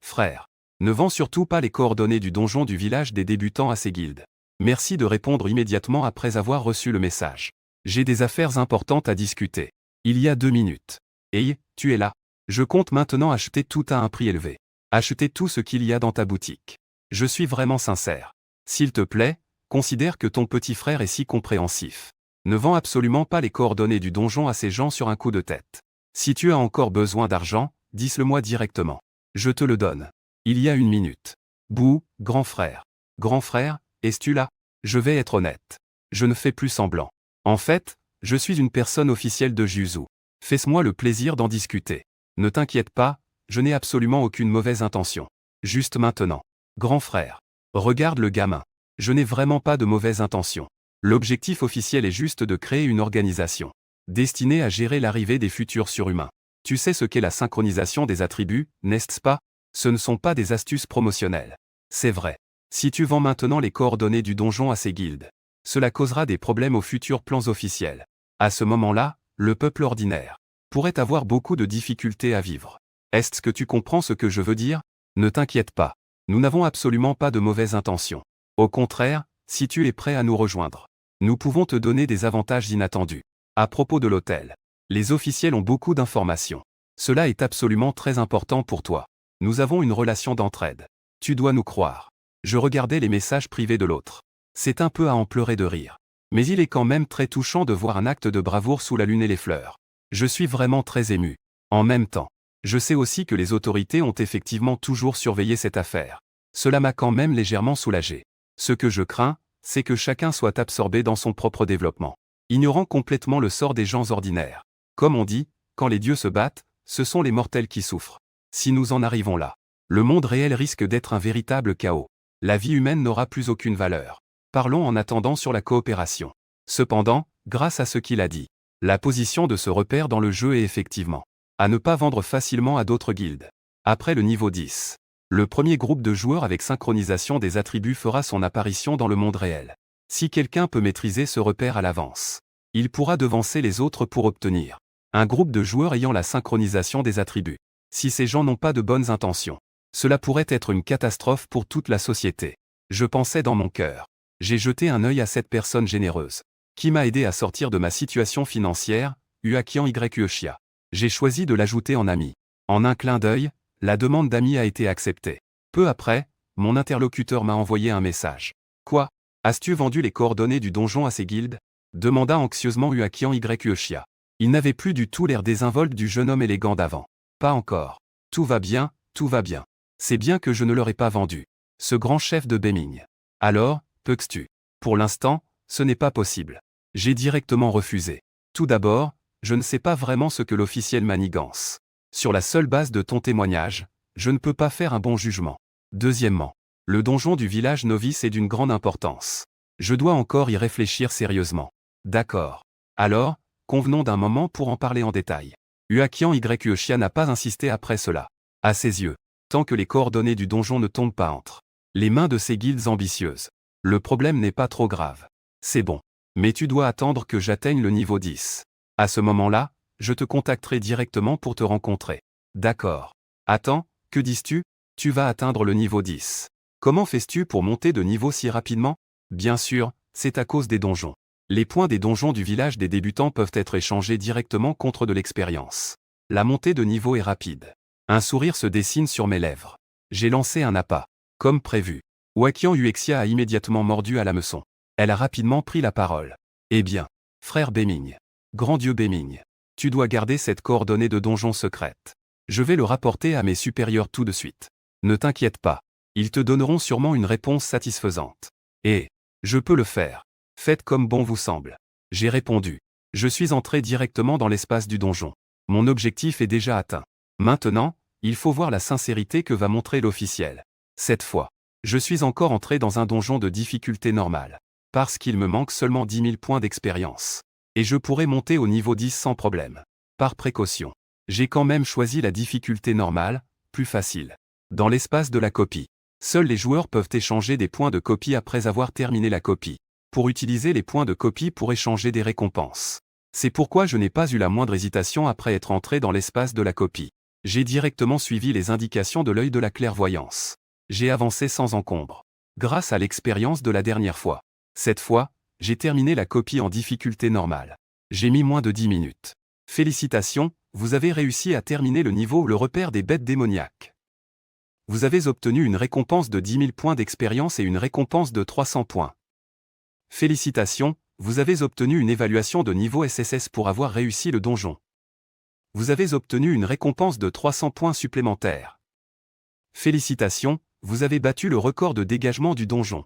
Frère, ne vends surtout pas les coordonnées du donjon du village des débutants à ces guildes. Merci de répondre immédiatement après avoir reçu le message. J'ai des affaires importantes à discuter. Il y a 2 minutes. Hey, tu es là. Je compte maintenant acheter tout à un prix élevé. Acheter tout ce qu'il y a dans ta boutique. Je suis vraiment sincère. S'il te plaît, considère que ton petit frère est si compréhensif. Ne vends absolument pas les coordonnées du donjon à ces gens sur un coup de tête. Si tu as encore besoin d'argent, dis-le-moi directement. Je te le donne. Il y a 1 minute. Bouh, grand frère. Grand frère, es-tu là? Je vais être honnête. Je ne fais plus semblant. En fait, je suis une personne officielle de Juzu. Fais-moi le plaisir d'en discuter. Ne t'inquiète pas, je n'ai absolument aucune mauvaise intention. Juste maintenant. Grand frère. Regarde le gamin. Je n'ai vraiment pas de mauvaise intention. L'objectif officiel est juste de créer une organisation destinée à gérer l'arrivée des futurs surhumains. Tu sais ce qu'est la synchronisation des attributs, n'est-ce pas? Ce ne sont pas des astuces promotionnelles. C'est vrai. Si tu vends maintenant les coordonnées du donjon à ces guildes, cela causera des problèmes aux futurs plans officiels. À ce moment-là, le peuple ordinaire pourrait avoir beaucoup de difficultés à vivre. Est-ce que tu comprends ce que je veux dire? Ne t'inquiète pas. Nous n'avons absolument pas de mauvaises intentions. Au contraire, si tu es prêt à nous rejoindre, nous pouvons te donner des avantages inattendus. À propos de l'hôtel, les officiels ont beaucoup d'informations. Cela est absolument très important pour toi. Nous avons une relation d'entraide. Tu dois nous croire. Je regardais les messages privés de l'autre. C'est un peu à en pleurer de rire. Mais il est quand même très touchant de voir un acte de bravoure sous la lune et les fleurs. Je suis vraiment très ému. En même temps, je sais aussi que les autorités ont effectivement toujours surveillé cette affaire. Cela m'a quand même légèrement soulagé. Ce que je crains, c'est que chacun soit absorbé dans son propre développement, ignorant complètement le sort des gens ordinaires. Comme on dit, quand les dieux se battent, ce sont les mortels qui souffrent. Si nous en arrivons là, le monde réel risque d'être un véritable chaos. La vie humaine n'aura plus aucune valeur. Parlons en attendant sur la coopération. Cependant, grâce à ce qu'il a dit, la position de ce repère dans le jeu est effectivement à ne pas vendre facilement à d'autres guildes. Après le niveau 10, le premier groupe de joueurs avec synchronisation des attributs fera son apparition dans le monde réel. Si quelqu'un peut maîtriser ce repère à l'avance, il pourra devancer les autres pour obtenir un groupe de joueurs ayant la synchronisation des attributs. Si ces gens n'ont pas de bonnes intentions, cela pourrait être une catastrophe pour toute la société. Je pensais dans mon cœur. J'ai jeté un œil à cette personne généreuse, qui m'a aidé à sortir de ma situation financière, Uakian Yushia. J'ai choisi de l'ajouter en ami. En un clin d'œil, la demande d'ami a été acceptée. Peu après, mon interlocuteur m'a envoyé un message. Quoi? As-tu vendu les coordonnées du donjon à ces guildes? Demanda anxieusement Uakian Yushia. Il n'avait plus du tout l'air désinvolte du jeune homme élégant d'avant. Pas encore. Tout va bien, tout va bien. C'est bien que je ne leur ai pas vendu. Ce grand chef de Beming. Alors, Puxtu. Pour l'instant, ce n'est pas possible. J'ai directement refusé. Tout d'abord, je ne sais pas vraiment ce que l'officiel manigance. Sur la seule base de ton témoignage, je ne peux pas faire un bon jugement. Deuxièmement, le donjon du village novice est d'une grande importance. Je dois encore y réfléchir sérieusement. D'accord. Alors, convenons d'un moment pour en parler en détail. Huaqian Yuexia n'a pas insisté après cela. À ses yeux, tant que les coordonnées du donjon ne tombent pas entre les mains de ces guildes ambitieuses, le problème n'est pas trop grave. C'est bon. Mais tu dois attendre que j'atteigne le niveau 10. À ce moment-là, je te contacterai directement pour te rencontrer. D'accord. Attends, que dis-tu? Tu vas atteindre le niveau 10. Comment fais-tu pour monter de niveau si rapidement? Bien sûr, c'est à cause des donjons. Les points des donjons du village des débutants peuvent être échangés directement contre de l'expérience. La montée de niveau est rapide. Un sourire se dessine sur mes lèvres. J'ai lancé un appât. Comme prévu. Huaqian Yuexia a immédiatement mordu à l'hameçon. Elle a rapidement pris la parole. Eh bien, frère Beiming. Grand dieu Beiming. Tu dois garder cette coordonnée de donjon secrète. Je vais le rapporter à mes supérieurs tout de suite. Ne t'inquiète pas. Ils te donneront sûrement une réponse satisfaisante. Et, je peux le faire. Faites comme bon vous semble. J'ai répondu. Je suis entré directement dans l'espace du donjon. Mon objectif est déjà atteint. Maintenant, il faut voir la sincérité que va montrer l'officiel. Cette fois, je suis encore entré dans un donjon de difficulté normale. Parce qu'il me manque seulement 10 000 points d'expérience. Et je pourrais monter au niveau 10 sans problème. Par précaution. J'ai quand même choisi la difficulté normale, plus facile. Dans l'espace de la copie, seuls les joueurs peuvent échanger des points de copie après avoir terminé la copie. Pour utiliser les points de copie pour échanger des récompenses. C'est pourquoi je n'ai pas eu la moindre hésitation après être entré dans l'espace de la copie. J'ai directement suivi les indications de l'œil de la clairvoyance. J'ai avancé sans encombre. Grâce à l'expérience de la dernière fois. Cette fois, j'ai terminé la copie en difficulté normale. J'ai mis moins de 10 minutes. Félicitations, vous avez réussi à terminer le niveau le repère des bêtes démoniaques. Vous avez obtenu une récompense de 10 000 points d'expérience et une récompense de 300 points. Félicitations, vous avez obtenu une évaluation de niveau SSS pour avoir réussi le donjon. Vous avez obtenu une récompense de 300 points supplémentaires. Félicitations, vous avez battu le record de dégagement du donjon.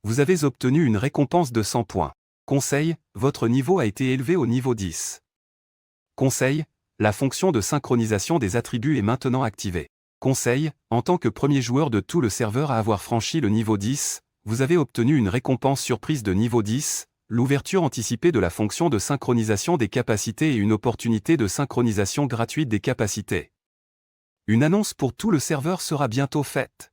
Vous avez obtenu une récompense de 100 points. Conseil, votre niveau a été élevé au niveau 10. Conseil, la fonction de synchronisation des attributs est maintenant activée. Conseil, en tant que premier joueur de tout le serveur à avoir franchi le niveau 10, vous avez obtenu une récompense surprise de niveau 10, l'ouverture anticipée de la fonction de synchronisation des capacités et une opportunité de synchronisation gratuite des capacités. Une annonce pour tout le serveur sera bientôt faite.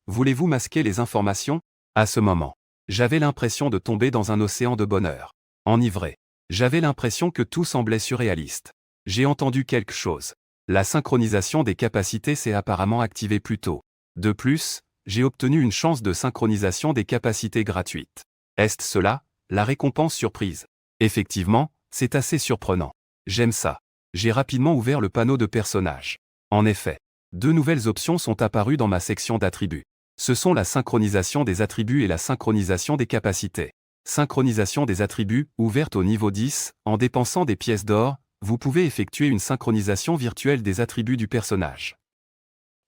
Voulez-vous masquer les informations? À ce moment, j'avais l'impression de tomber dans un océan de bonheur. Enivré. J'avais l'impression que tout semblait surréaliste. J'ai entendu quelque chose. La synchronisation des capacités s'est apparemment activée plus tôt. De plus, j'ai obtenu une chance de synchronisation des capacités gratuites. Est-ce cela, la récompense surprise? Effectivement, c'est assez surprenant. J'aime ça. J'ai rapidement ouvert le panneau de personnages. En effet, deux nouvelles options sont apparues dans ma section d'attributs. Ce sont la synchronisation des attributs et la synchronisation des capacités. Synchronisation des attributs, ouverte au niveau 10, en dépensant des pièces d'or, vous pouvez effectuer une synchronisation virtuelle des attributs du personnage.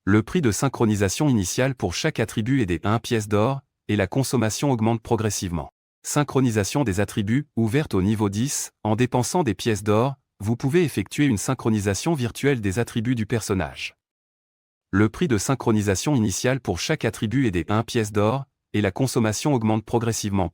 Le prix de synchronisation initiale pour chaque attribut est des 1 pièce d'or, et la consommation augmente progressivement. Synchronisation des attributs, ouverte au niveau 10, en dépensant des pièces d'or, vous pouvez effectuer une synchronisation virtuelle des attributs du personnage. Le prix de synchronisation initiale pour chaque attribut est des 1 pièce d'or, et la consommation augmente progressivement.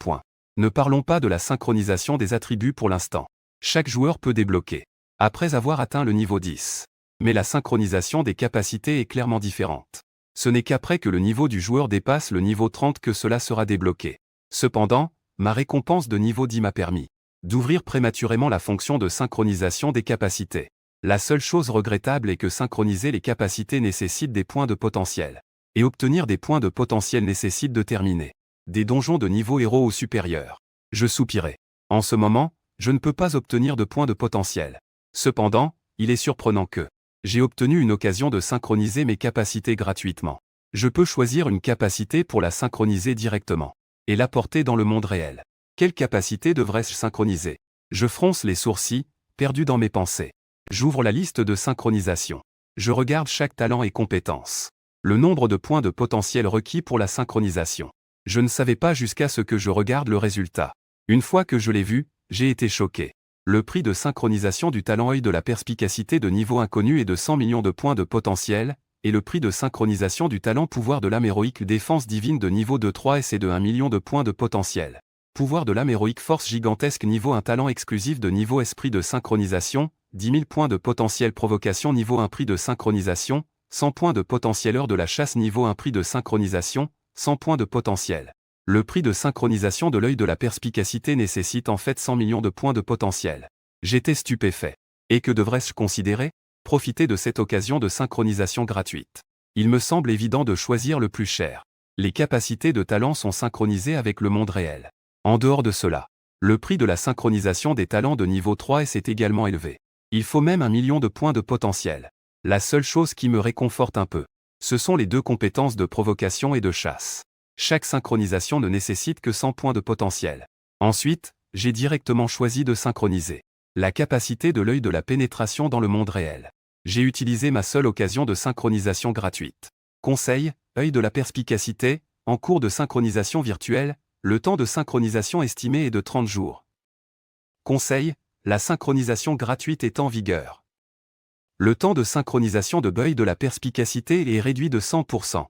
Ne parlons pas de la synchronisation des attributs pour l'instant. Chaque joueur peut débloquer, après avoir atteint le niveau 10. Mais la synchronisation des capacités est clairement différente. Ce n'est qu'après que le niveau du joueur dépasse le niveau 30 que cela sera débloqué. Cependant, ma récompense de niveau 10 m'a permis d'ouvrir prématurément la fonction de synchronisation des capacités. La seule chose regrettable est que synchroniser les capacités nécessite des points de potentiel. Et obtenir des points de potentiel nécessite de terminer des donjons de niveau héros ou supérieur. Je soupirais. En ce moment, je ne peux pas obtenir de points de potentiel. Cependant, il est surprenant que j'ai obtenu une occasion de synchroniser mes capacités gratuitement. Je peux choisir une capacité pour la synchroniser directement et l'apporter dans le monde réel. Quelle capacité devrais-je synchroniser? Je fronce les sourcils, perdu dans mes pensées. J'ouvre la liste de synchronisation. Je regarde chaque talent et compétence. Le nombre de points de potentiel requis pour la synchronisation. Je ne savais pas jusqu'à ce que je regarde le résultat. Une fois que je l'ai vu, j'ai été choqué. Le prix de synchronisation du talent œil de la perspicacité de niveau inconnu est de 100 millions de points de potentiel, et le prix de synchronisation du talent pouvoir de l'âme héroïque défense divine de niveau 2-3 est de 1 million de points de potentiel. Pouvoir de l'âme héroïque force gigantesque niveau 1 talent exclusif de niveau esprit de synchronisation, 10 000 points de potentiel provocation niveau 1 prix de synchronisation, 100 points de potentiel heure de la chasse niveau 1 prix de synchronisation, 100 points de potentiel. Le prix de synchronisation de l'œil de la perspicacité nécessite en fait 100 millions de points de potentiel. J'étais stupéfait. Et que devrais-je considérer? Profiter de cette occasion de synchronisation gratuite. Il me semble évident de choisir le plus cher. Les capacités de talent sont synchronisées avec le monde réel. En dehors de cela, le prix de la synchronisation des talents de niveau 3S est également élevé. Il faut même 1 million de points de potentiel. La seule chose qui me réconforte un peu, ce sont les 2 compétences de provocation et de chasse. Chaque synchronisation ne nécessite que 100 points de potentiel. Ensuite, j'ai directement choisi de synchroniser la capacité de l'œil de la pénétration dans le monde réel. J'ai utilisé ma seule occasion de synchronisation gratuite. Conseil, œil de la perspicacité, en cours de synchronisation virtuelle, le temps de synchronisation estimé est de 30 jours. Conseil, la synchronisation gratuite est en vigueur. Le temps de synchronisation de l'œil de la perspicacité est réduit de 100%.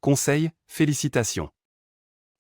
Conseil, félicitations.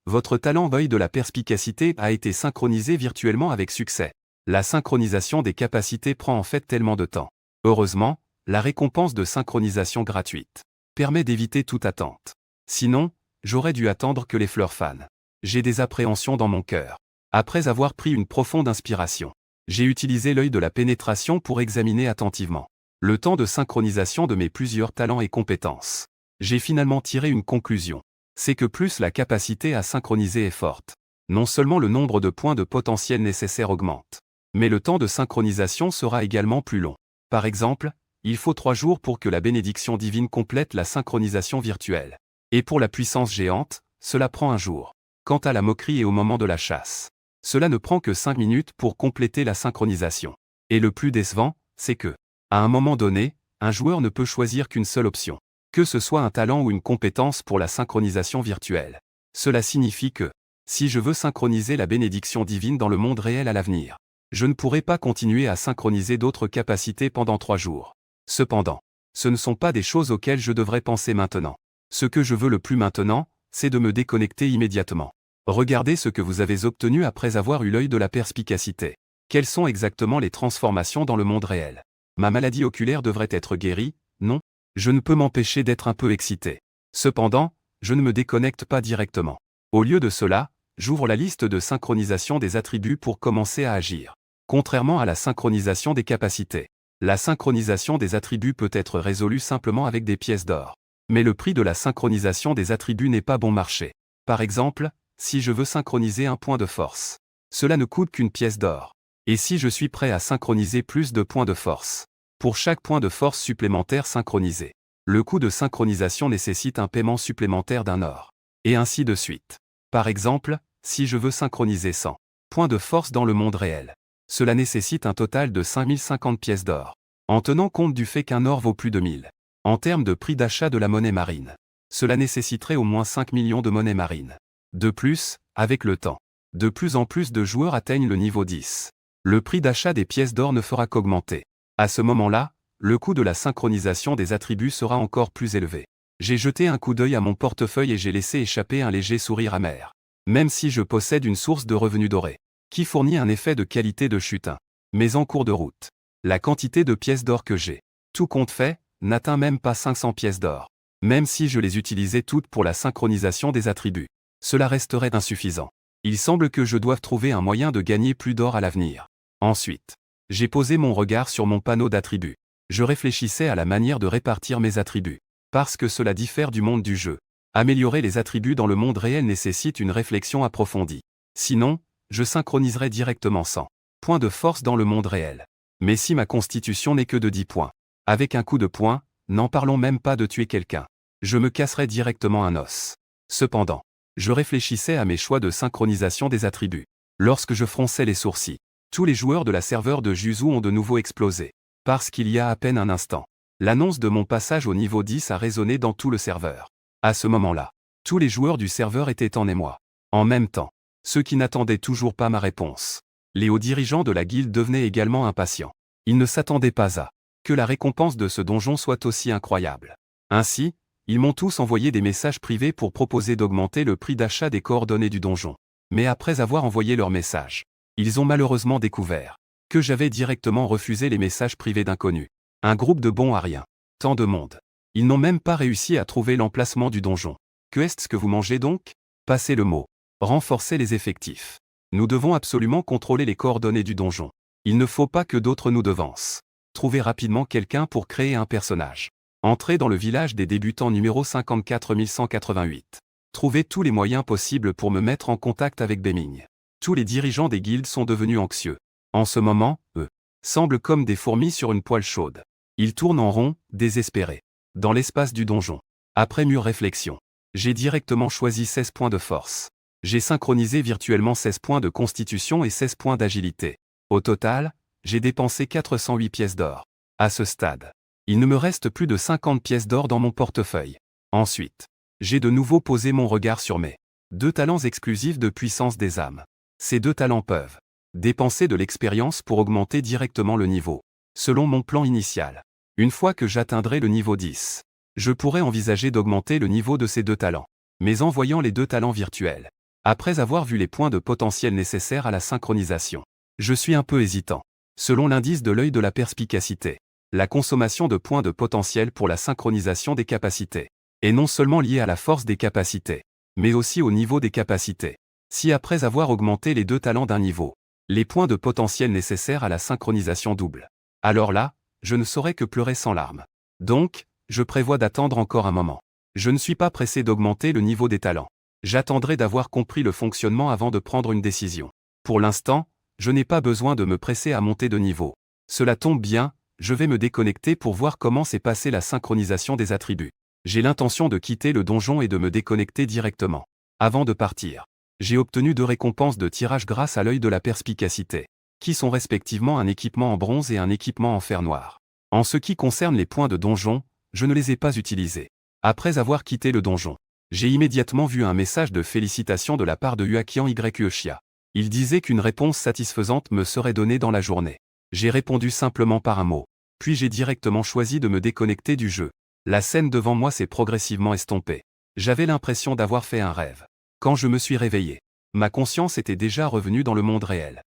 Votre talent œil de la perspicacité a été synchronisé virtuellement avec succès. La synchronisation des capacités prend en fait tellement de temps. Heureusement, la récompense de synchronisation gratuite permet d'éviter toute attente. Sinon, j'aurais dû attendre que les fleurs fanent. J'ai des appréhensions dans mon cœur. Après avoir pris une profonde inspiration, j'ai utilisé l'œil de la pénétration pour examiner attentivement le temps de synchronisation de mes plusieurs talents et compétences. J'ai finalement tiré une conclusion. C'est que plus la capacité à synchroniser est forte, non seulement le nombre de points de potentiel nécessaires augmente, mais le temps de synchronisation sera également plus long. Par exemple, il faut 3 jours pour que la bénédiction divine complète la synchronisation virtuelle. Et pour la puissance géante, cela prend 1 jour. Quant à la moquerie et au moment de la chasse, cela ne prend que 5 minutes pour compléter la synchronisation. Et le plus décevant, c'est que, à un moment donné, un joueur ne peut choisir qu'une seule option, que ce soit un talent ou une compétence pour la synchronisation virtuelle. Cela signifie que, si je veux synchroniser la bénédiction divine dans le monde réel à l'avenir, je ne pourrai pas continuer à synchroniser d'autres capacités pendant 3 jours. Cependant, ce ne sont pas des choses auxquelles je devrais penser maintenant. Ce que je veux le plus maintenant, c'est de me déconnecter immédiatement. Regardez ce que vous avez obtenu après avoir eu l'œil de la perspicacité. Quelles sont exactement les transformations dans le monde réel? Ma maladie oculaire devrait être guérie, non? Je ne peux m'empêcher d'être un peu excité. Cependant, je ne me déconnecte pas directement. Au lieu de cela, j'ouvre la liste de synchronisation des attributs pour commencer à agir. Contrairement à la synchronisation des capacités, la synchronisation des attributs peut être résolue simplement avec des pièces d'or. Mais le prix de la synchronisation des attributs n'est pas bon marché. Par exemple, si je veux synchroniser un point de force, cela ne coûte qu'une pièce d'or. Et si je suis prêt à synchroniser plus de points de force, pour chaque point de force supplémentaire synchronisé, le coût de synchronisation nécessite un paiement supplémentaire d'un or. Et ainsi de suite. Par exemple, si je veux synchroniser 100 points de force dans le monde réel, cela nécessite un total de 5050 pièces d'or. En tenant compte du fait qu'un or vaut plus de 1000. En termes de prix d'achat de la monnaie marine, cela nécessiterait au moins 5 millions de monnaies marines. De plus, avec le temps, de plus en plus de joueurs atteignent le niveau 10. Le prix d'achat des pièces d'or ne fera qu'augmenter. À ce moment-là, le coût de la synchronisation des attributs sera encore plus élevé. J'ai jeté un coup d'œil à mon portefeuille et j'ai laissé échapper un léger sourire amer. Même si je possède une source de revenus dorés, qui fournit un effet de qualité de chute 1. Mais en cours de route, la quantité de pièces d'or que j'ai, tout compte fait, n'atteint même pas 500 pièces d'or. Même si je les utilisais toutes pour la synchronisation des attributs, cela resterait insuffisant. Il semble que je doive trouver un moyen de gagner plus d'or à l'avenir. Ensuite, j'ai posé mon regard sur mon panneau d'attributs. Je réfléchissais à la manière de répartir mes attributs. Parce que cela diffère du monde du jeu. Améliorer les attributs dans le monde réel nécessite une réflexion approfondie. Sinon, je synchroniserai directement 100 points de force dans le monde réel. Mais si ma constitution n'est que de 10 points, avec un coup de poing, n'en parlons même pas de tuer quelqu'un, je me casserai directement un os. Cependant, je réfléchissais à mes choix de synchronisation des attributs. Lorsque je fronçais les sourcils, tous les joueurs de la serveur de Juzu ont de nouveau explosé. Parce qu'il y a à peine un instant, l'annonce de mon passage au niveau 10 a résonné dans tout le serveur. À ce moment-là, tous les joueurs du serveur étaient en émoi. En même temps, ceux qui n'attendaient toujours pas ma réponse. Les hauts dirigeants de la guilde devenaient également impatients. Ils ne s'attendaient pas à que la récompense de ce donjon soit aussi incroyable. Ainsi, ils m'ont tous envoyé des messages privés pour proposer d'augmenter le prix d'achat des coordonnées du donjon. Mais après avoir envoyé leurs messages, ils ont malheureusement découvert que j'avais directement refusé les messages privés d'inconnus. Un groupe de bons à rien. Tant de monde. Ils n'ont même pas réussi à trouver l'emplacement du donjon. Que est-ce que vous mangez donc? Passez le mot. Renforcez les effectifs. Nous devons absolument contrôler les coordonnées du donjon. Il ne faut pas que d'autres nous devancent. Trouvez rapidement quelqu'un pour créer un personnage. Entrez dans le village des débutants numéro 54188. Trouvez tous les moyens possibles pour me mettre en contact avec Beming. Tous les dirigeants des guildes sont devenus anxieux. En ce moment, eux semblent comme des fourmis sur une poêle chaude. Ils tournent en rond, désespérés. Dans l'espace du donjon. Après mûre réflexion, j'ai directement choisi 16 points de force. J'ai synchronisé virtuellement 16 points de constitution et 16 points d'agilité. Au total, j'ai dépensé 408 pièces d'or. À ce stade, il ne me reste plus de 50 pièces d'or dans mon portefeuille. Ensuite, j'ai de nouveau posé mon regard sur mes 2 talents exclusifs de puissance des âmes. Ces 2 talents peuvent dépenser de l'expérience pour augmenter directement le niveau. Selon mon plan initial, une fois que j'atteindrai le niveau 10, je pourrais envisager d'augmenter le niveau de ces 2 talents. Mais en voyant les 2 talents virtuels, après avoir vu les points de potentiel nécessaires à la synchronisation, je suis un peu hésitant. Selon l'indice de l'œil de la perspicacité, la consommation de points de potentiel pour la synchronisation des capacités est non seulement liée à la force des capacités, mais aussi au niveau des capacités. Si après avoir augmenté les 2 talents d'un niveau, les points de potentiel nécessaires à la synchronisation doublent, alors là, je ne saurais que pleurer sans larmes. Donc, je prévois d'attendre encore un moment. Je ne suis pas pressé d'augmenter le niveau des talents. J'attendrai d'avoir compris le fonctionnement avant de prendre une décision. Pour l'instant, je n'ai pas besoin de me presser à monter de niveau. Cela tombe bien, je vais me déconnecter pour voir comment s'est passée la synchronisation des attributs. J'ai l'intention de quitter le donjon et de me déconnecter directement. Avant de partir, j'ai obtenu 2 récompenses de tirage grâce à l'œil de la perspicacité, qui sont respectivement un équipement en bronze et un équipement en fer noir. En ce qui concerne les points de donjon, je ne les ai pas utilisés. Après avoir quitté le donjon, j'ai immédiatement vu un message de félicitations de la part de Huaqian Yuexia. Il disait qu'une réponse satisfaisante me serait donnée dans la journée. J'ai répondu simplement par un mot. Puis j'ai directement choisi de me déconnecter du jeu. La scène devant moi s'est progressivement estompée. J'avais l'impression d'avoir fait un rêve. Quand je me suis réveillé, ma conscience était déjà revenue dans le monde réel.